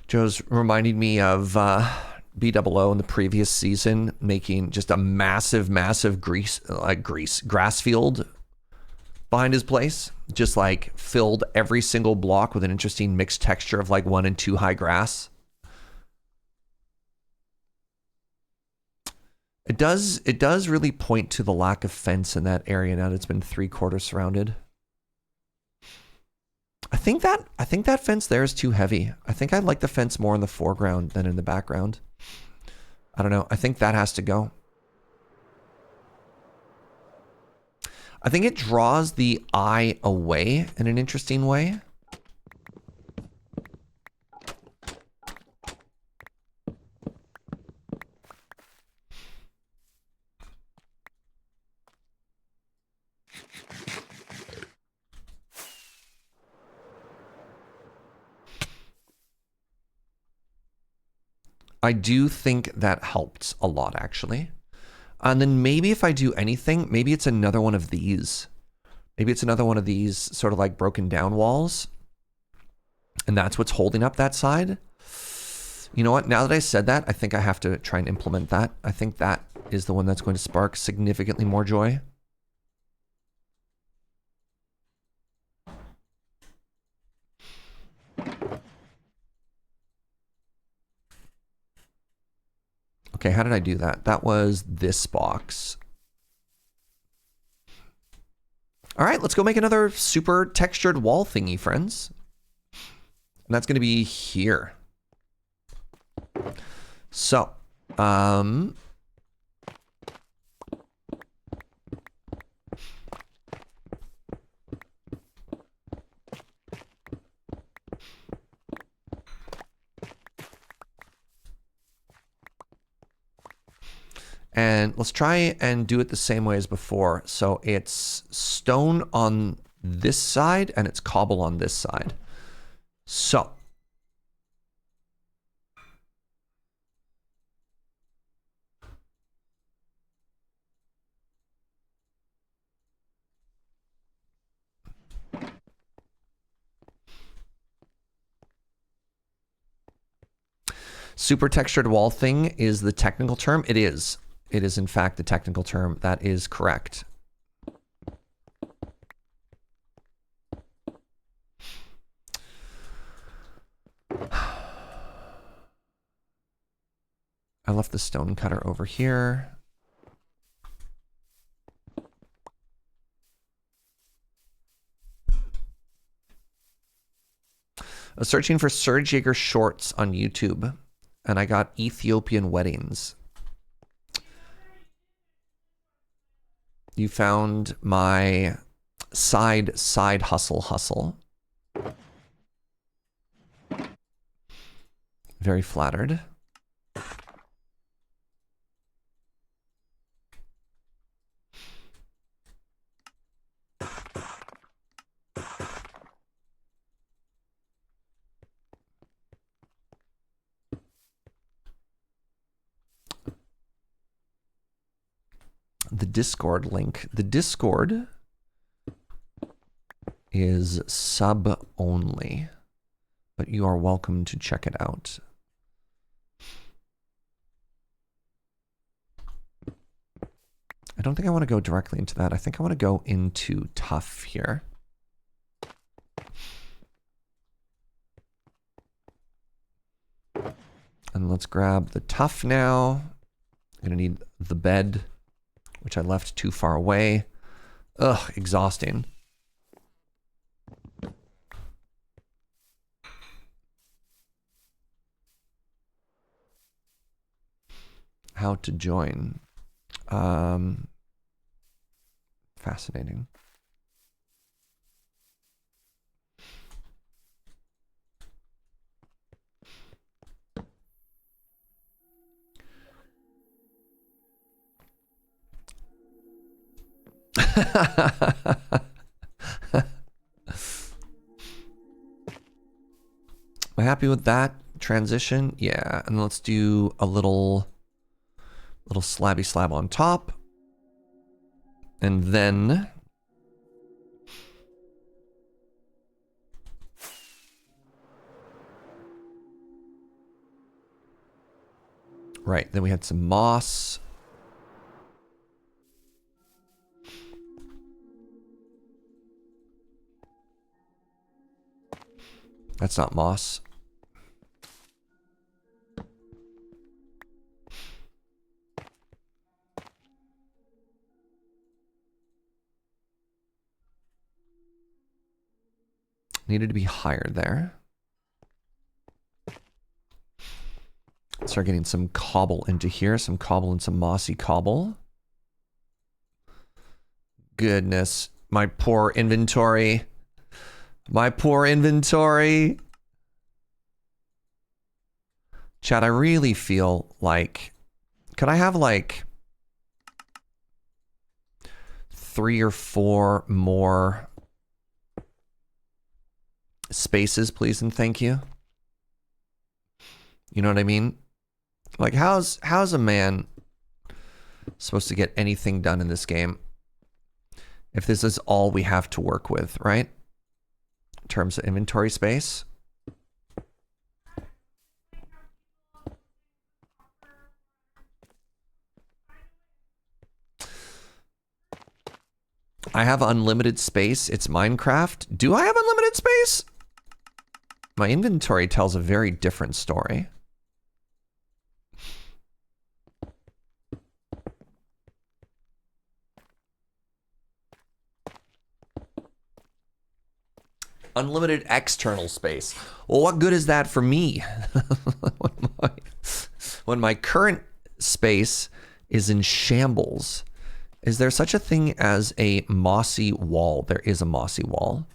Joe's reminding me of BOO in the previous season, making just a massive grass field behind his place. Just like filled every single block with an interesting mixed texture of like 1 and 2 high grass. It does really point to the lack of fence in that area now that it's been 3/4 surrounded. I think that fence there is too heavy. I think I like the fence more in the foreground than in the background. I don't know. I think that has to go. I think it draws the eye away in an interesting way. I do think that helped a lot, actually. And then maybe if I do anything, maybe it's another one of these. Maybe it's another one of these sort of like broken down walls. And that's what's holding up that side. You know what? Now that I said that, I think I have to try and implement that. I think that is the one that's going to spark significantly more joy. Okay, how did I do that? That was this box. All right, let's go make another super textured wall thingy, friends. And that's going to be here. So, and let's try and do it the same way as before. So it's stone on this side and it's cobble on this side. So. Super textured wall thing is the technical term. It is. It is, in fact, the technical term. That is correct. I left the stone cutter over here. I was searching for Serge Jaeger shorts on YouTube, and I got Ethiopian weddings. You found my side hustle. Very flattered. The Discord link. The Discord is sub only, but you are welcome to check it out. I don't think I want to go directly into that. I think I want to go into tough here. And let's grab the tough now. I'm going to need the bed, which I left too far away. Ugh, exhausting. How to join. Fascinating. Am I happy with that transition? Yeah, and let's do a little slabby slab on top. And then right, then we had some moss. That's not moss. Needed to be higher there. Start getting some cobble into here. Some cobble and some mossy cobble. Goodness. My poor inventory. My poor inventory. Chad, I really feel like... Could I have like 3 or 4 more spaces, please and thank you? You know what I mean? Like, how's a man supposed to get anything done in this game if this is all we have to work with, right? In terms of inventory space. I have unlimited space. It's Minecraft. Do I have unlimited space? My inventory tells a very different story. Unlimited external space. Well, what good is that for me? when my current space is in shambles. Is there such a thing as a mossy wall? There is a mossy wall.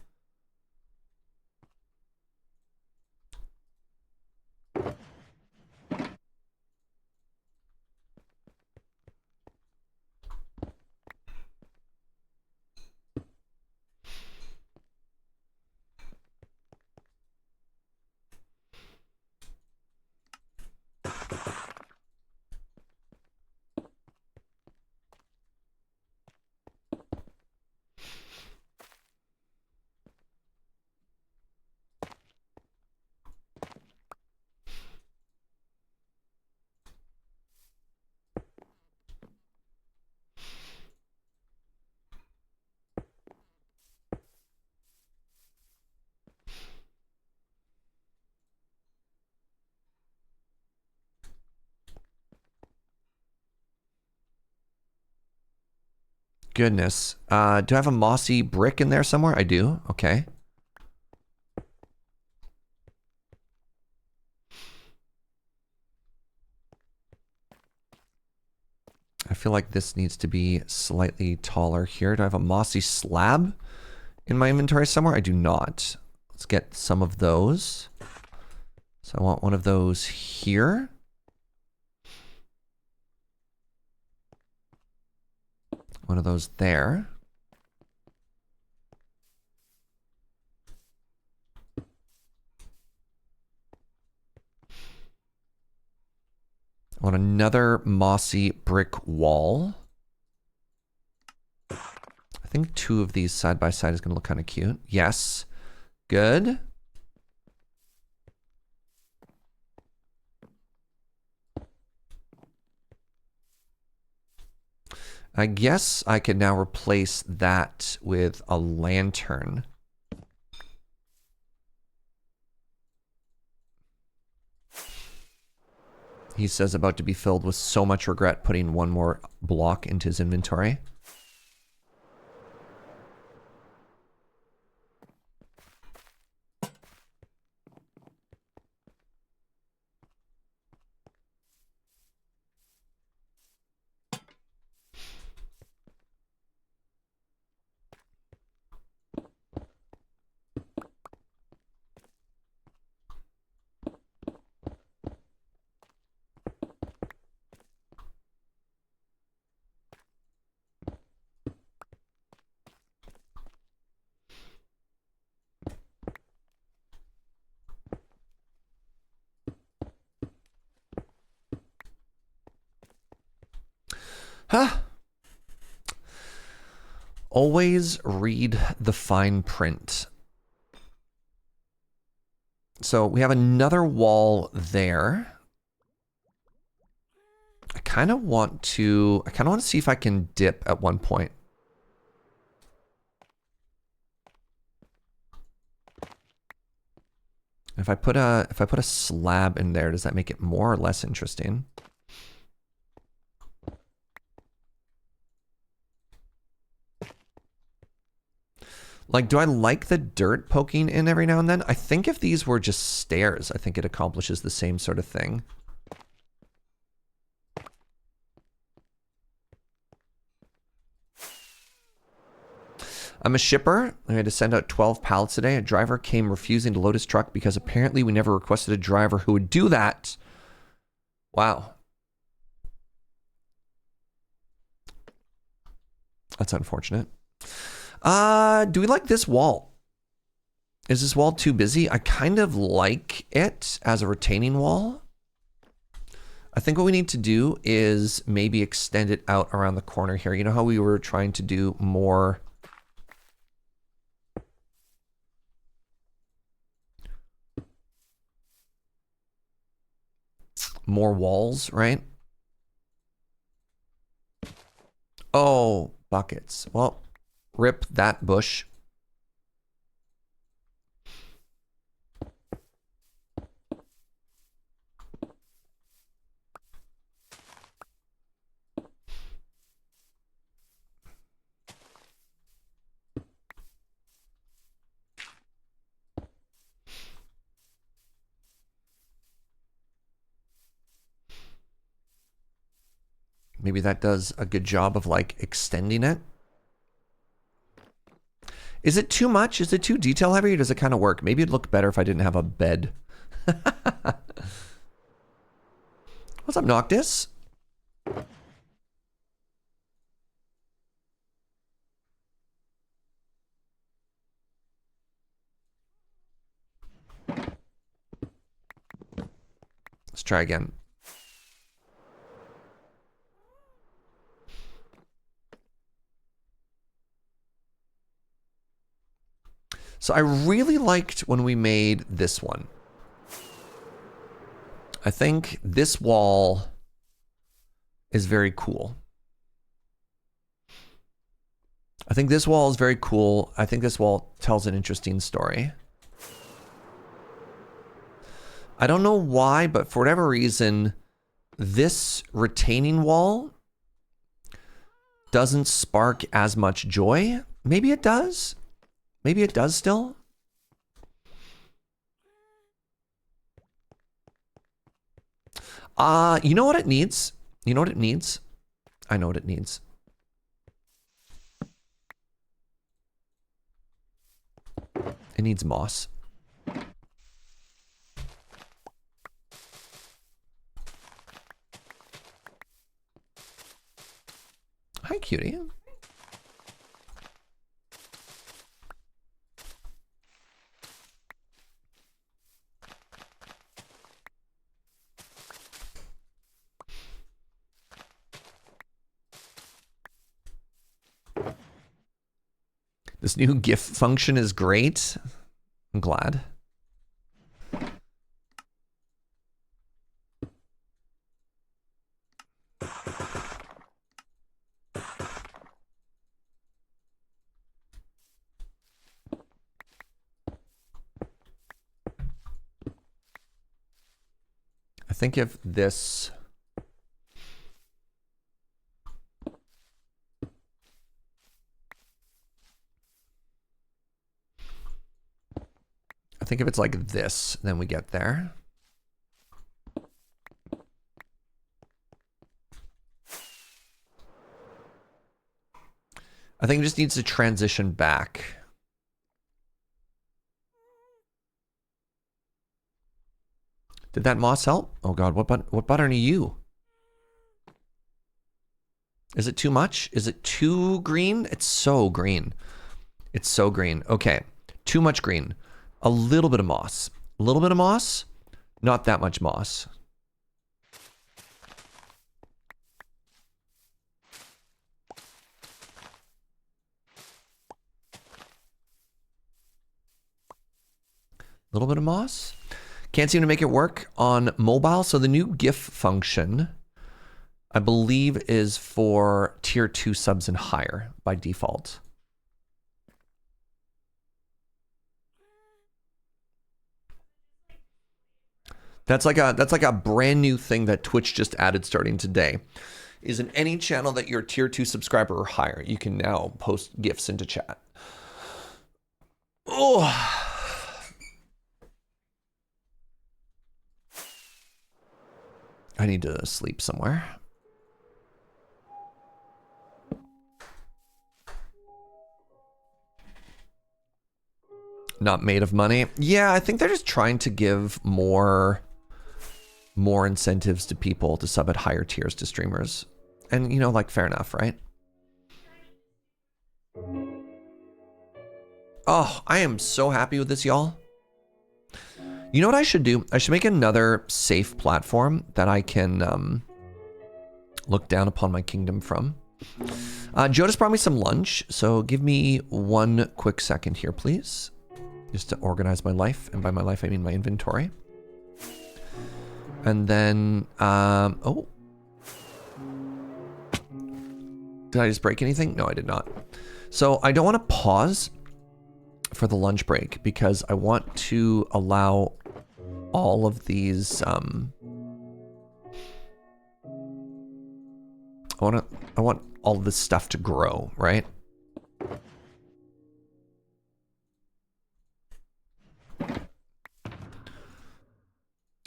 goodness. Do I have a mossy brick in there somewhere? I do. Okay. I feel like this needs to be slightly taller here. Do I have a mossy slab in my inventory somewhere? I do not. Let's get some of those. So I want one of those here. One of those there. I want another mossy brick wall. I think 2 of these side by side is going to look kind of cute. Yes. Good. I guess I could now replace that with a lantern. He says about to be filled with so much regret putting one more block into his inventory. Huh. Always read the fine print. So we have another wall there. I kind of want to see if I can dip at one point. If I put a slab in there, does that make it more or less interesting? Like, do I like the dirt poking in every now and then? I think if these were just stairs, I think it accomplishes the same sort of thing. I'm a shipper. I had to send out 12 pallets today. A driver came refusing to load his truck because apparently we never requested a driver who would do that. Wow. That's unfortunate. Do we like this wall? Is this wall too busy? I kind of like it as a retaining wall. I think what we need to do is maybe extend it out around the corner here. You know how we were trying to do more walls, right? Oh, buckets. Well, rip that bush. Maybe that does a good job of like extending it. Is it too much? Is it too detail heavy or does it kind of work? Maybe it'd look better if I didn't have a bed. What's up, Noctis? Let's try again. So I really liked when we made this one. I think this wall is very cool. I think this wall is very cool. I think this wall tells an interesting story. I don't know why, but for whatever reason, this retaining wall doesn't spark as much joy. Maybe it does. Maybe it does still. You know what it needs? You know what it needs? I know what it needs. It needs moss. Hi, cutie. This new GIF function is great. I'm glad. I think if this... I think if it's like this, then we get there. I think it just needs to transition back. Did that moss help? Oh God, what button are you? Is it too much? Is it too green? It's so green. It's so green. Okay, too much green. A little bit of moss. A little bit of moss, not that much moss. A little bit of moss. Can't seem to make it work on mobile. So the new GIF function, I believe, is for tier 2 subs and higher by default. That's like a brand new thing that Twitch just added starting today. Is in any channel that you're a tier 2 subscriber or higher, you can now post GIFs into chat. Oh. I need to sleep somewhere. Not made of money. Yeah, I think they're just trying to give more incentives to people to sub at higher tiers to streamers. And, you know, like, fair enough, right? Oh, I am so happy with this, y'all. You know what I should do? I should make another safe platform that I can look down upon my kingdom from. Joe just brought me some lunch, so give me one quick second here, please. Just to organize my life, and by my life I mean my inventory. And then, oh. Did I just break anything? No, I did not. So I don't want to pause for the lunch break because I want to allow all of these, I want all of this stuff to grow, right?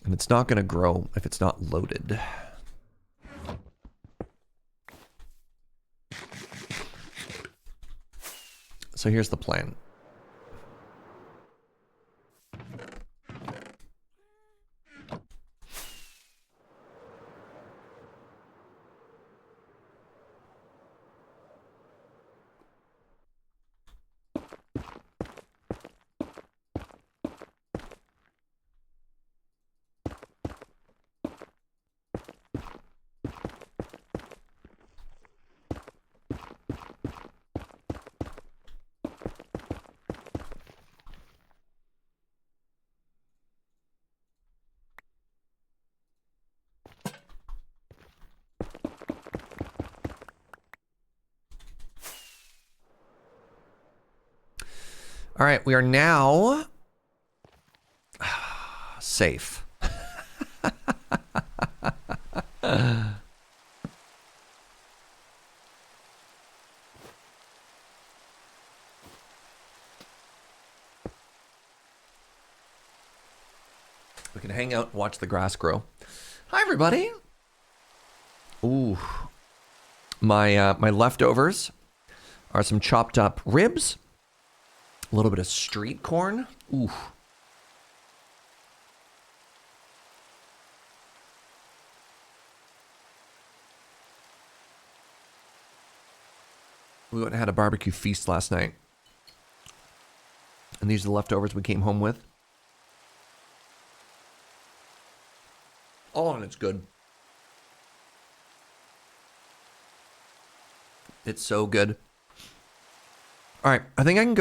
And it's not going to grow if it's not loaded. So here's the plan. All right, we are now safe. We can hang out and watch the grass grow. Hi, everybody. Ooh. My leftovers are some chopped up ribs, a little bit of street corn. Ooh. We went and had a barbecue feast last night. And these are the leftovers we came home with. Oh, and it's good. It's so good. All right, I think I can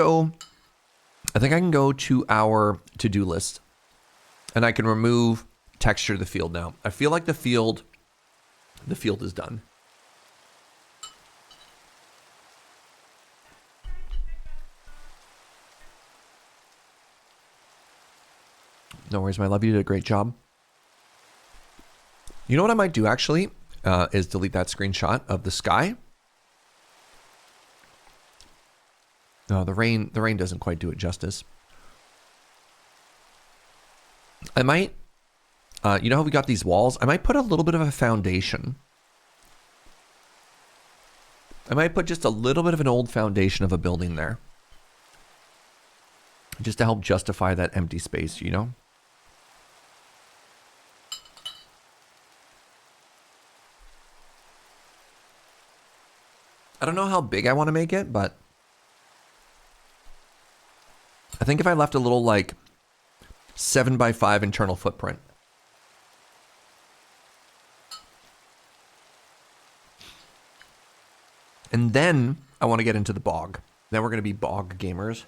go to our to-do list. And I can remove texture to the field now. I feel like the field is done. No worries, my love. You did a great job. You know what I might do actually is delete that screenshot of the sky. No, the rain doesn't quite do it justice. I might, you know how we got these walls? I might put a little bit of a foundation. I might put just a little bit of an old foundation of a building there. Just to help justify that empty space, you know? I don't know how big I want to make it, but I think if I left a little like 7x5 internal footprint. And then I want to get into the bog. Then we're going to be bog gamers.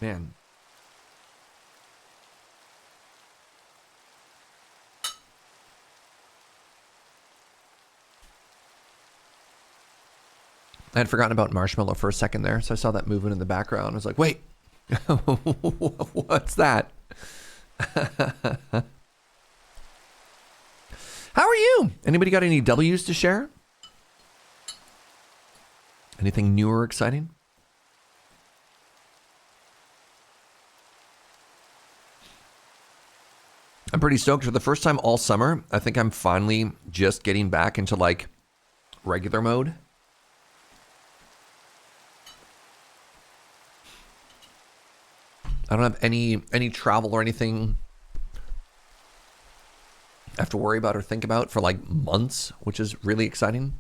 Man. I had forgotten about Marshmallow for a second there, so I saw that movement in the background. I was like, wait, what's that? How are you? Anybody got any W's to share? Anything new or exciting? I'm pretty stoked. For the first time all summer, I think I'm finally just getting back into like regular mode. I don't have any travel or anything I have to worry about or think about for like months, which is really exciting.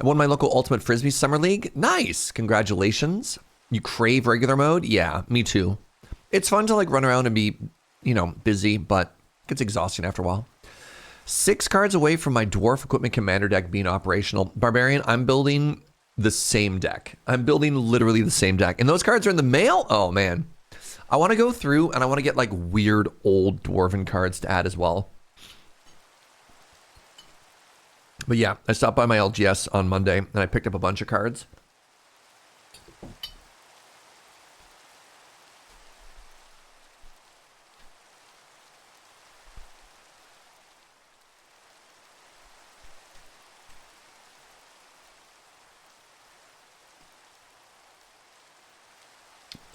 I won my local Ultimate Frisbee Summer League. Nice. Congratulations. You crave regular mode? Yeah, me too. It's fun to like run around and be, you know, busy, but it gets exhausting after a while. 6 cards away from my Dwarf Equipment Commander deck being operational. Barbarian, I'm building the same deck. I'm building literally the same deck. And those cards are in the mail? Oh, man. I want to go through and I want to get like weird old Dwarven cards to add as well. But yeah, I stopped by my LGS on Monday and I picked up a bunch of cards.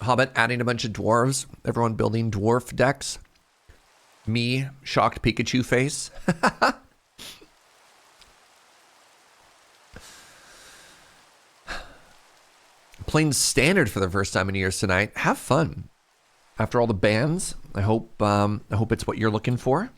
Hobbit adding a bunch of dwarves. Everyone building dwarf decks. Me, shocked Pikachu face. Playing standard for the first time in years tonight. Have fun. After all the bans, I hope it's what you're looking for.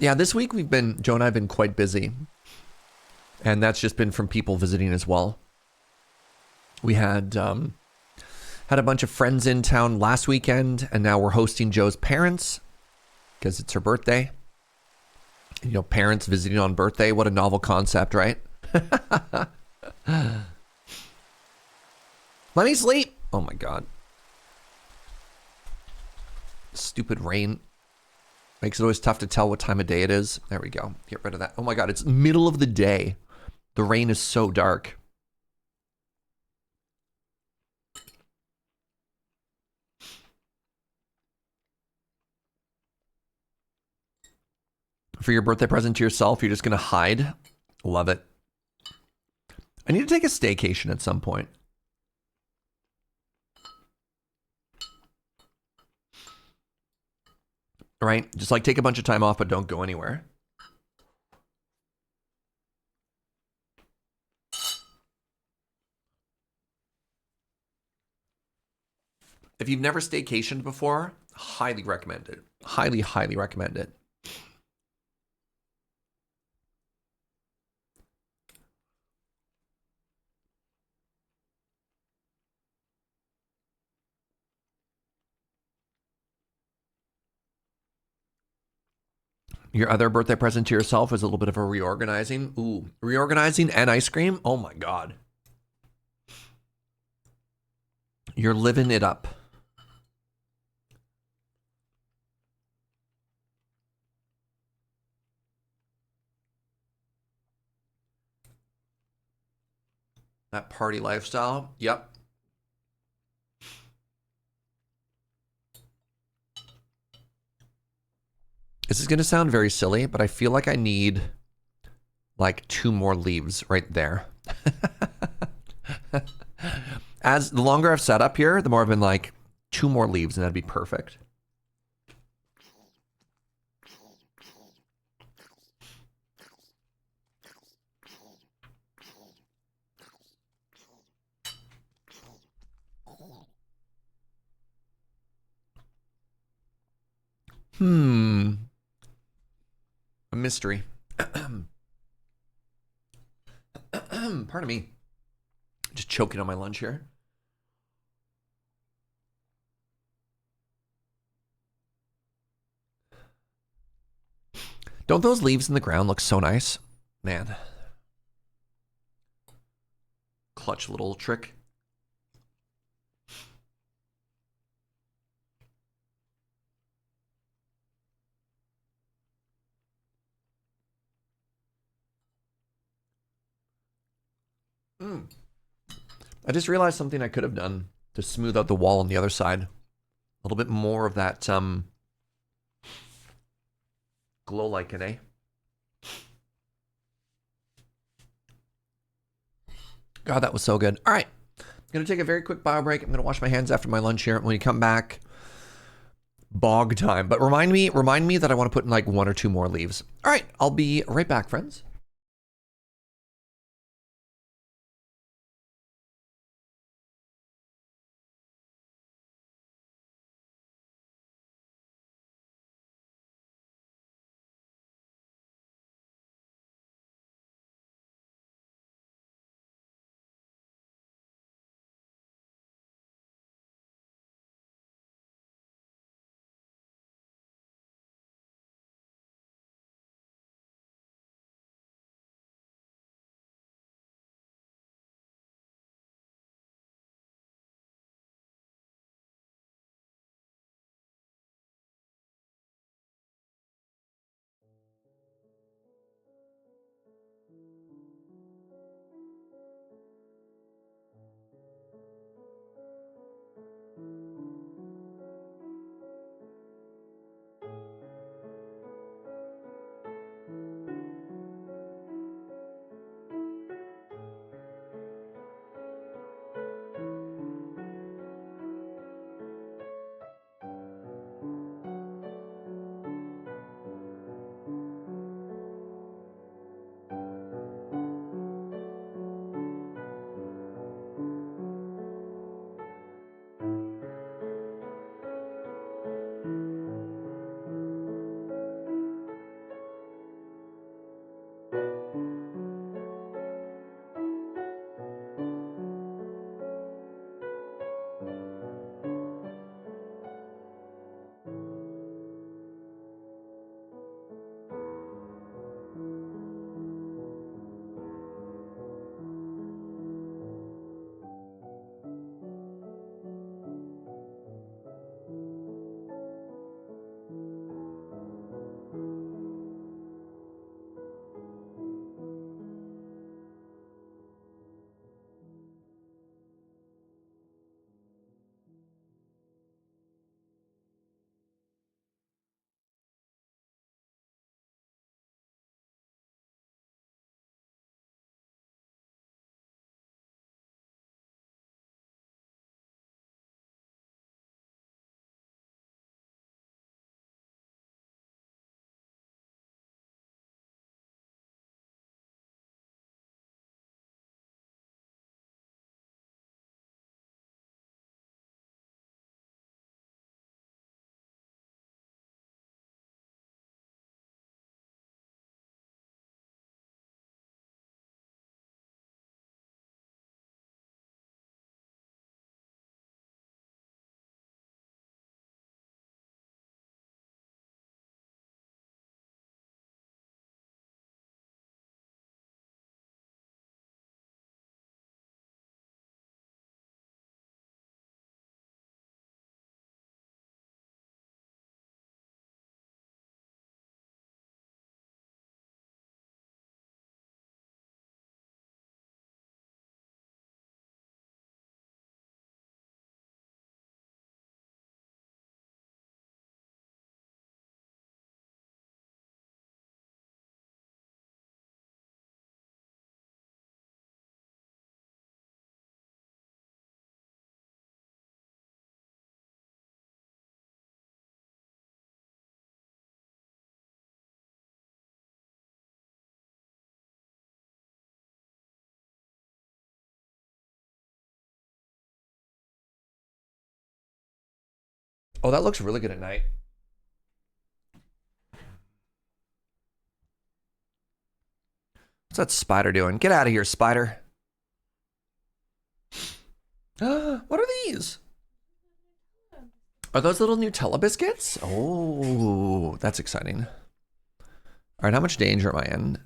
Yeah, this week Joe and I have been quite busy. And that's just been from people visiting as well. We had a bunch of friends in town last weekend, and now we're hosting Joe's parents because it's her birthday. You know, parents visiting on birthday. What a novel concept, right? Let me sleep. Oh my God. Stupid rain. Makes it always tough to tell what time of day it is. There we go. Get rid of that. Oh my God, it's middle of the day. The rain is so dark. For your birthday present to yourself, you're just going to hide. Love it. I need to take a staycation at some point. Right? Just like take a bunch of time off, but don't go anywhere. If you've never staycationed before, highly recommend it. Highly, highly recommend it. Your other birthday present to yourself is a little bit of a reorganizing. Ooh, reorganizing and ice cream? Oh my God. You're living it up. That party lifestyle. Yep. This is going to sound very silly, but I feel like I need like 2 more leaves right there. As the longer I've sat up here, the more I've been like 2 more leaves and that'd be perfect. A mystery. Pardon me. Just choking on my lunch here. Don't those leaves in the ground look so nice? Man. Clutch little trick. I just realized something I could have done to smooth out the wall on the other side. A little bit more of that glow lichen, eh? God, that was so good. All right. I'm going to take a very quick bio break. I'm going to wash my hands after my lunch here. When you come back, bog time. But remind me that I want to put in like 1 or 2 more leaves. All right. I'll be right back, friends. Oh, that looks really good at night. What's that spider doing? Get out of here, spider. What are these? Are those little Nutella biscuits? Oh, that's exciting. All right, how much danger am I in?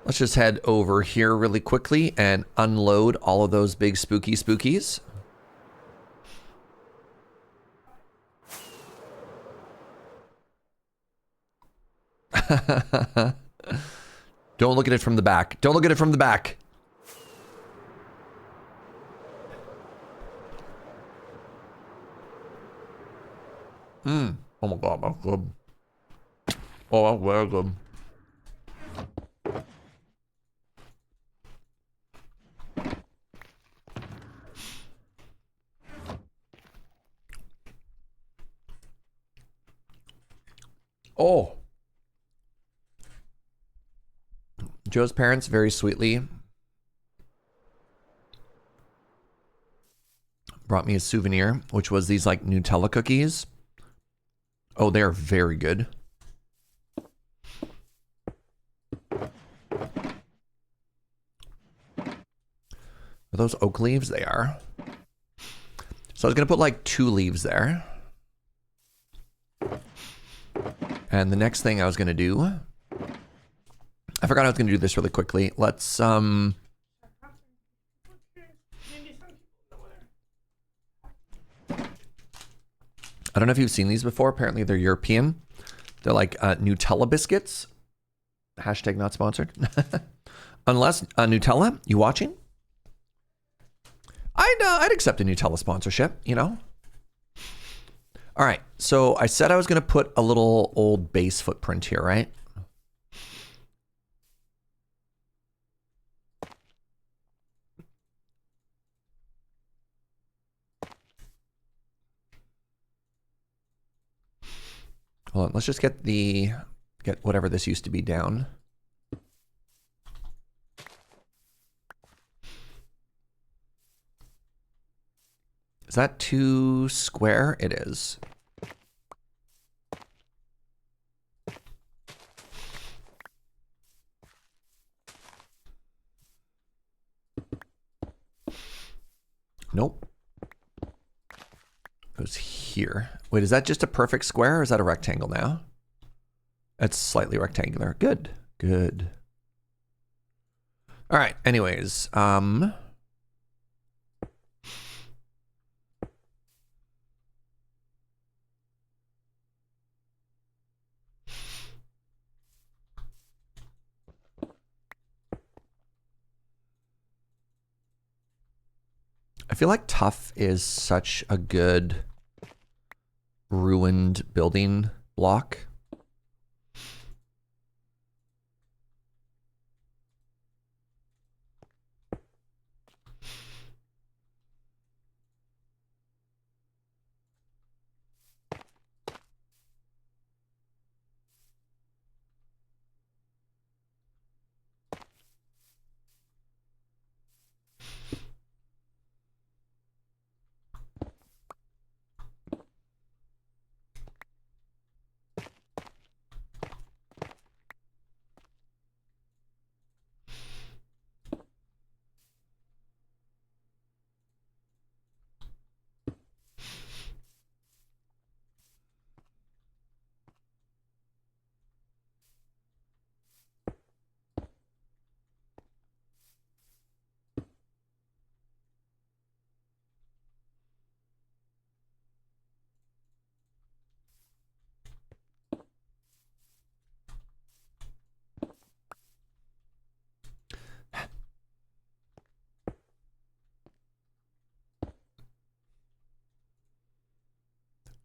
Let's just head over here really quickly and unload all of those big spooky spookies. Don't look at it from the back. Don't look at it from the back. Oh my god, that's good. Oh, that's very good. Oh. Joe's parents very sweetly brought me a souvenir, which was these like Nutella cookies. Oh, they are very good. Are those oak leaves? They are. So I was going to put like 2 leaves there. And the next thing I was going to do, I forgot I was going to do this really quickly. Let's, I don't know if you've seen these before. Apparently they're European. They're like Nutella biscuits. Hashtag not sponsored. Unless Nutella, you watching? I'd accept a Nutella sponsorship, you know? All right, so I said I was going to put a little old base footprint here, right? Hold on, let's just get whatever this used to be down. Is that too square? It is. Nope. Goes here. Wait, is that just a perfect square or is that a rectangle now? It's slightly rectangular. Good. Good. All right. Anyways, I feel like tough is such a good ruined building block.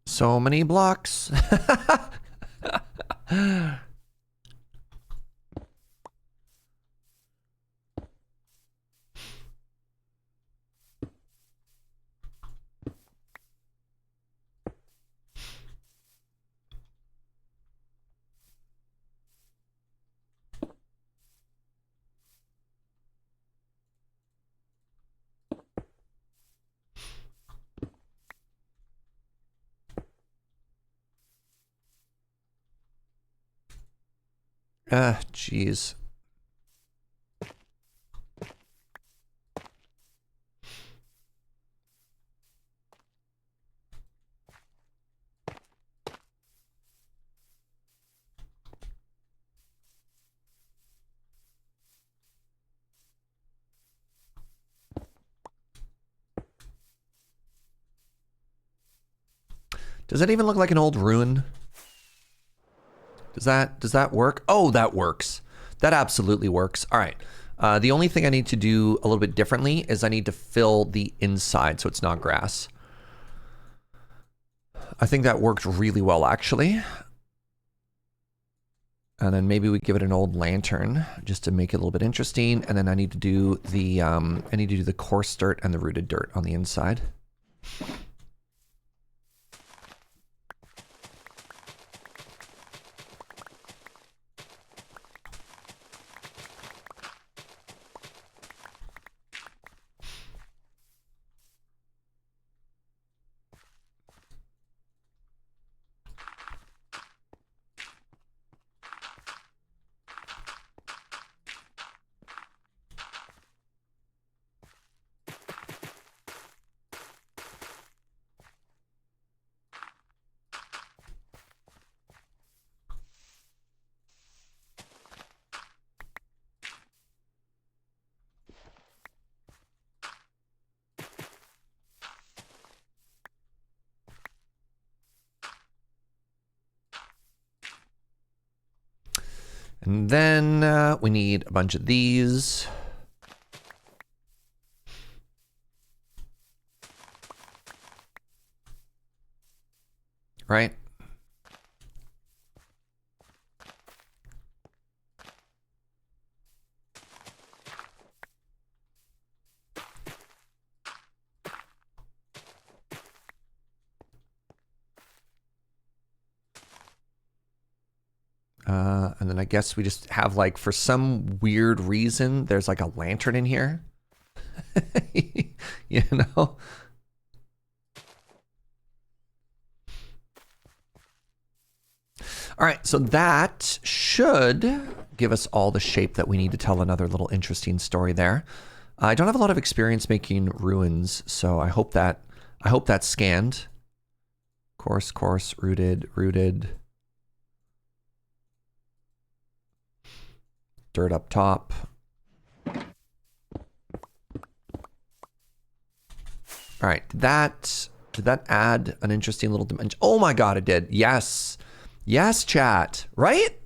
So many blocks. Jeez. Does that even look like an old ruin? Does that work? Oh, that works. That absolutely works. All right. The only thing I need to do a little bit differently is I need to fill the inside so it's not grass. I think that worked really well, actually. And then maybe we give it an old lantern just to make it a little bit interesting. And then I need to do the coarse dirt and the rooted dirt on the inside. And then we need a bunch of these. Right? And then I guess we just have, like, for some weird reason, there's like a lantern in here. You know? All right, so that should give us all the shape that we need to tell another little interesting story there. I don't have a lot of experience making ruins, so I hope that's scanned. Coarse, rooted. Dirt up top. All right, did that add an interesting little dimension? Oh my God, it did. Yes. Yes, chat. Right?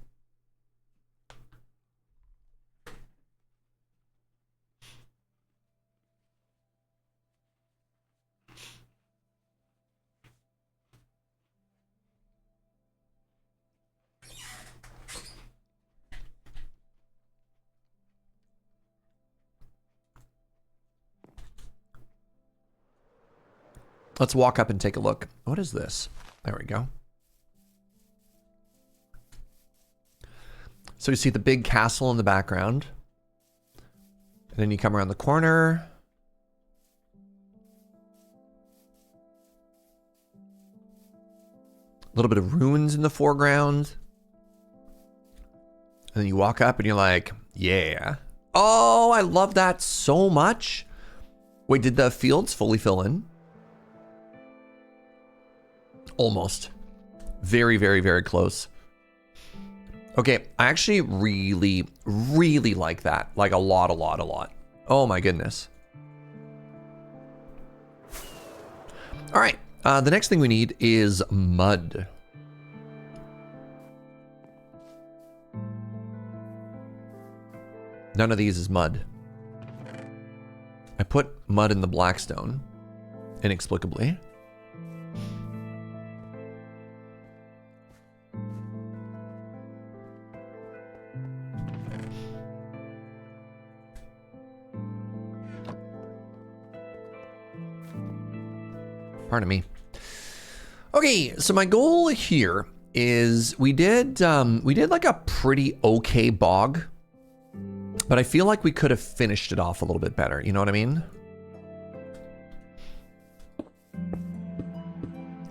Let's walk up and take a look. What is this? There we go. So you see the big castle in the background. And then you come around the corner. A little bit of ruins in the foreground. And then you walk up and you're like, yeah. Oh, I love that so much. Wait, did the fields fully fill in? Almost. Very, very, very close. Okay, I actually really, really like that. Like a lot. Oh my goodness. All right, the next thing we need is mud. None of these is mud. I put mud in the blackstone, inexplicably. Pardon me. Okay, so my goal here is we did like a pretty okay bog, but I feel like we could have finished it off a little bit better. You know what I mean?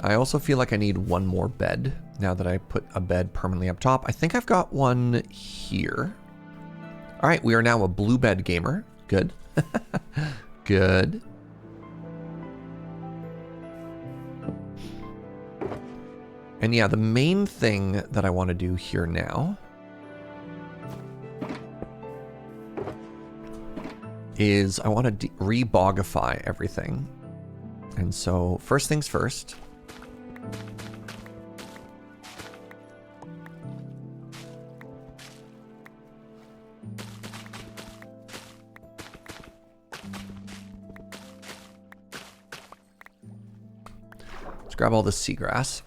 I also feel like I need one more bed now that I put a bed permanently up top. I think I've got one here. All right, we are now a blue bed gamer. Good. Good. And yeah, the main thing that I want to do here now is I want to re-bogify everything. And so first things first. Let's grab all this seagrass.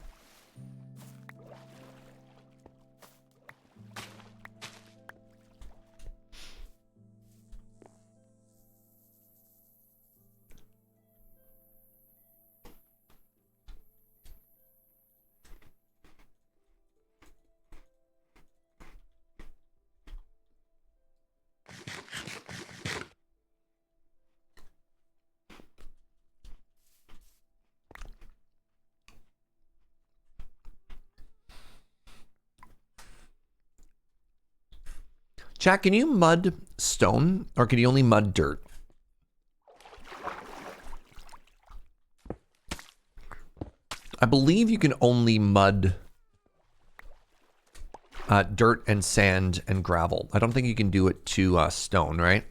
Chat, can you mud stone or can you only mud dirt? I believe you can only mud dirt and sand and gravel. I don't think you can do it to stone, right?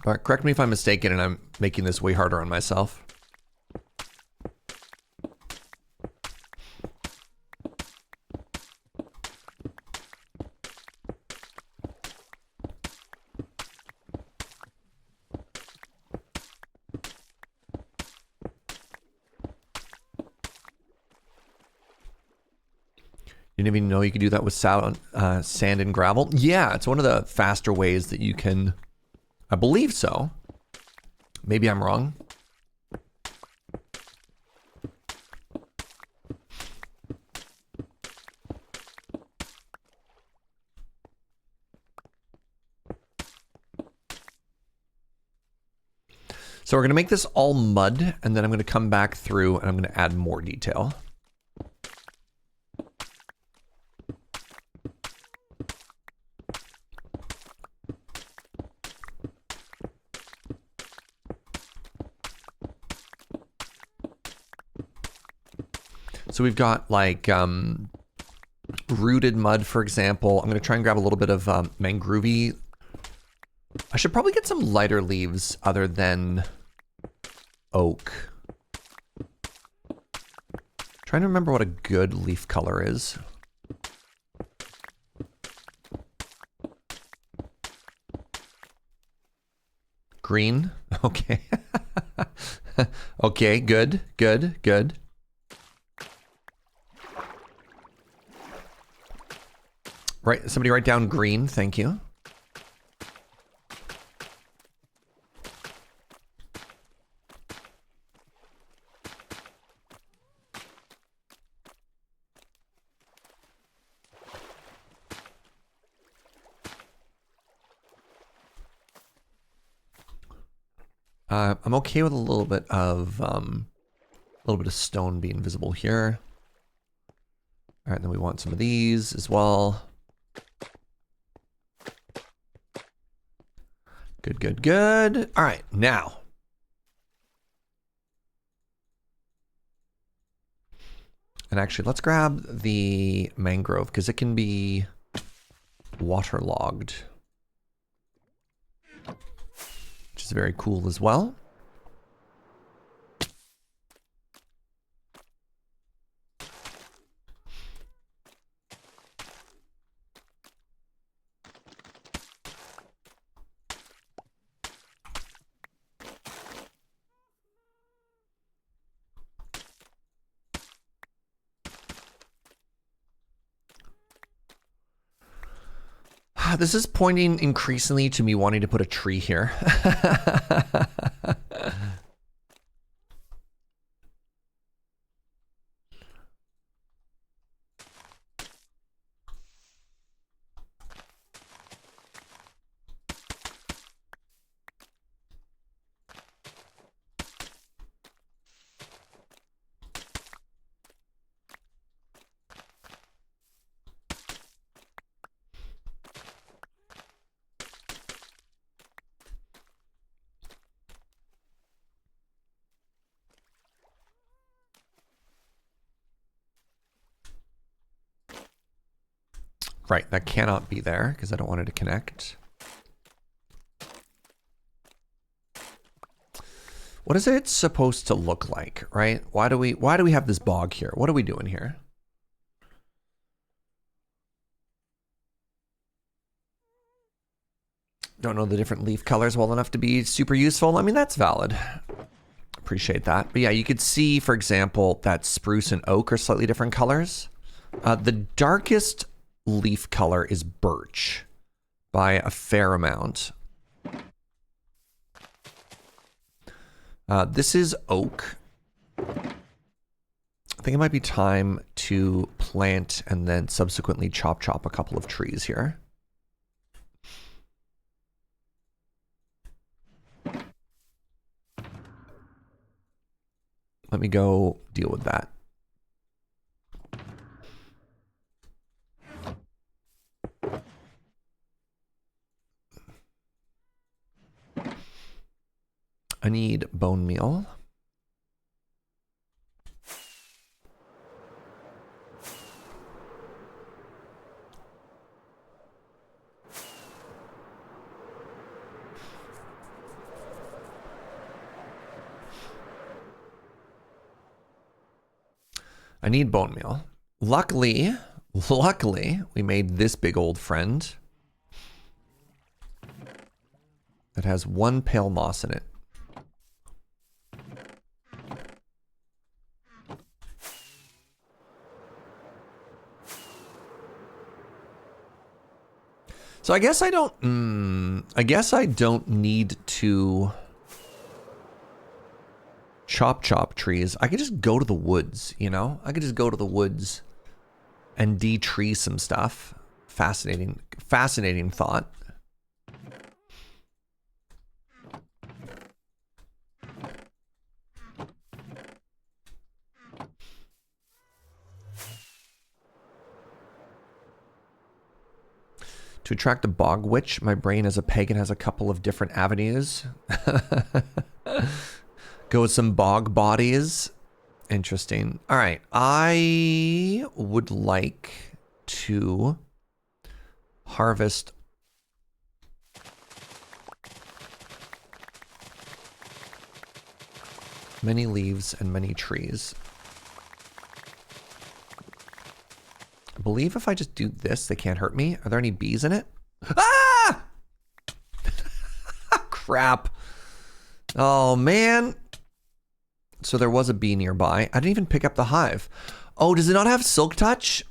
But correct me if I'm mistaken and I'm making this way harder on myself. You didn't even know you could do that with sand and gravel? Yeah, it's one of the faster ways that you can... I believe so. Maybe I'm wrong. So we're going to make this all mud, and then I'm going to come back through and I'm going to add more detail. So we've got like rooted mud, for example. I'm going to try and grab a little bit of mangrovey. I should probably get some lighter leaves other than oak. Trying to remember what a good leaf color is. Green. Okay. Okay, good, good, good. Right, somebody write down green, thank you. I'm okay with a little bit of stone being visible here. All right, then we want some of these as well. Good, good, good. All right, now. And actually, let's grab the mangrove because it can be waterlogged, which is very cool as well. This is pointing increasingly to me wanting to put a tree here. Right, that cannot be there because I don't want it to connect. What is it supposed to look like, right? Why do we have this bog here? What are we doing here? Don't know the different leaf colors well enough to be super useful. I mean, that's valid. Appreciate that. But yeah, you could see, for example, that spruce and oak are slightly different colors. The darkest leaf color is birch by a fair amount. This is oak. I think it might be time to plant and then subsequently chop a couple of trees here. Let me go deal with that. I need bone meal. I need bone meal. Luckily, we made this big old friend that has 1 pale moss in it. So I guess I don't need to chop trees. I could just go to the woods, you know? I could just go to the woods and de-tree some stuff. Fascinating thought. To attract a bog witch, my brain as a pagan has a couple of different avenues. Go with some bog bodies. Interesting. All right. I would like to harvest many leaves and many trees. I believe if I just do this, they can't hurt me. Are there any bees in it? Ah! Crap. Oh, man. So there was a bee nearby. I didn't even pick up the hive. Oh, does it not have silk touch?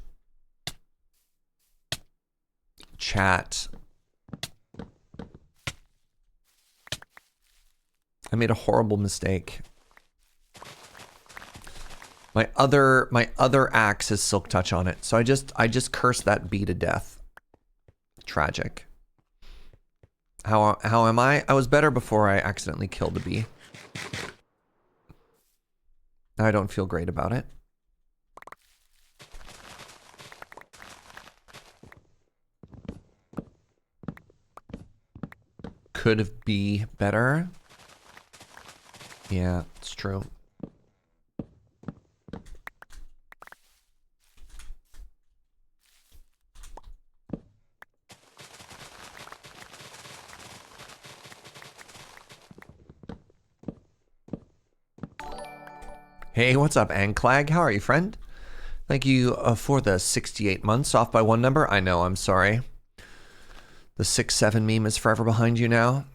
Chat. I made a horrible mistake. My other axe has silk touch on it, so I just cursed that bee to death. Tragic. How am I? I was better before I accidentally killed the bee. I don't feel great about it. Could be better. Yeah, it's true. Hey, what's up, Anklag? How are you, friend? Thank you for the 68 months off by 1 number. I know, I'm sorry. The 6-7 meme is forever behind you now.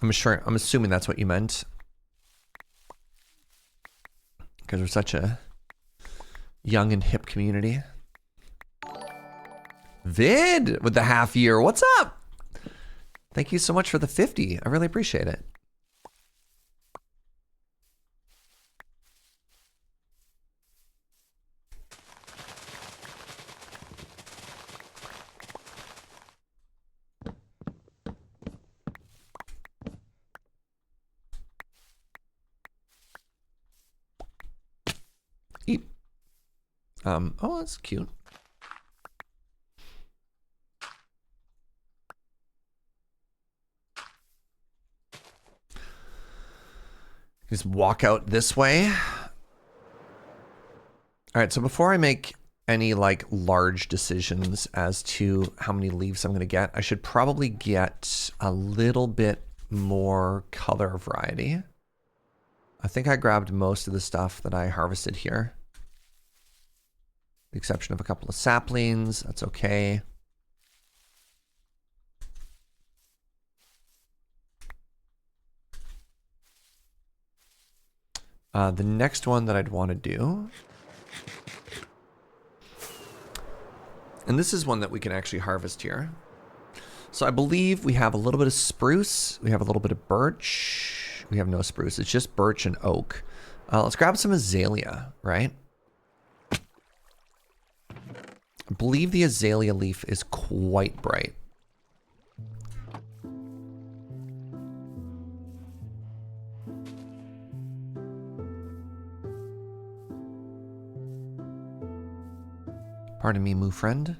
I'm assuming that's what you meant. Because we're such a young and hip community. Vid with the half year. What's up? Thank you so much for the 50. I really appreciate it. Oh, that's cute. Just walk out this way. All right, so before I make any like large decisions as to how many leaves I'm going to get. I should probably get a little bit more color variety. I think I grabbed most of the stuff that I harvested here. The exception of a couple of saplings. That's okay. The next one that I'd want to do, and this is one that we can actually harvest here. So I believe we have a little bit of spruce. We have a little bit of birch. We have no spruce. It's just birch and oak. Let's grab some azalea, right? I believe the azalea leaf is quite bright. Pardon me, moo friend.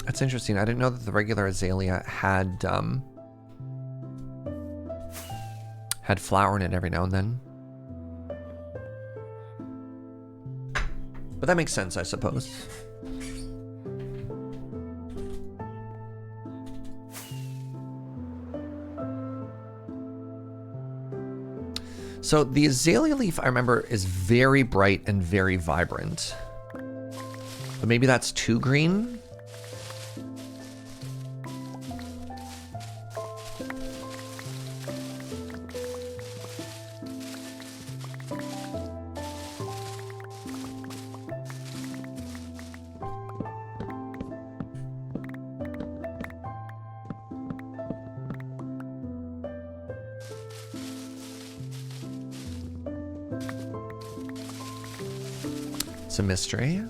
That's interesting. I didn't know that the regular azalea had flower in it every now and then. But that makes sense, I suppose. So the azalea leaf, I remember, is very bright and very vibrant. But maybe that's too green? It's a mystery.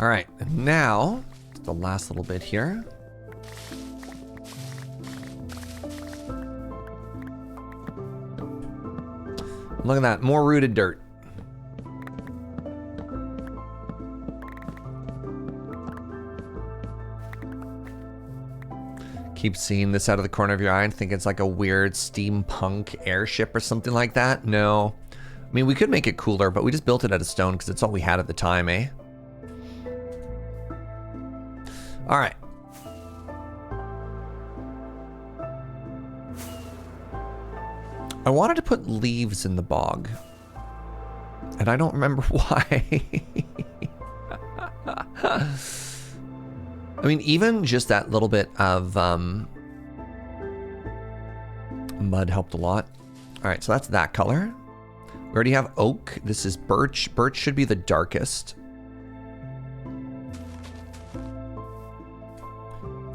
All right, and now the last little bit here. Look at that, more rooted dirt. Keep seeing this out of the corner of your eye and think it's like a weird steampunk airship or something like that. No. I mean, we could make it cooler, but we just built it out of stone because it's all we had at the time, eh? All right. I wanted to put leaves in the bog, and I don't remember why. I mean, even just that little bit of mud helped a lot. All right, so that's that color. We already have oak. This is birch. Birch should be the darkest.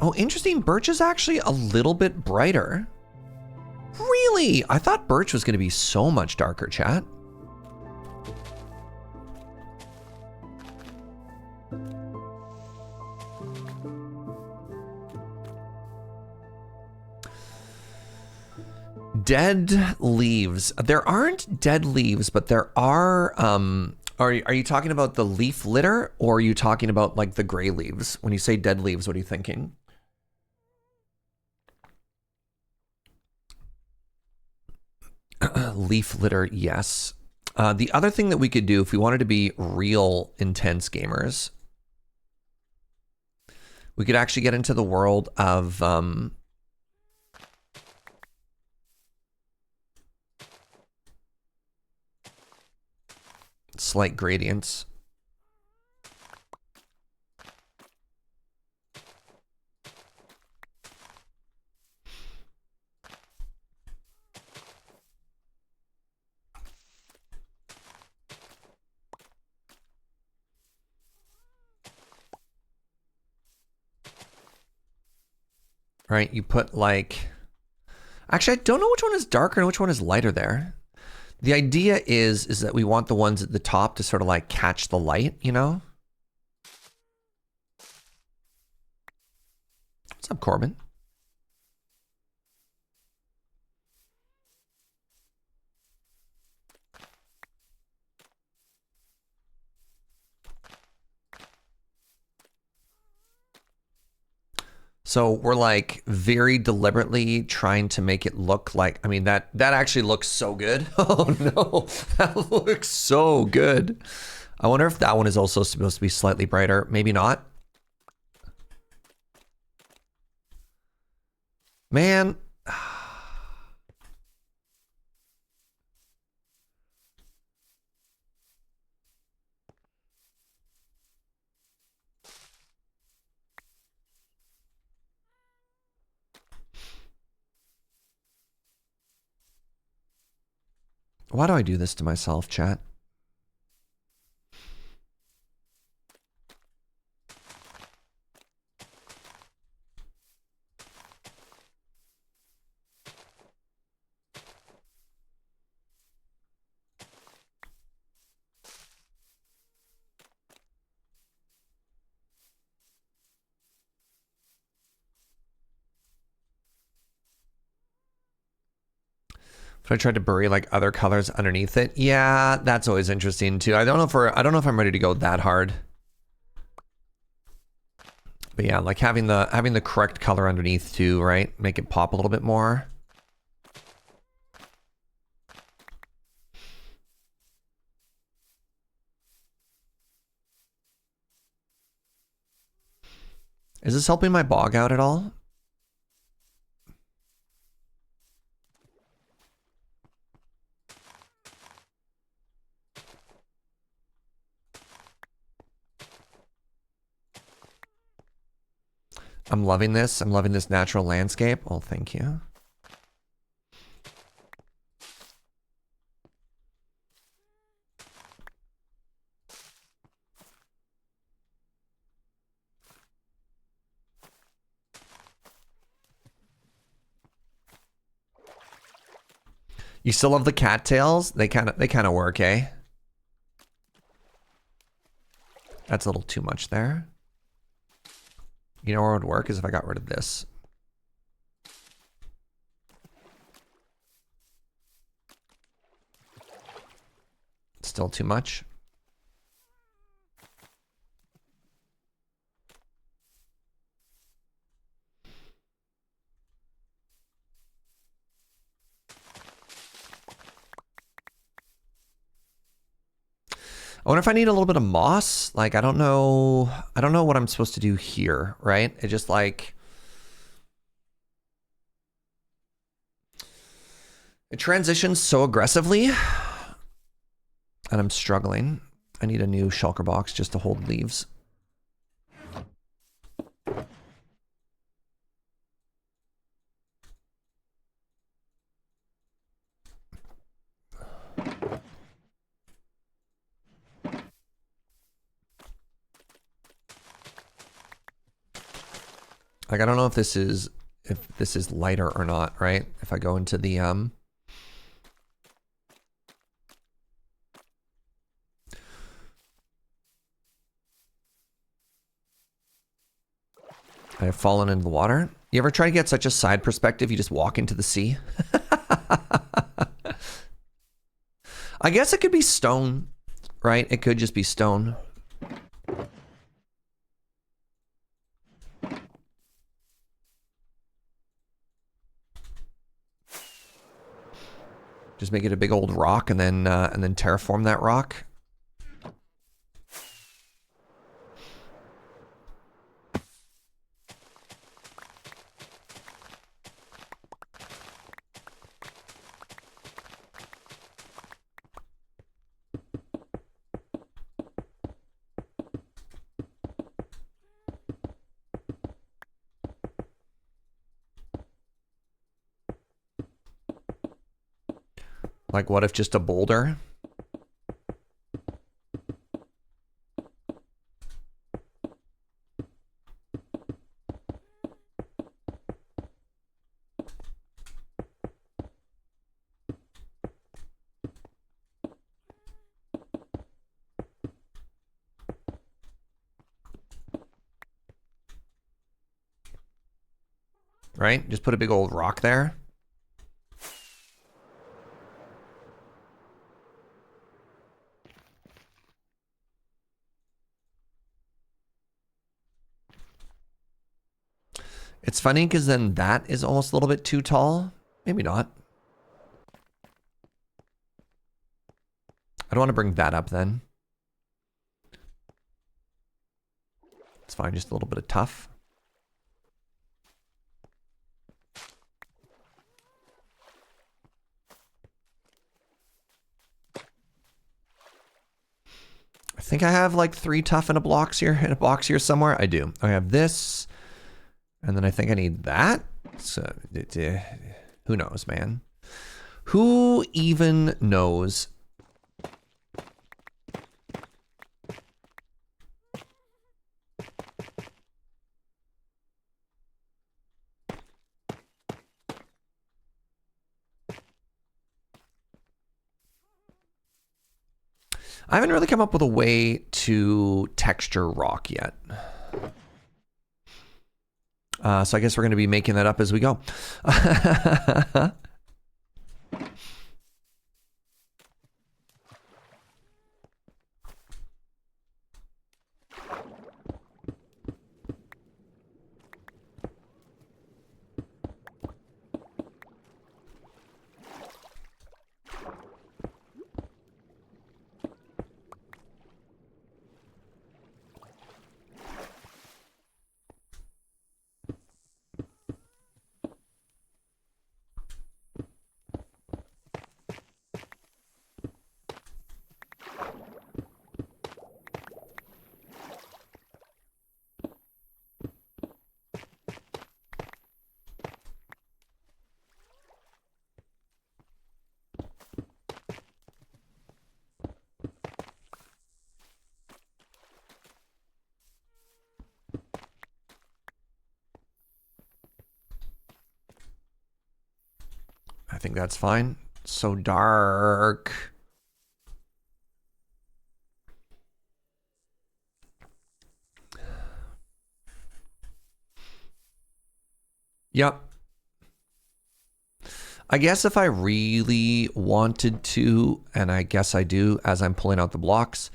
Oh, interesting. Birch is actually a little bit brighter. Really? I thought birch was going to be so much darker, chat. Dead leaves. There aren't dead leaves, but there are... Are you talking about the leaf litter, or are you talking about like the gray leaves? When you say dead leaves, what are you thinking? Leaf litter, yes. The other thing that we could do if we wanted to be real intense gamers, we could actually get into the world of slight gradients. right? You put like, actually, I don't know which one is darker and which one is lighter there. The idea is that we want the ones at the top to sort of like catch the light, you know? What's up, Corbin? So we're like very deliberately trying to make it look like, I mean, that actually looks so good. Oh no, that looks so good. I wonder if that one is also supposed to be slightly brighter. Maybe not. Man. Why do I do this to myself, chat? If I tried to bury like other colors underneath it, yeah, that's always interesting too. I don't know if I'm ready to go that hard. But yeah, like having the correct color underneath too, right? Make it pop a little bit more. Is this helping my bog out at all? I'm loving this. I'm loving this natural landscape. Oh, thank you. You still love the cattails? They kind of work, eh? That's a little too much there. You know where it would work is if I got rid of this. Still too much. I wonder if I need a little bit of moss. Like, I don't know what I'm supposed to do here, right? It just like, it transitions so aggressively and I'm struggling. I need a new shulker box just to hold leaves. Like, I don't know if this is lighter or not, right? If I go into the I have fallen into the water. You ever try to get such a side perspective you just walk into the sea? I guess it could be stone, right? It could just be stone. Just make it a big old rock and then terraform that rock. Like, what if just a boulder? right? Just put a big old rock there. It's funny because then that is almost a little bit too tall. Maybe not. I don't want to bring that up then. It's fine, just a little bit of tough. I think I have like 3 tough in a box here somewhere. I do. I have this, and then I think I need that. So, who knows, man? Who even knows? I haven't really come up with a way to texture rock yet. So I guess we're going to be making that up as we go. I think that's fine. So dark. Yep. I guess if I really wanted to, and I guess I do as I'm pulling out the blocks,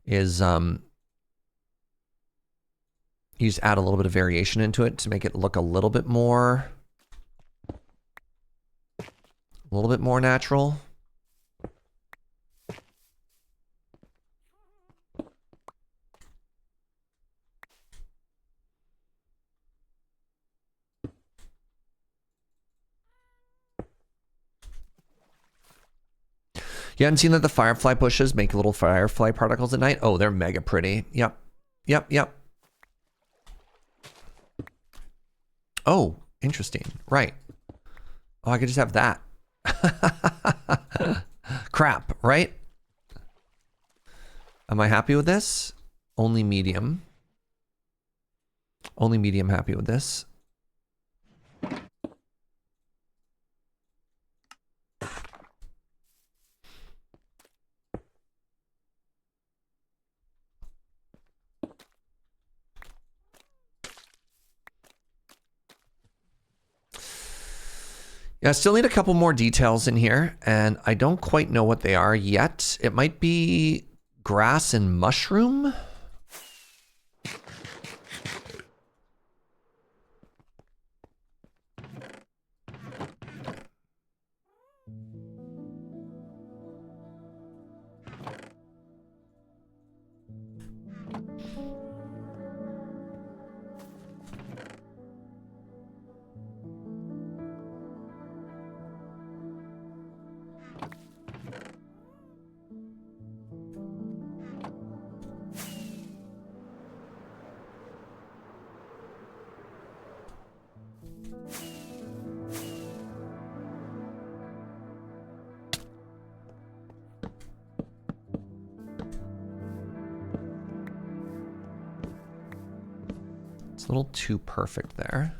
is you just add a little bit of variation into it to make it look a little bit more natural. You haven't seen that the firefly bushes make little firefly particles at night? Oh, they're mega pretty. Yep. Yep, yep. Oh, interesting. Right. Oh, I could just have that. Crap, right? Am I happy with this? Only medium. Only medium happy with this. Yeah, I still need a couple more details in here, and I don't quite know what they are yet. It might be grass and mushroom. It's a little too perfect there.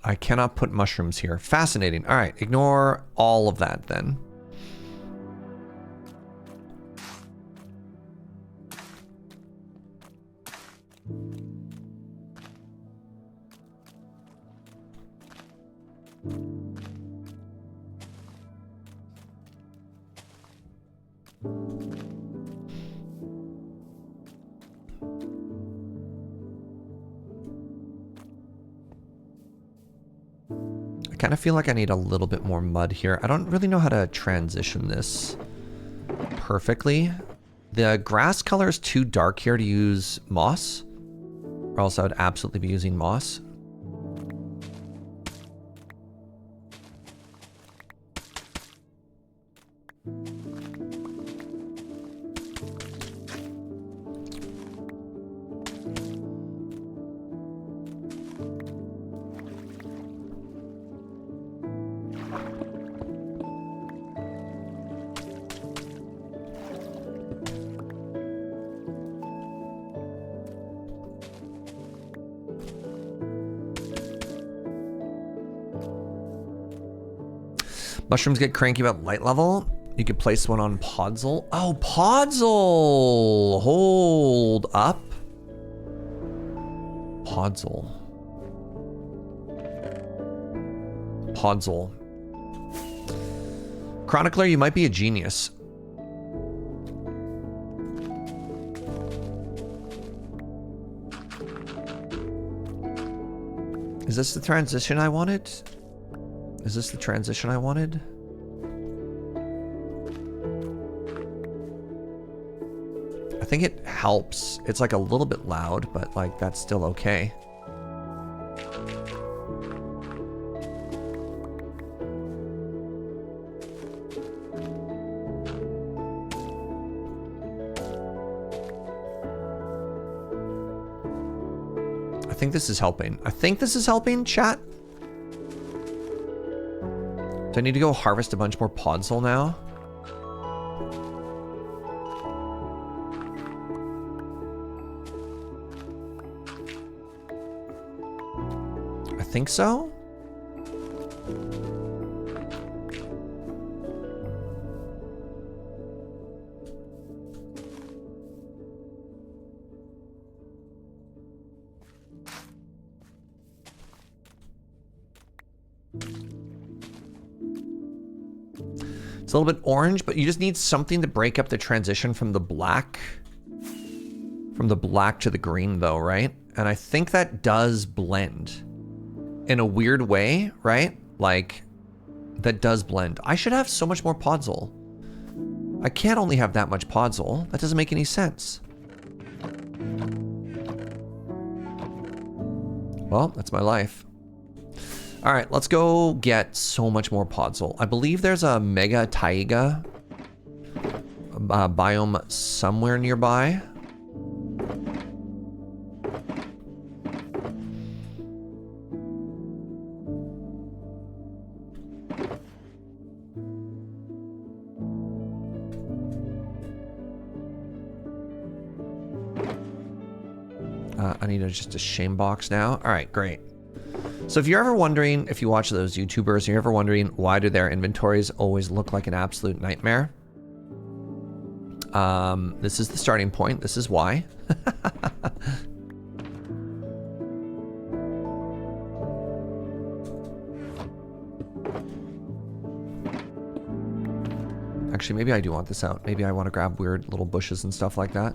I cannot put mushrooms here. Fascinating. All right, ignore all of that then. kind of feel like I need a little bit more mud here. I don't really know how to transition this perfectly. The grass color is too dark here to use moss, or else I would absolutely be using moss. Mushrooms get cranky about light level. You could place one on Podzol. Oh, Podzol! Hold up. Podzol. Podzol. Chronicler, you might be a genius. Is this the transition I wanted? Is this the transition I wanted? I think it helps. It's like a little bit loud, but like that's still okay. I think this is helping. I think this is helping, chat. Do I need to go harvest a bunch more Podzol now? I think so. It's a little bit orange, but you just need something to break up the transition from the black to the green though, right? And I think that does blend in a weird way, right? Like that does blend. I should have so much more Podzol. I can't only have that much Podzol. That doesn't make any sense. Well, that's my life. All right, let's go get so much more Podzol. I believe there's a mega taiga biome somewhere nearby. I need just a shame box now. All right, great. So if you're ever wondering, if you watch those YouTubers, and you're ever wondering why do their inventories always look like an absolute nightmare? This is the starting point. This is why. Actually, maybe I do want this out. Maybe I want to grab weird little bushes and stuff like that.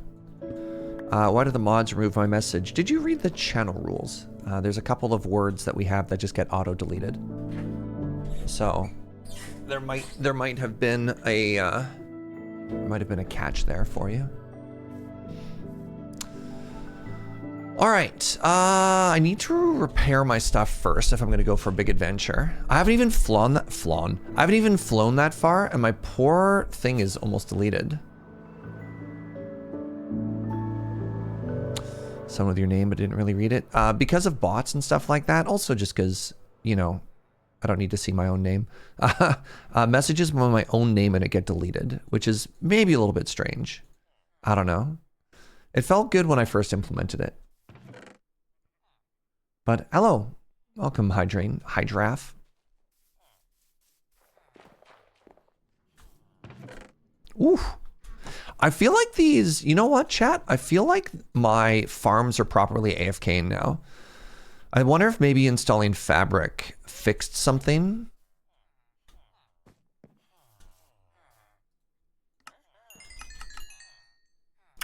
Why do the mods remove my message? Did you read the channel rules? There's a couple of words that we have that just get auto-deleted. So there might have been a catch there for you. All right, I need to repair my stuff first if I'm gonna go for a big adventure. I haven't even flown that far, and my poor thing is almost deleted. Some with your name, but didn't really read it. Because of bots and stuff like that. Also just because, you know, I don't need to see my own name. Messages with my own name and it get deleted, which is maybe a little bit strange. I don't know. It felt good when I first implemented it. But hello. Welcome, Hydraf. Oof. I feel like these, you know what, chat? I feel like my farms are properly AFKing now. I wonder if maybe installing Fabric fixed something.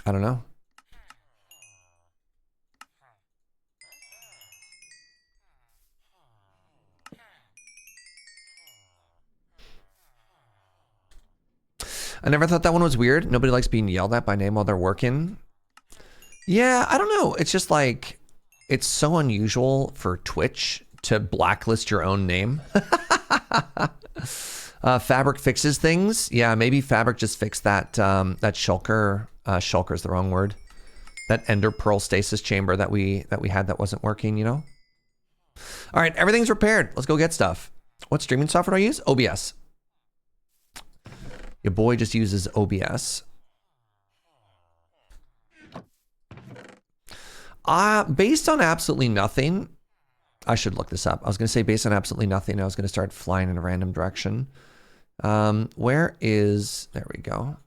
I don't know. I never thought that one was weird. Nobody likes being yelled at by name while they're working. Yeah, I don't know. It's just like, it's so unusual for Twitch to blacklist your own name. Fabric fixes things. Yeah, maybe Fabric just fixed that that shulker. Shulker is the wrong word. That ender pearl stasis chamber that we had that wasn't working, you know? All right, everything's repaired. Let's go get stuff. What streaming software do I use? OBS. Your boy just uses OBS. Based on absolutely nothing, I should look this up. I was going to say based on absolutely nothing, I was going to start flying in a random direction. Where is, there we go.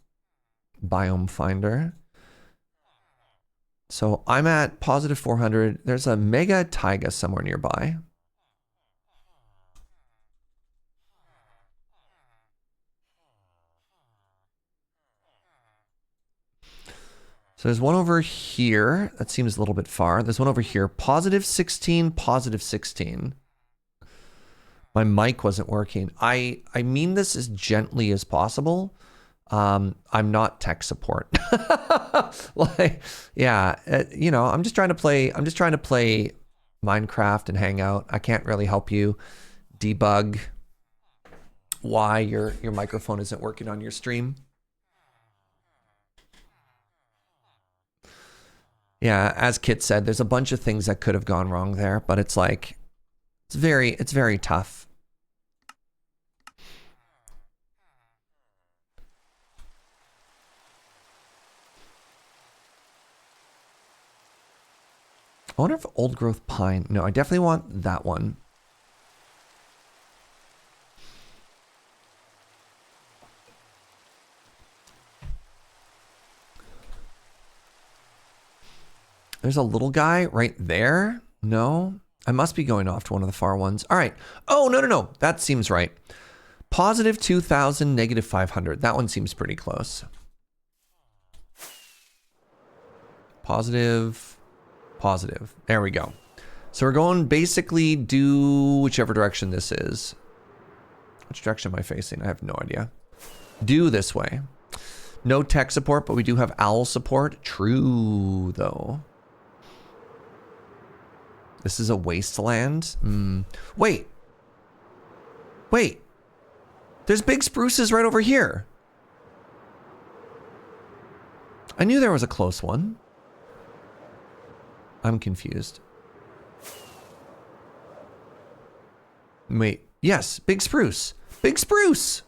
Biome finder. So I'm at positive 400. There's a mega taiga somewhere nearby. So there's one over here. That seems a little bit far. There's one over here. Positive 16, positive 16. My mic wasn't working. I mean this as gently as possible. I'm not tech support. Like, yeah, you know, I'm just trying to play Minecraft and hang out. I can't really help you debug why your microphone isn't working on your stream. Yeah, as Kit said, there's a bunch of things that could have gone wrong there, but it's like, it's very tough. I wonder if old growth pine. No, I definitely want that one. There's a little guy right there. No, I must be going off to one of the far ones. All right. Oh, no. That seems right. Positive 2,000, negative 500. That one seems pretty close. Positive. There we go. So we're going basically due whichever direction this is. Which direction am I facing? I have no idea. Due this way. No tech support, but we do have owl support. True, though. This is a wasteland. Wait. There's big spruces right over here. I knew there was a close one. I'm confused. Wait, yes, big spruce. Big spruce!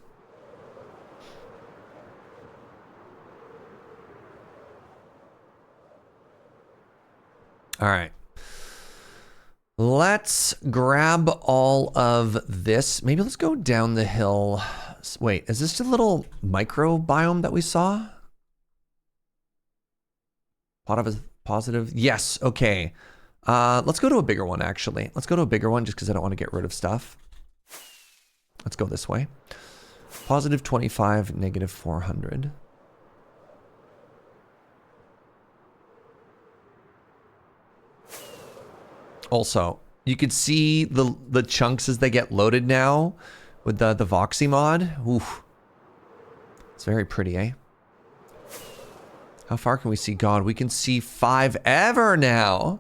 All right. Let's grab all of this. Maybe let's go down the hill. Wait, is this a little microbiome that we saw? Positive. Yes. Okay. Let's go to a bigger one, actually. Let's go to a bigger one just because I don't want to get rid of stuff. Let's go this way. Positive 25, negative 400. Also, you could see the chunks as they get loaded now with the Voxy mod. Oof. It's very pretty, eh? How far can we see God? We can see 5 ever now.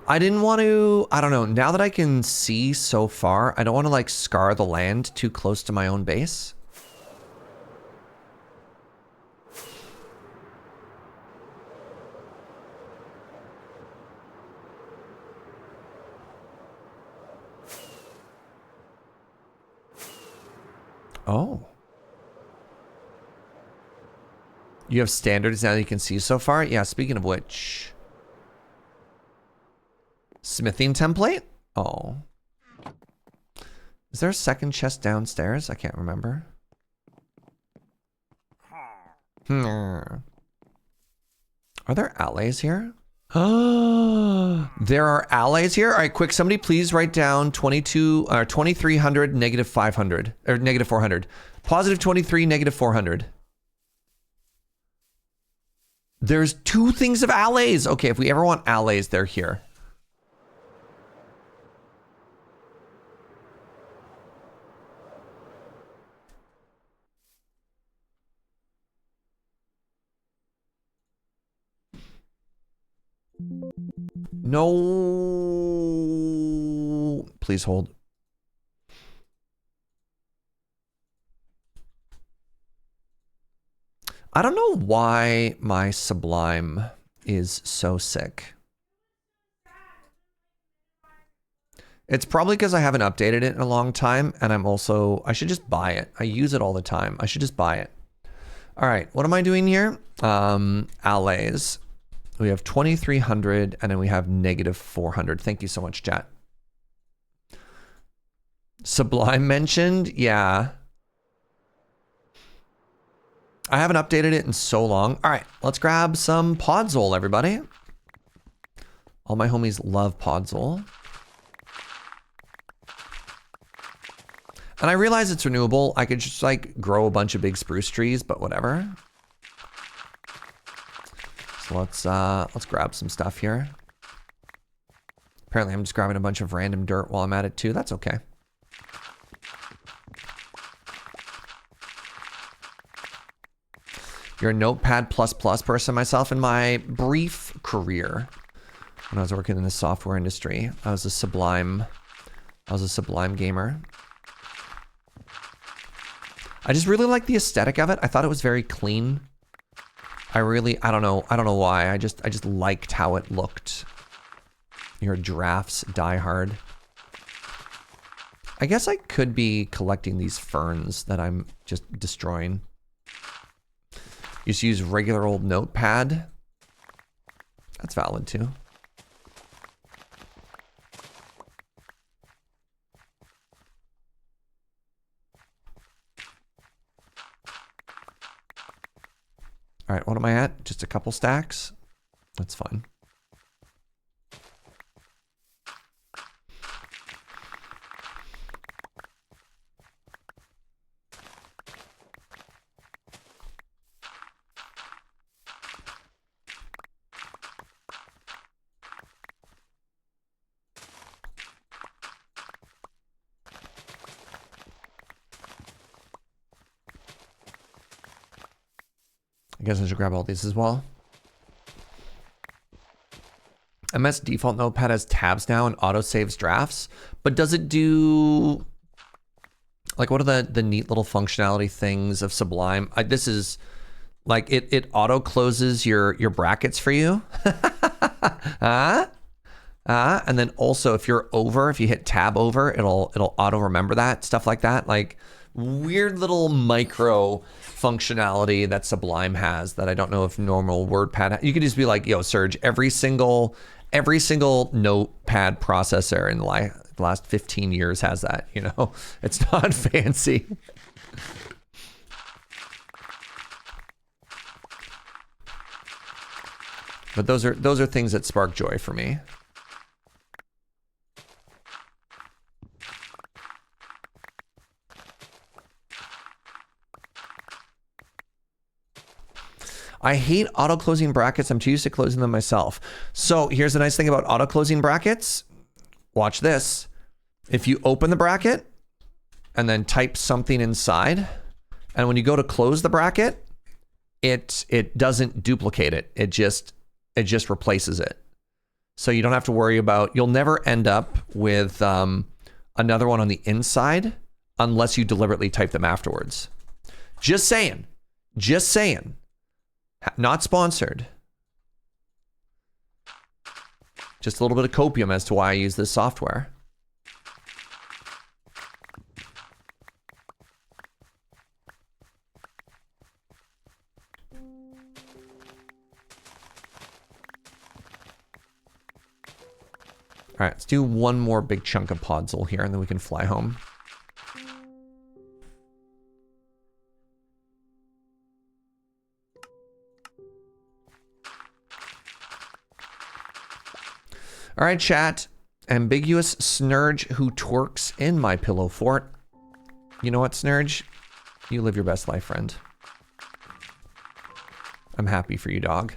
I didn't want to, I don't know, now that I can see so far, I don't want to like scar the land too close to my own base. Oh. You have standards now that you can see so far? Yeah, speaking of which. Smithing template? Oh. Is there a second chest downstairs? I can't remember. Are there allays here? There are allays here? All right, quick, somebody please write down 2300, negative 500, or negative 400. Positive 23, negative 400. There's 2 things of allays. Okay, if we ever want allays, they're here. No. Please hold. I don't know why my Sublime is so sick. It's probably because I haven't updated it in a long time, and I should just buy it. I use it all the time. I should just buy it. All right, what am I doing here? Allays. We have 2,300, and then we have -400. Thank you so much, chat. Sublime mentioned, yeah. I haven't updated it in so long. All right, let's grab some Podzol, everybody. All my homies love Podzol. And I realize it's renewable. I could just like grow a bunch of big spruce trees, but whatever. So let's grab some stuff here. Apparently I'm just grabbing a bunch of random dirt while I'm at it too. That's okay. You're a Notepad++ person. Myself, in my brief career when I was working in the software industry, I was a Sublime gamer. I just really like the aesthetic of it. I thought it was very clean. I don't know why. I just liked how it looked. You're a drafts diehard. I guess I could be collecting these ferns that I'm just destroying. Just use regular old Notepad. That's valid too. All right, what am I at? Just a couple stacks? That's fine. I guess I should grab all these as well. MS default Notepad has tabs now and auto saves drafts, but does it do like what are the neat little functionality things of Sublime? This is like it auto closes your brackets for you. And then also if you hit tab over, it'll auto remember that, stuff like that. Like weird little micro functionality that Sublime has that I don't know if normal WordPad. You could just be like, yo, Serge, every single Notepad processor in the last 15 years has that. You know, it's not fancy. But those are things that spark joy for me. I hate auto-closing brackets. I'm too used to closing them myself. So here's the nice thing about auto-closing brackets. Watch this. If you open the bracket and then type something inside, and when you go to close the bracket, it doesn't duplicate it. It just replaces it. So you don't have to worry about, you'll never end up with another one on the inside unless you deliberately type them afterwards. Just saying. Just saying. Not sponsored. Just a little bit of copium as to why I use this software. All right, let's do one more big chunk of Podzol here, and then we can fly home. All right, chat. Ambiguous Snurge who twerks in my pillow fort. You know what, Snurge? You live your best life, friend. I'm happy for you, dog.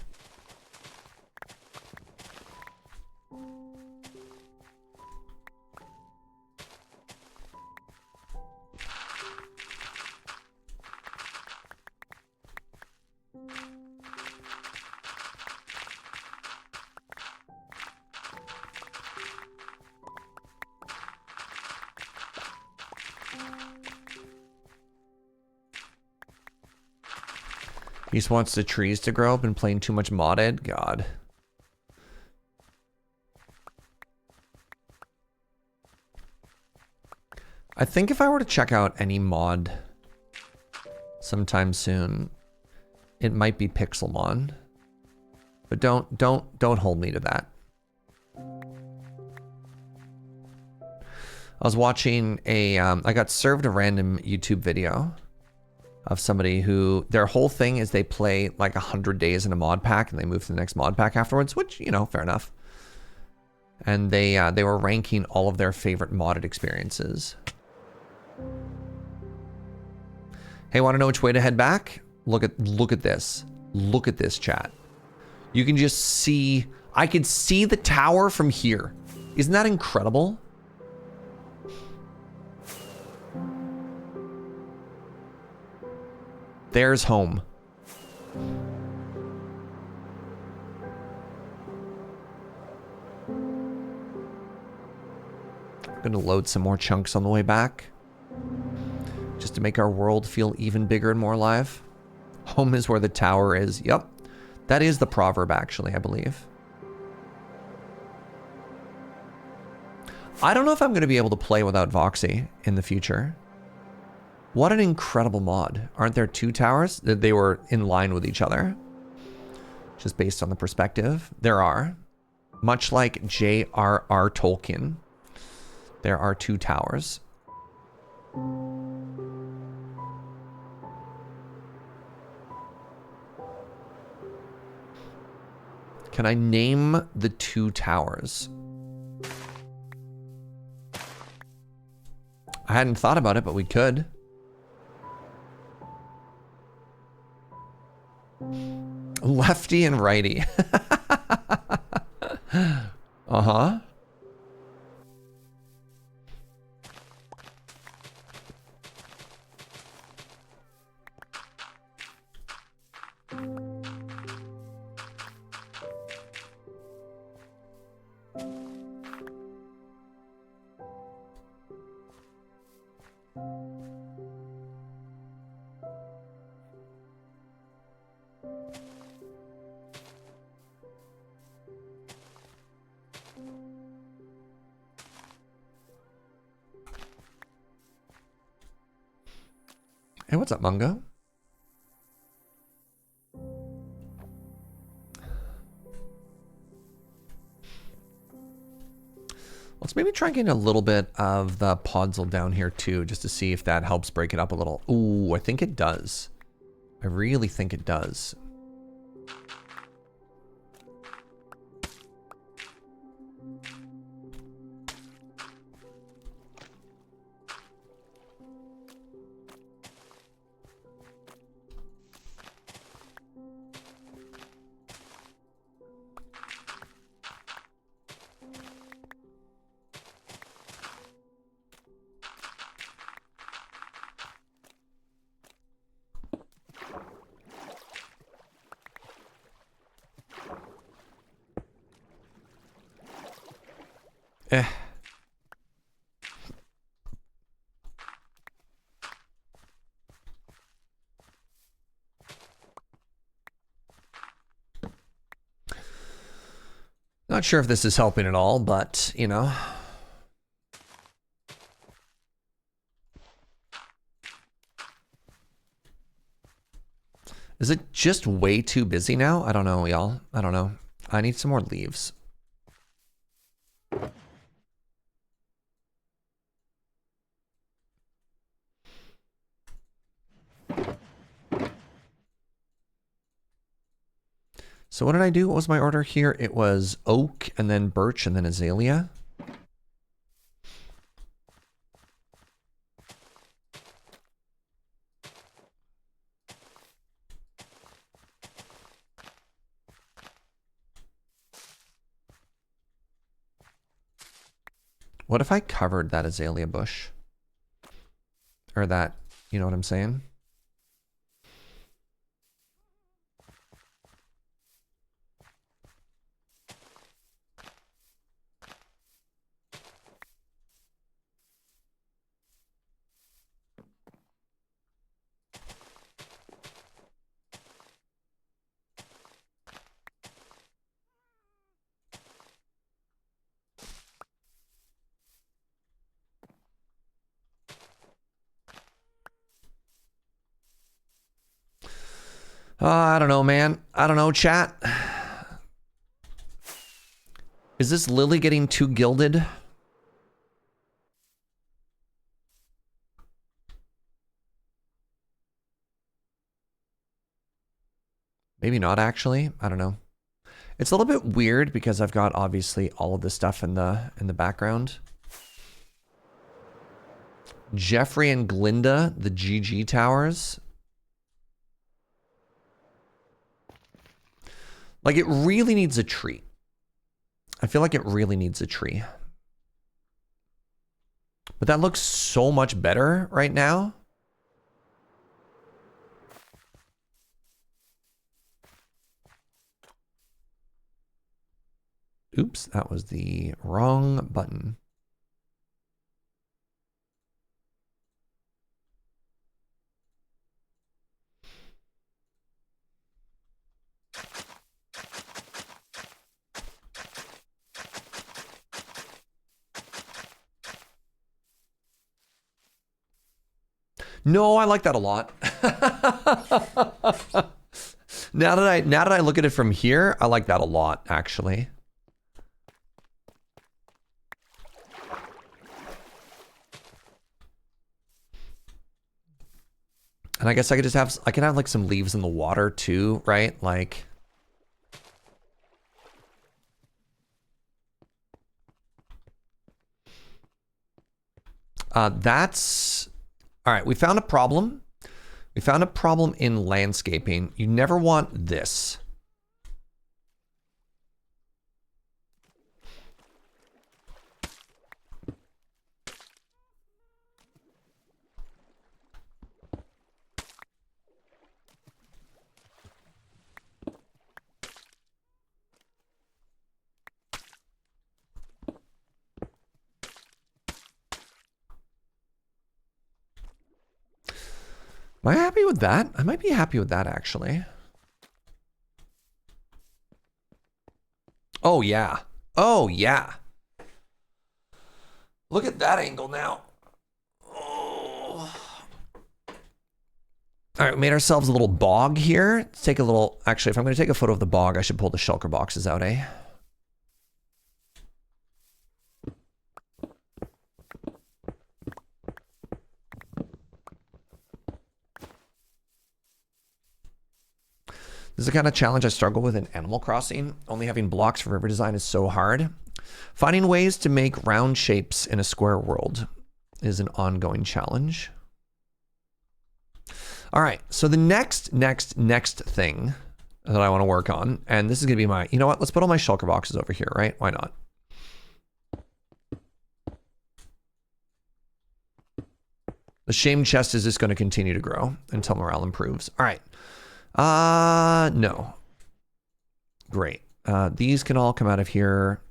He just wants the trees to grow. Been playing too much modded. God. I think if I were to check out any mod sometime soon, it might be Pixelmon. But don't hold me to that. I was watching I got served a random YouTube video of somebody who, their whole thing is they play like 100 days in a mod pack and they move to the next mod pack afterwards, which, you know, fair enough. And they were ranking all of their favorite modded experiences. Hey, want to know which way to head back? Look at this. Look at this, chat. You can just see, I can see the tower from here. Isn't that incredible? There's home. I'm gonna load some more chunks on the way back, just to make our world feel even bigger and more alive. Home is where the tower is. Yep. That is the proverb, actually, I believe. I don't know if I'm going to be able to play without Voxy in the future. What an incredible mod. Aren't there two towers? They were in line with each other. Just based on the perspective. There are. Much like J.R.R. Tolkien, there are two towers. Can I name the two towers? I hadn't thought about it, but we could. Lefty and righty. Uh-huh. Hey, what's up, Mungo? Let's maybe try getting a little bit of the podzol down here too, just to see if that helps break it up a little. Ooh, I think it does. I really think it does. Eh. Not sure if this is helping at all, but, you know. Is it just way too busy now? I don't know, y'all. I don't know. I need some more leaves. So what did I do? What was my order here? It was oak and then birch and then azalea. What if I covered that azalea bush? Or that, you know what I'm saying? I don't know, man. I don't know, chat. Is this Lily getting too gilded? Maybe not, actually. I don't know. It's a little bit weird because I've got obviously all of this stuff in the background. Jeffrey and Glinda, the GG towers. Like, it really needs a tree. I feel like it really needs a tree. But that looks so much better right now. Oops, that was the wrong button. No, I like that a lot. Now that I look at it from here, I like that a lot, actually. And I guess I can have like some leaves in the water too, right? Like, that's all right. We found a problem. We found a problem in landscaping. You never want this. Am I happy with that? I might be happy with that, actually. Oh, yeah. Oh, yeah. Look at that angle now. Oh. All right, we made ourselves a little bog here. Let's take a little... Actually, if I'm going to take a photo of the bog, I should pull the shulker boxes out, eh? This is the kind of challenge I struggle with in Animal Crossing. Only having blocks for river design is so hard. Finding ways to make round shapes in a square world is an ongoing challenge. All right, so the next thing that I want to work on, and this is going to be my, you know what? Let's put all my shulker boxes over here, right? Why not? The shame chest is just going to continue to grow until morale improves. All right. No. Great. These can all come out of here.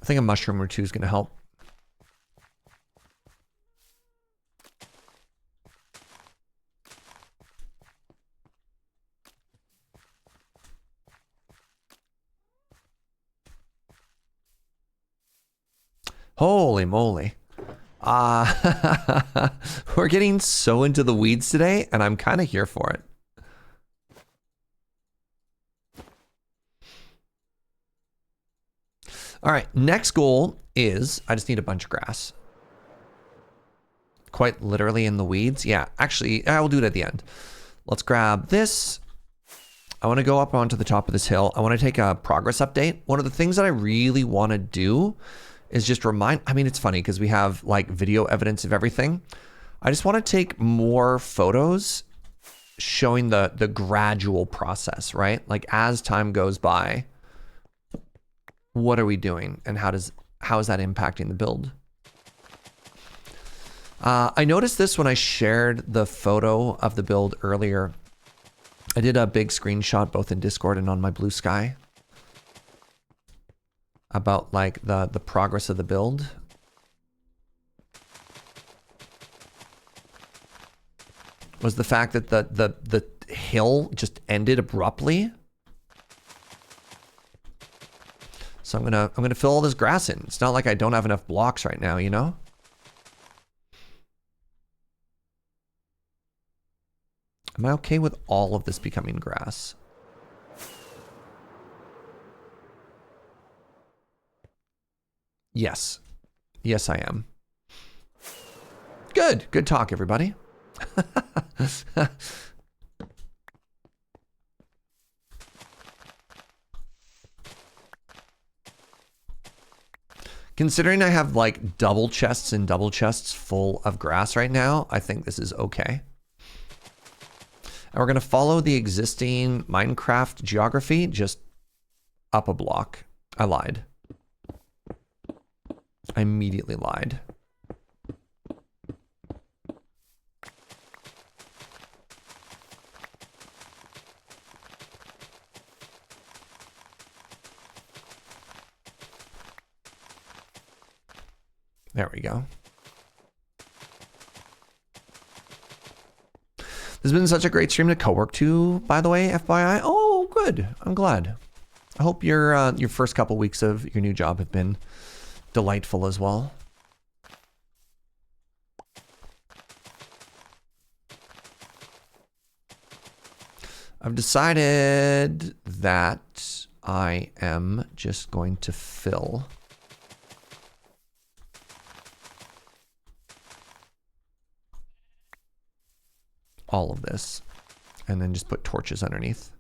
I think a mushroom or two is going to help. Holy moly. We're getting so into the weeds today, and I'm kind of here for it. All right, next goal is, I just need a bunch of grass. Quite literally in the weeds. Yeah, actually, I will do it at the end. Let's grab this. I want to go up onto the top of this hill. I want to take a progress update. One of the things that I really want to do is just remind, I mean, it's funny because we have like video evidence of everything. I just want to take more photos showing the gradual process, right? Like as time goes by, what are we doing and how is that impacting the build? I noticed this when I shared the photo of the build earlier. I did a big screenshot both in Discord and on my Blue Sky about like the progress of the build. Was the fact that the hill just ended abruptly. So I'm gonna fill all this grass in. It's not like I don't have enough blocks right now, you know? Am I okay with all of this becoming grass? Yes. Yes, I am. Good. Good talk, everybody. Considering I have like double chests and double chests full of grass right now, I think this is okay. And we're going to follow the existing Minecraft geography, just up a block. I lied. I immediately lied. There we go. This has been such a great stream to co-work to, by the way, FYI. Oh, good. I'm glad. I hope your first couple weeks of your new job have been delightful as well. I've decided that I am just going to fill all of this and then just put torches underneath.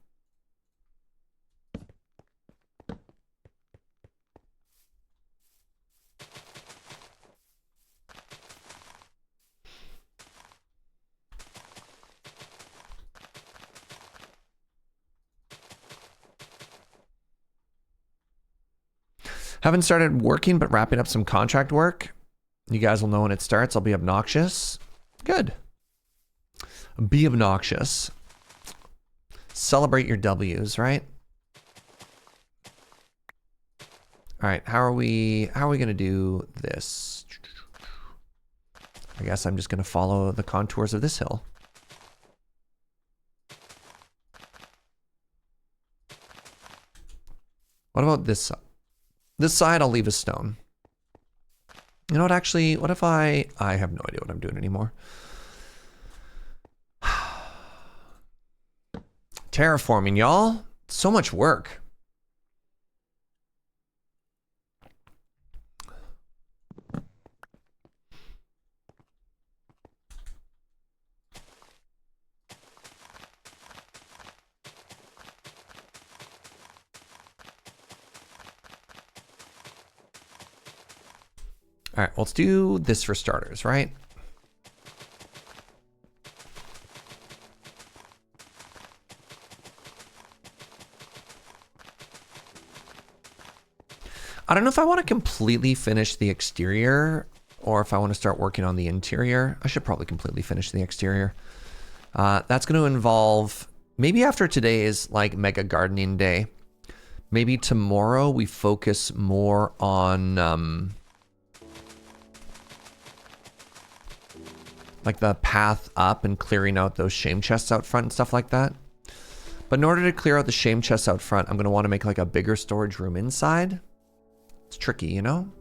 Haven't started working, but wrapping up some contract work. You guys will know when it starts. I'll be obnoxious. Good. Be obnoxious. Celebrate your W's, right? All right, how are we gonna do this? I guess I'm just gonna follow the contours of this hill. What about this side? This side I'll leave a stone. You know what, actually, what if I have no idea what I'm doing anymore. Terraforming, y'all. So much work. All right, let's do this for starters, right? I don't know if I want to completely finish the exterior or if I want to start working on the interior. I should probably completely finish the exterior. That's going to involve, maybe after today's like mega gardening day, maybe tomorrow we focus more on like the path up and clearing out those shame chests out front and stuff like that. But in order to clear out the shame chests out front, I'm going to want to make like a bigger storage room inside. It's tricky, you know?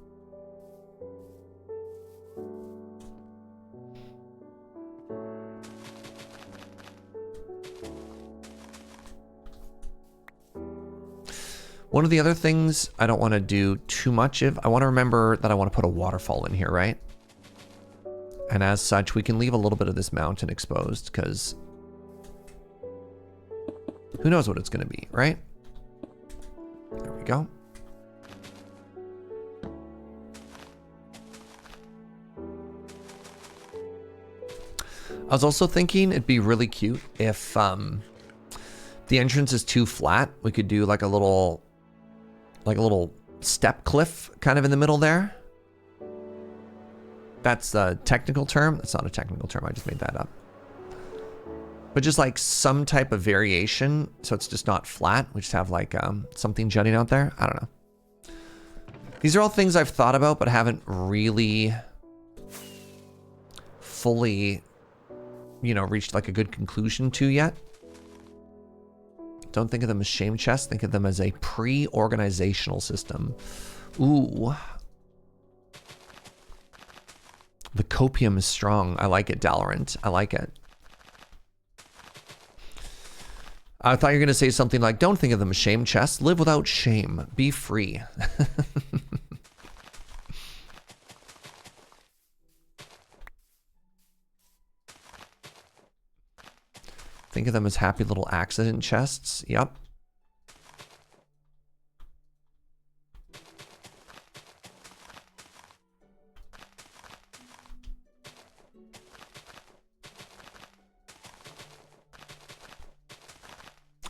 One of the other things I don't want to do too much of, I want to remember that I want to put a waterfall in here, right? And as such, we can leave a little bit of this mountain exposed because who knows what it's going to be, right? There we go. I was also thinking it'd be really cute if the entrance is too flat. We could do like a little step cliff kind of in the middle there. That's the technical term. That's not a technical term. I just made that up. But just like some type of variation, so it's just not flat. We just have like something jutting out there. I don't know. These are all things I've thought about, but haven't really fully, you know, reached like a good conclusion to yet. Don't think of them as shame chests. Think of them as a pre-organizational system. Ooh. The copium is strong. I like it, Dalorant. I like it. I thought you were going to say something like, don't think of them as shame chests. Live without shame. Be free. Think of them as happy little accident chests. Yep.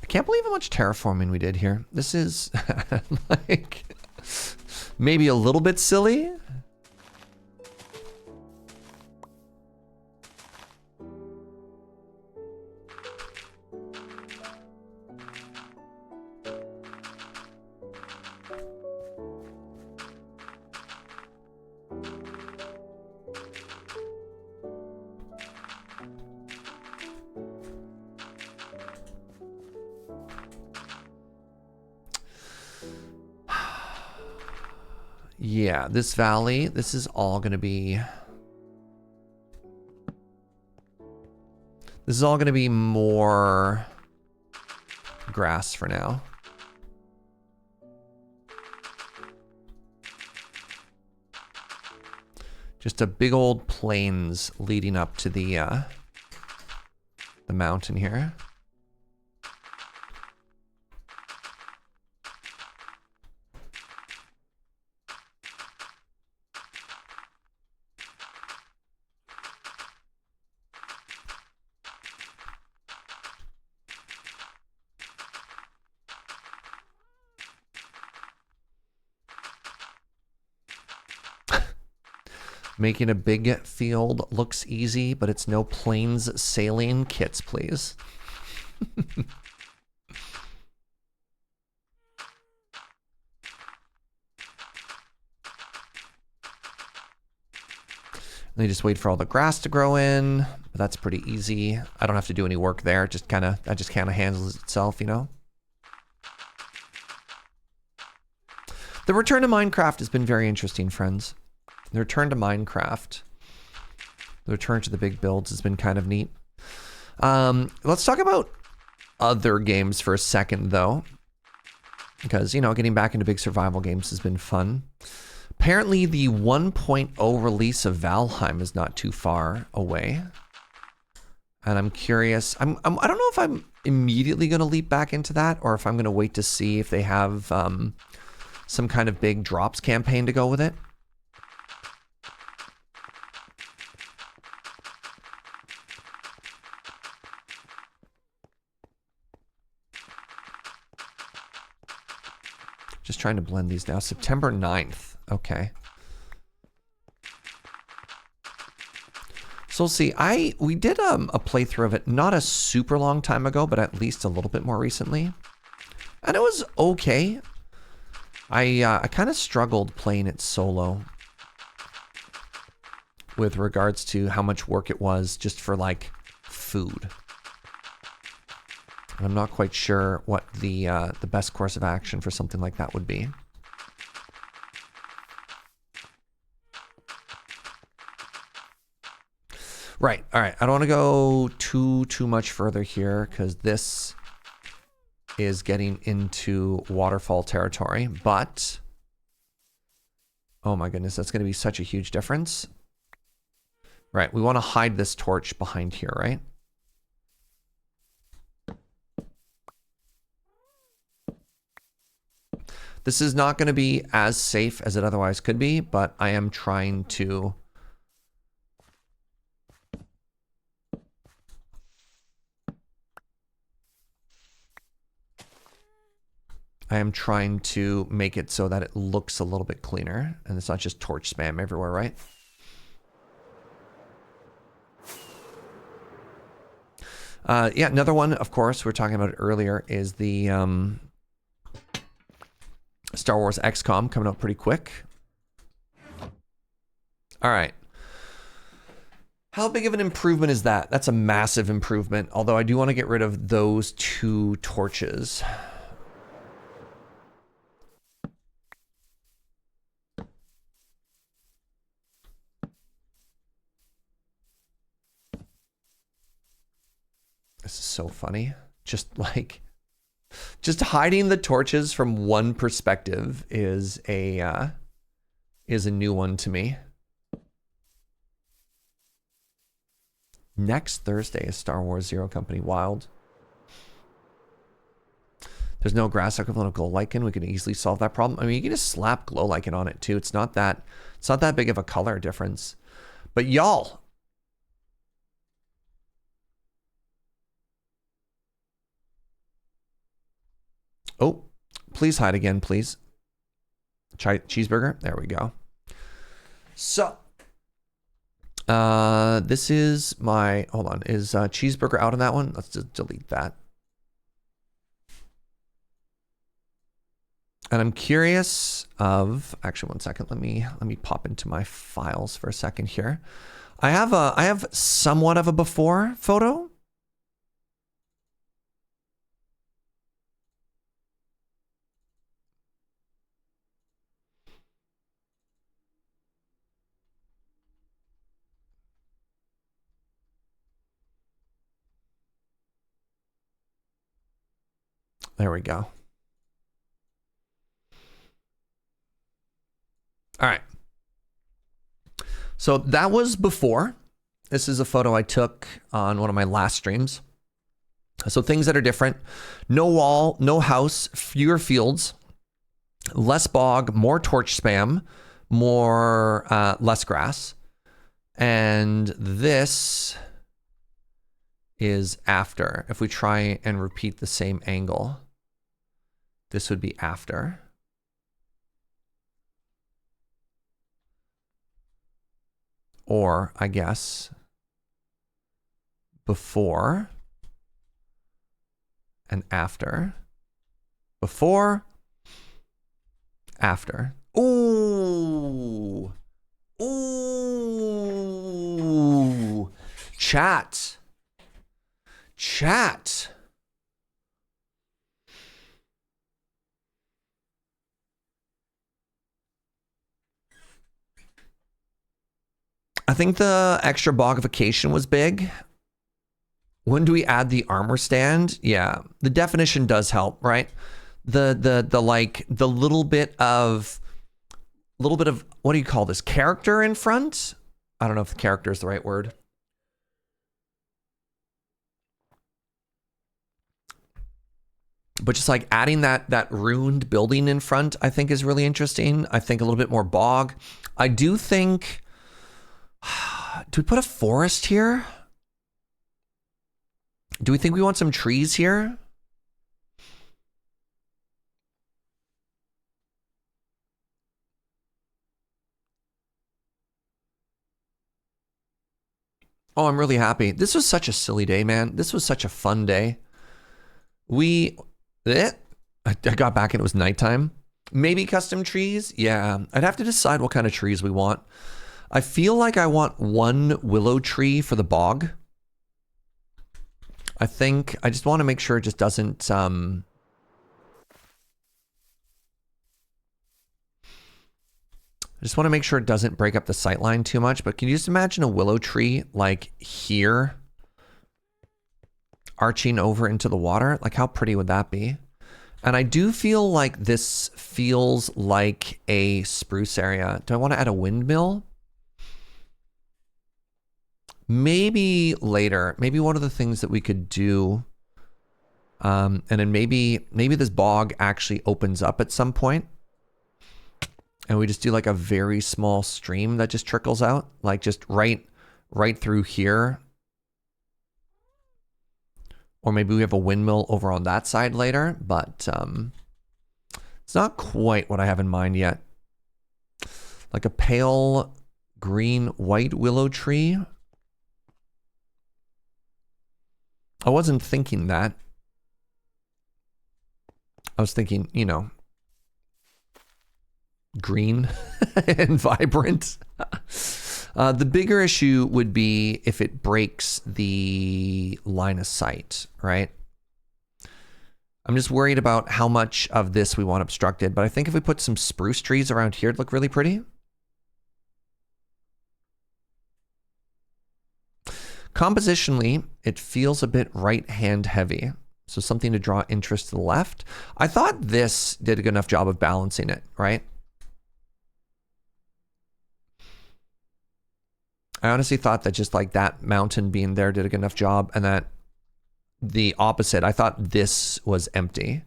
I can't believe how much terraforming we did here. This is like maybe a little bit silly. Yeah, this valley, this is all going to be... This is all going to be more grass for now. Just a big old plains leading up to the mountain here. Making a big field looks easy, but it's no plains sailing. Kits, please. They just wait for all the grass to grow in. But that's pretty easy. I don't have to do any work there. That just kind of handles itself, you know? The return to Minecraft has been very interesting, friends. The return to Minecraft, the return to the big builds has been kind of neat. Let's talk about other games for a second, though. Because, you know, getting back into big survival games has been fun. Apparently, the 1.0 release of Valheim is not too far away. And I'm curious. I don't know if I'm immediately going to leap back into that, or if I'm going to wait to see if they have some kind of big drops campaign to go with it. Just trying to blend these now. September 9th. Okay. So we'll see. We did a playthrough of it not a super long time ago, but at least a little bit more recently. And it was okay. I kind of struggled playing it solo with regards to how much work it was just for like food. I'm not quite sure what the best course of action for something like that would be. Right. All right. I don't want to go too much further here because this is getting into waterfall territory. But oh my goodness, that's going to be such a huge difference. Right. We want to hide this torch behind here, right? This is not going to be as safe as it otherwise could be, but I am trying to... make it so that it looks a little bit cleaner, and it's not just torch spam everywhere, right? Yeah, another one, of course, we were talking about it earlier, is the Star Wars XCOM coming out pretty quick. All right. How big of an improvement is that? That's a massive improvement, although I do want to get rid of those 2 torches. This is so funny. Just hiding the torches from one perspective is a new one to me. Next Thursday is Star Wars Zero Company Wild. There's no grass equivalent of glow lichen. We can easily solve that problem. I mean, you can just slap glow lichen on it too. It's not that big of a color difference. But y'all, oh, please hide again, please. Cheeseburger. There we go. So, this is my, hold on. Is cheeseburger out on that one? Let's just delete that. And I'm curious of, actually, one second. Let me pop into my files for a second here. I have somewhat of a before photo. There we go. All right. So that was before. This is a photo I took on one of my last streams. So things that are different: no wall, no house, fewer fields, less bog, more torch spam, more less grass. And this is after. If we try and repeat the same angle, this would be after. Or, I guess, before and after. Before, after. Ooh. Ooh. Chat. Chat. I think the extra bogification was big. When do we add the armor stand? Yeah, the definition does help, right? The little bit of what do you call this? Character in front? I don't know if the character is the right word. But just like adding that ruined building in front, I think is really interesting. I think a little bit more bog. I do think, do we put a forest here? Do we think we want some trees here? Oh, I'm really happy. This was such a silly day, man. This was such a fun day. I got back and it was nighttime. Maybe custom trees? Yeah, I'd have to decide what kind of trees we want. I feel like I want one willow tree for the bog. I think I just want to make sure it just doesn't I just want to make sure it doesn't break up the sightline too much. But can you just imagine a willow tree like here, arching over into the water? Like, how pretty would that be? And I do feel like this feels like a spruce area. Do I want to add a windmill? Maybe later. Maybe one of the things that we could do, and then maybe this bog actually opens up at some point, and we just do like a very small stream that just trickles out, like just right through here. Or maybe we have a windmill over on that side later, but it's not quite what I have in mind yet. Like a pale green white willow tree. I wasn't thinking that. I was thinking, you know, green and vibrant. The bigger issue would be if it breaks the line of sight, right? I'm just worried about how much of this we want obstructed, but I think if we put some spruce trees around here, it'd look really pretty. Compositionally, it feels a bit right-hand heavy. So something to draw interest to the left. I thought this did a good enough job of balancing it, right? I honestly thought that just like that mountain being there did a good enough job, and that the opposite, I thought this was empty.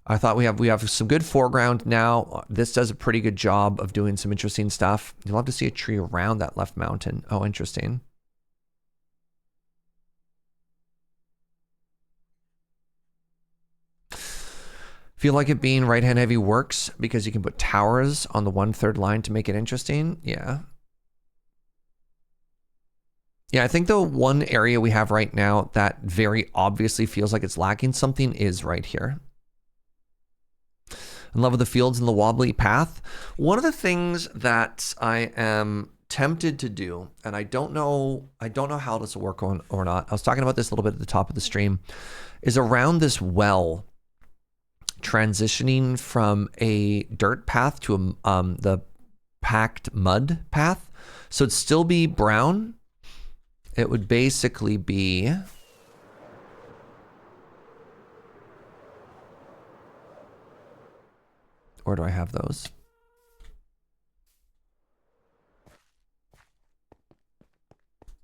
I thought we have some good foreground now. This does a pretty good job of doing some interesting stuff. You'd love to see a tree around that left mountain. Oh, interesting. Feel like it being right-hand heavy works because you can put towers on the 1/3 line to make it interesting. Yeah. Yeah, I think the one area we have right now that very obviously feels like it's lacking something is right here. In love with the fields and the wobbly path. One of the things that I am tempted to do, and I don't know how this will work on or not. I was talking about this a little bit at the top of the stream, is around this well, transitioning from a dirt path to the packed mud path. So it'd still be brown. It would basically be where do I have those?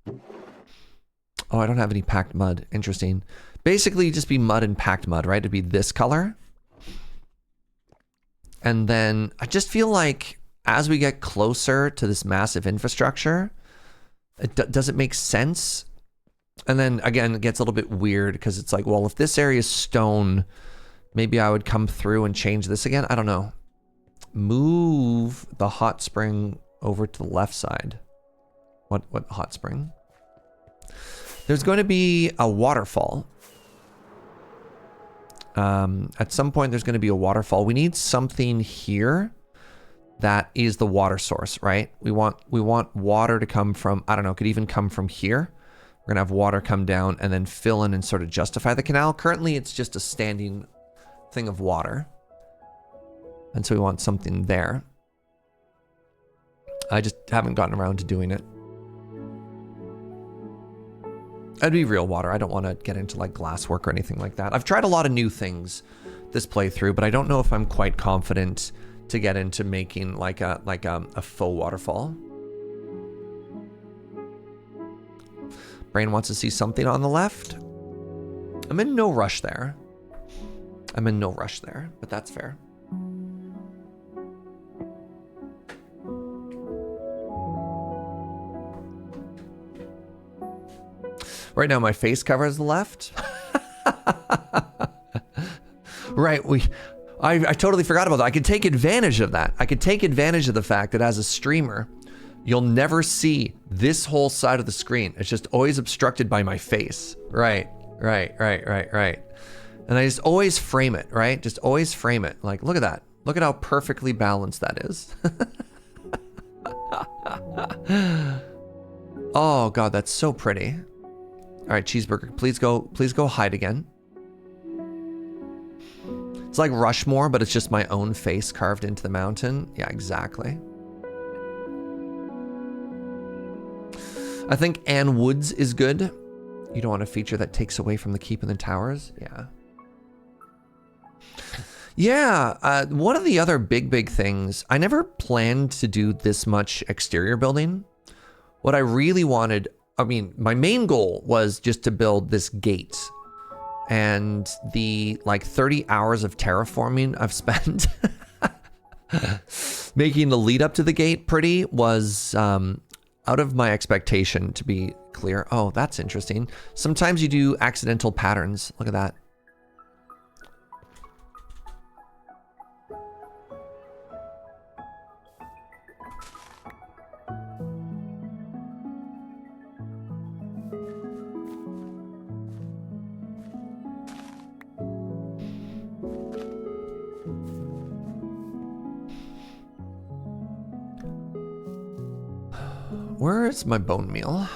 Oh, I don't have any packed mud. Interesting. Basically just be mud and packed mud, right? It'd be this color. And then I just feel like as we get closer to this massive infrastructure, does it make sense? And then again, it gets a little bit weird because it's like, well, if this area is stone, maybe I would come through and change this again. I don't know. Move the hot spring over to the left side. What hot spring? There's going to be a waterfall. At some point, there's going to be a waterfall. We need something here that is the water source, right? We want water to come from, I don't know, it could even come from here. We're going to have water come down and then fill in and sort of justify the canal. Currently, it's just a standing thing of water. And so we want something there. I just haven't gotten around to doing it. It'd be real water. I don't want to get into like glass work or anything like that. I've tried a lot of new things this playthrough, but I don't know if I'm quite confident to get into making like a faux waterfall. Brain wants to see something on the left. I'm in no rush there. But that's fair. Right now, my face covers the left. Right, I totally forgot about that. I could take advantage of that. I could take advantage of the fact that as a streamer, you'll never see this whole side of the screen. It's just always obstructed by my face. Right. And I just always frame it, right? Just always frame it. Like, look at that. Look at how perfectly balanced that is. Oh God, that's so pretty. All right, cheeseburger, please go hide again. It's like Rushmore, but it's just my own face carved into the mountain. Yeah, exactly. I think Anne Woods is good. You don't want a feature that takes away from the keep and the towers. Yeah. Yeah, one of the other big things, I never planned to do this much exterior building. What I really wanted, I mean, my main goal was just to build this gate. And the like 30 hours of terraforming I've spent making the lead up to the gate pretty was out of my expectation, to be clear. Oh, that's interesting. Sometimes you do accidental patterns. Look at that. Where is my bone meal?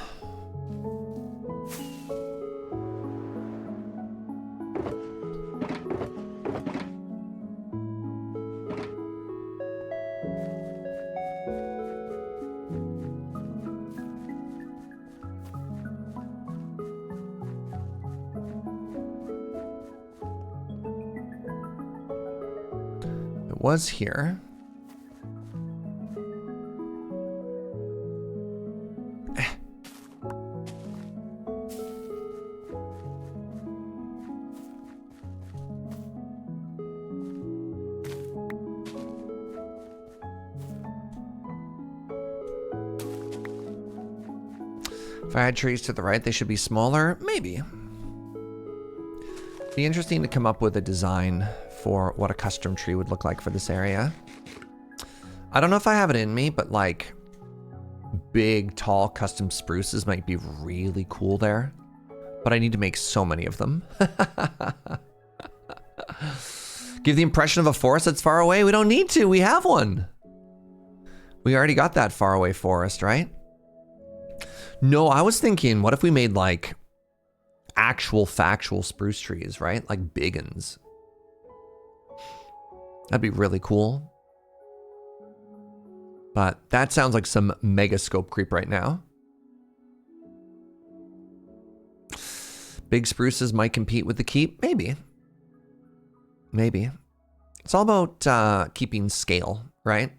It was here. If I had trees to the right, they should be smaller. Maybe. Be interesting to come up with a design for what a custom tree would look like for this area. I don't know if I have it in me, but like big, tall, custom spruces might be really cool there. But I need to make so many of them. Give the impression of a forest that's far away. We don't need to. We have one. We already got that far away forest, right? No, I was thinking, what if we made like actual factual spruce trees, right? Like big uns. That'd be really cool. But that sounds like some mega scope creep right now. Big spruces might compete with the keep. Maybe. Maybe. It's all about keeping scale, right?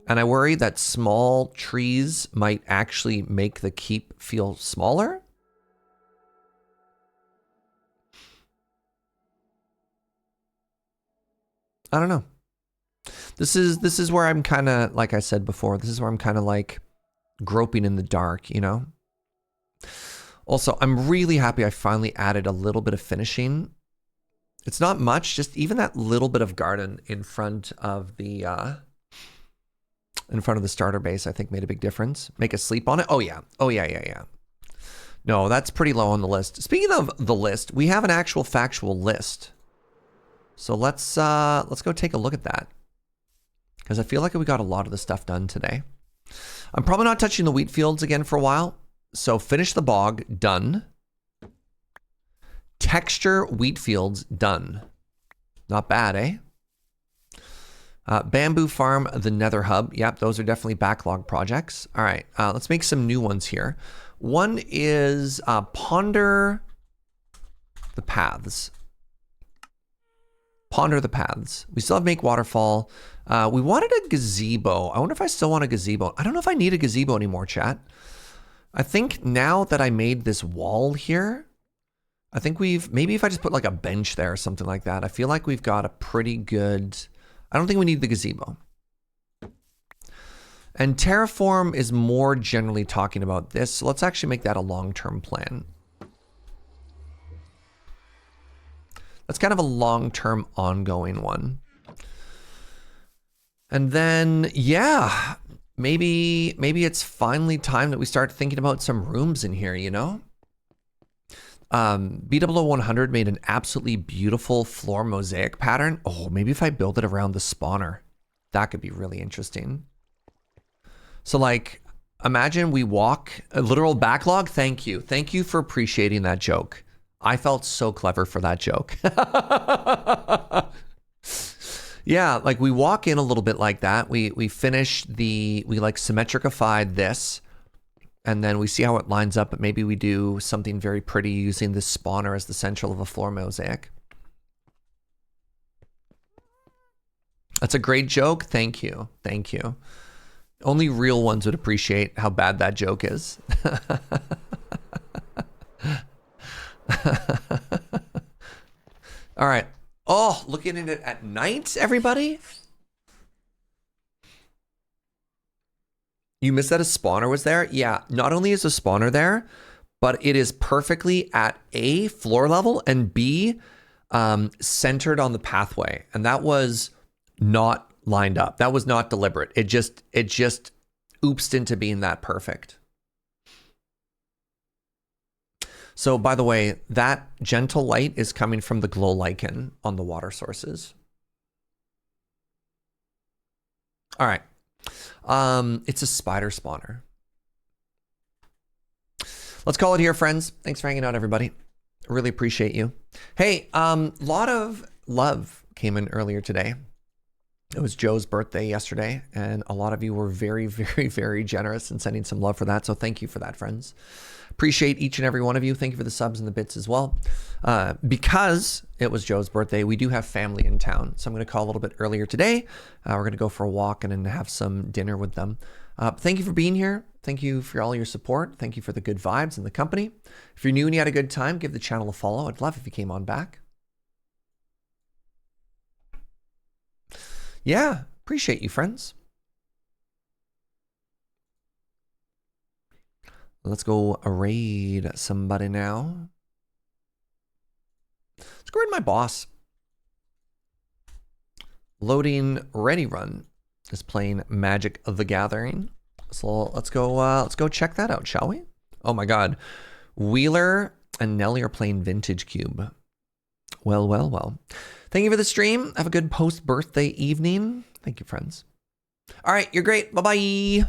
And I worry that small trees might actually make the keep feel smaller. I don't know. This is where I'm kind of, like I said before, this is where I'm kind of like groping in the dark, you know? Also, I'm really happy I finally added a little bit of finishing. It's not much, just even that little bit of garden in front of the starter base, I think made a big difference. Make a sleep on it. Oh yeah. Oh yeah. No, that's pretty low on the list. Speaking of the list, we have an actual factual list. So let's go take a look at that. Because I feel like we got a lot of the stuff done today. I'm probably not touching the wheat fields again for a while. So finish the bog, done. Texture wheat fields, done. Not bad, eh? Bamboo farm, the nether hub. Yep, those are definitely backlog projects. All right, let's make some new ones here. One is ponder the paths. Ponder the paths. We still have make waterfall. We wanted a gazebo. I wonder if I still want a gazebo. I don't know if I need a gazebo anymore, chat. I think now that I made this wall here, I think maybe if I just put like a bench there or something like that, I feel like we've got a pretty good, I don't think we need the gazebo. And Terraform is more generally talking about this. So let's actually make that a long-term plan. That's kind of a long-term ongoing one. And then, yeah, maybe it's finally time that we start thinking about some rooms in here, you know? BW100 made an absolutely beautiful floor mosaic pattern. Oh, maybe if I build it around the spawner, that could be really interesting. So like, imagine we walk a literal backlog. Thank you. Thank you for appreciating that joke. I felt so clever for that joke. Yeah, like we walk in a little bit like that. We finish we like symmetricified this, and then we see how it lines up, but maybe we do something very pretty using this spawner as the central of a floor mosaic. That's a great joke. Thank you. Thank you. Only real ones would appreciate how bad that joke is. All right. Oh, looking at it at night, everybody. You missed that a spawner was there? Yeah, not only is a spawner there, but it is perfectly at A, floor level, and B, centered on the pathway. And that was not lined up. That was not deliberate. It just oopsed into being that perfect. So, by the way, that gentle light is coming from the glow lichen on the water sources. All right. It's a spider spawner. Let's call it here, friends. Thanks for hanging out, everybody. Really appreciate you. Hey, lot of love came in earlier today. It was Joe's birthday yesterday, and a lot of you were very, very, very generous in sending some love for that. So thank you for that, friends. Appreciate each and every one of you. Thank you for the subs and the bits as well. Because it was Joe's birthday, we do have family in town. So I'm going to call a little bit earlier today. We're going to go for a walk and then have some dinner with them. Thank you for being here. Thank you for all your support. Thank you for the good vibes and the company. If you're new and you had a good time, give the channel a follow. I'd love if you came on back. Yeah, appreciate you, friends. Let's go raid somebody now. Let's go raid my boss. Loading ready run is playing Magic the Gathering. So let's go check that out, shall we? Oh my God. Wheeler and Nelly are playing Vintage Cube. Well, well, well. Thank you for the stream. Have a good post-birthday evening. Thank you, friends. All right, you're great. Bye-bye.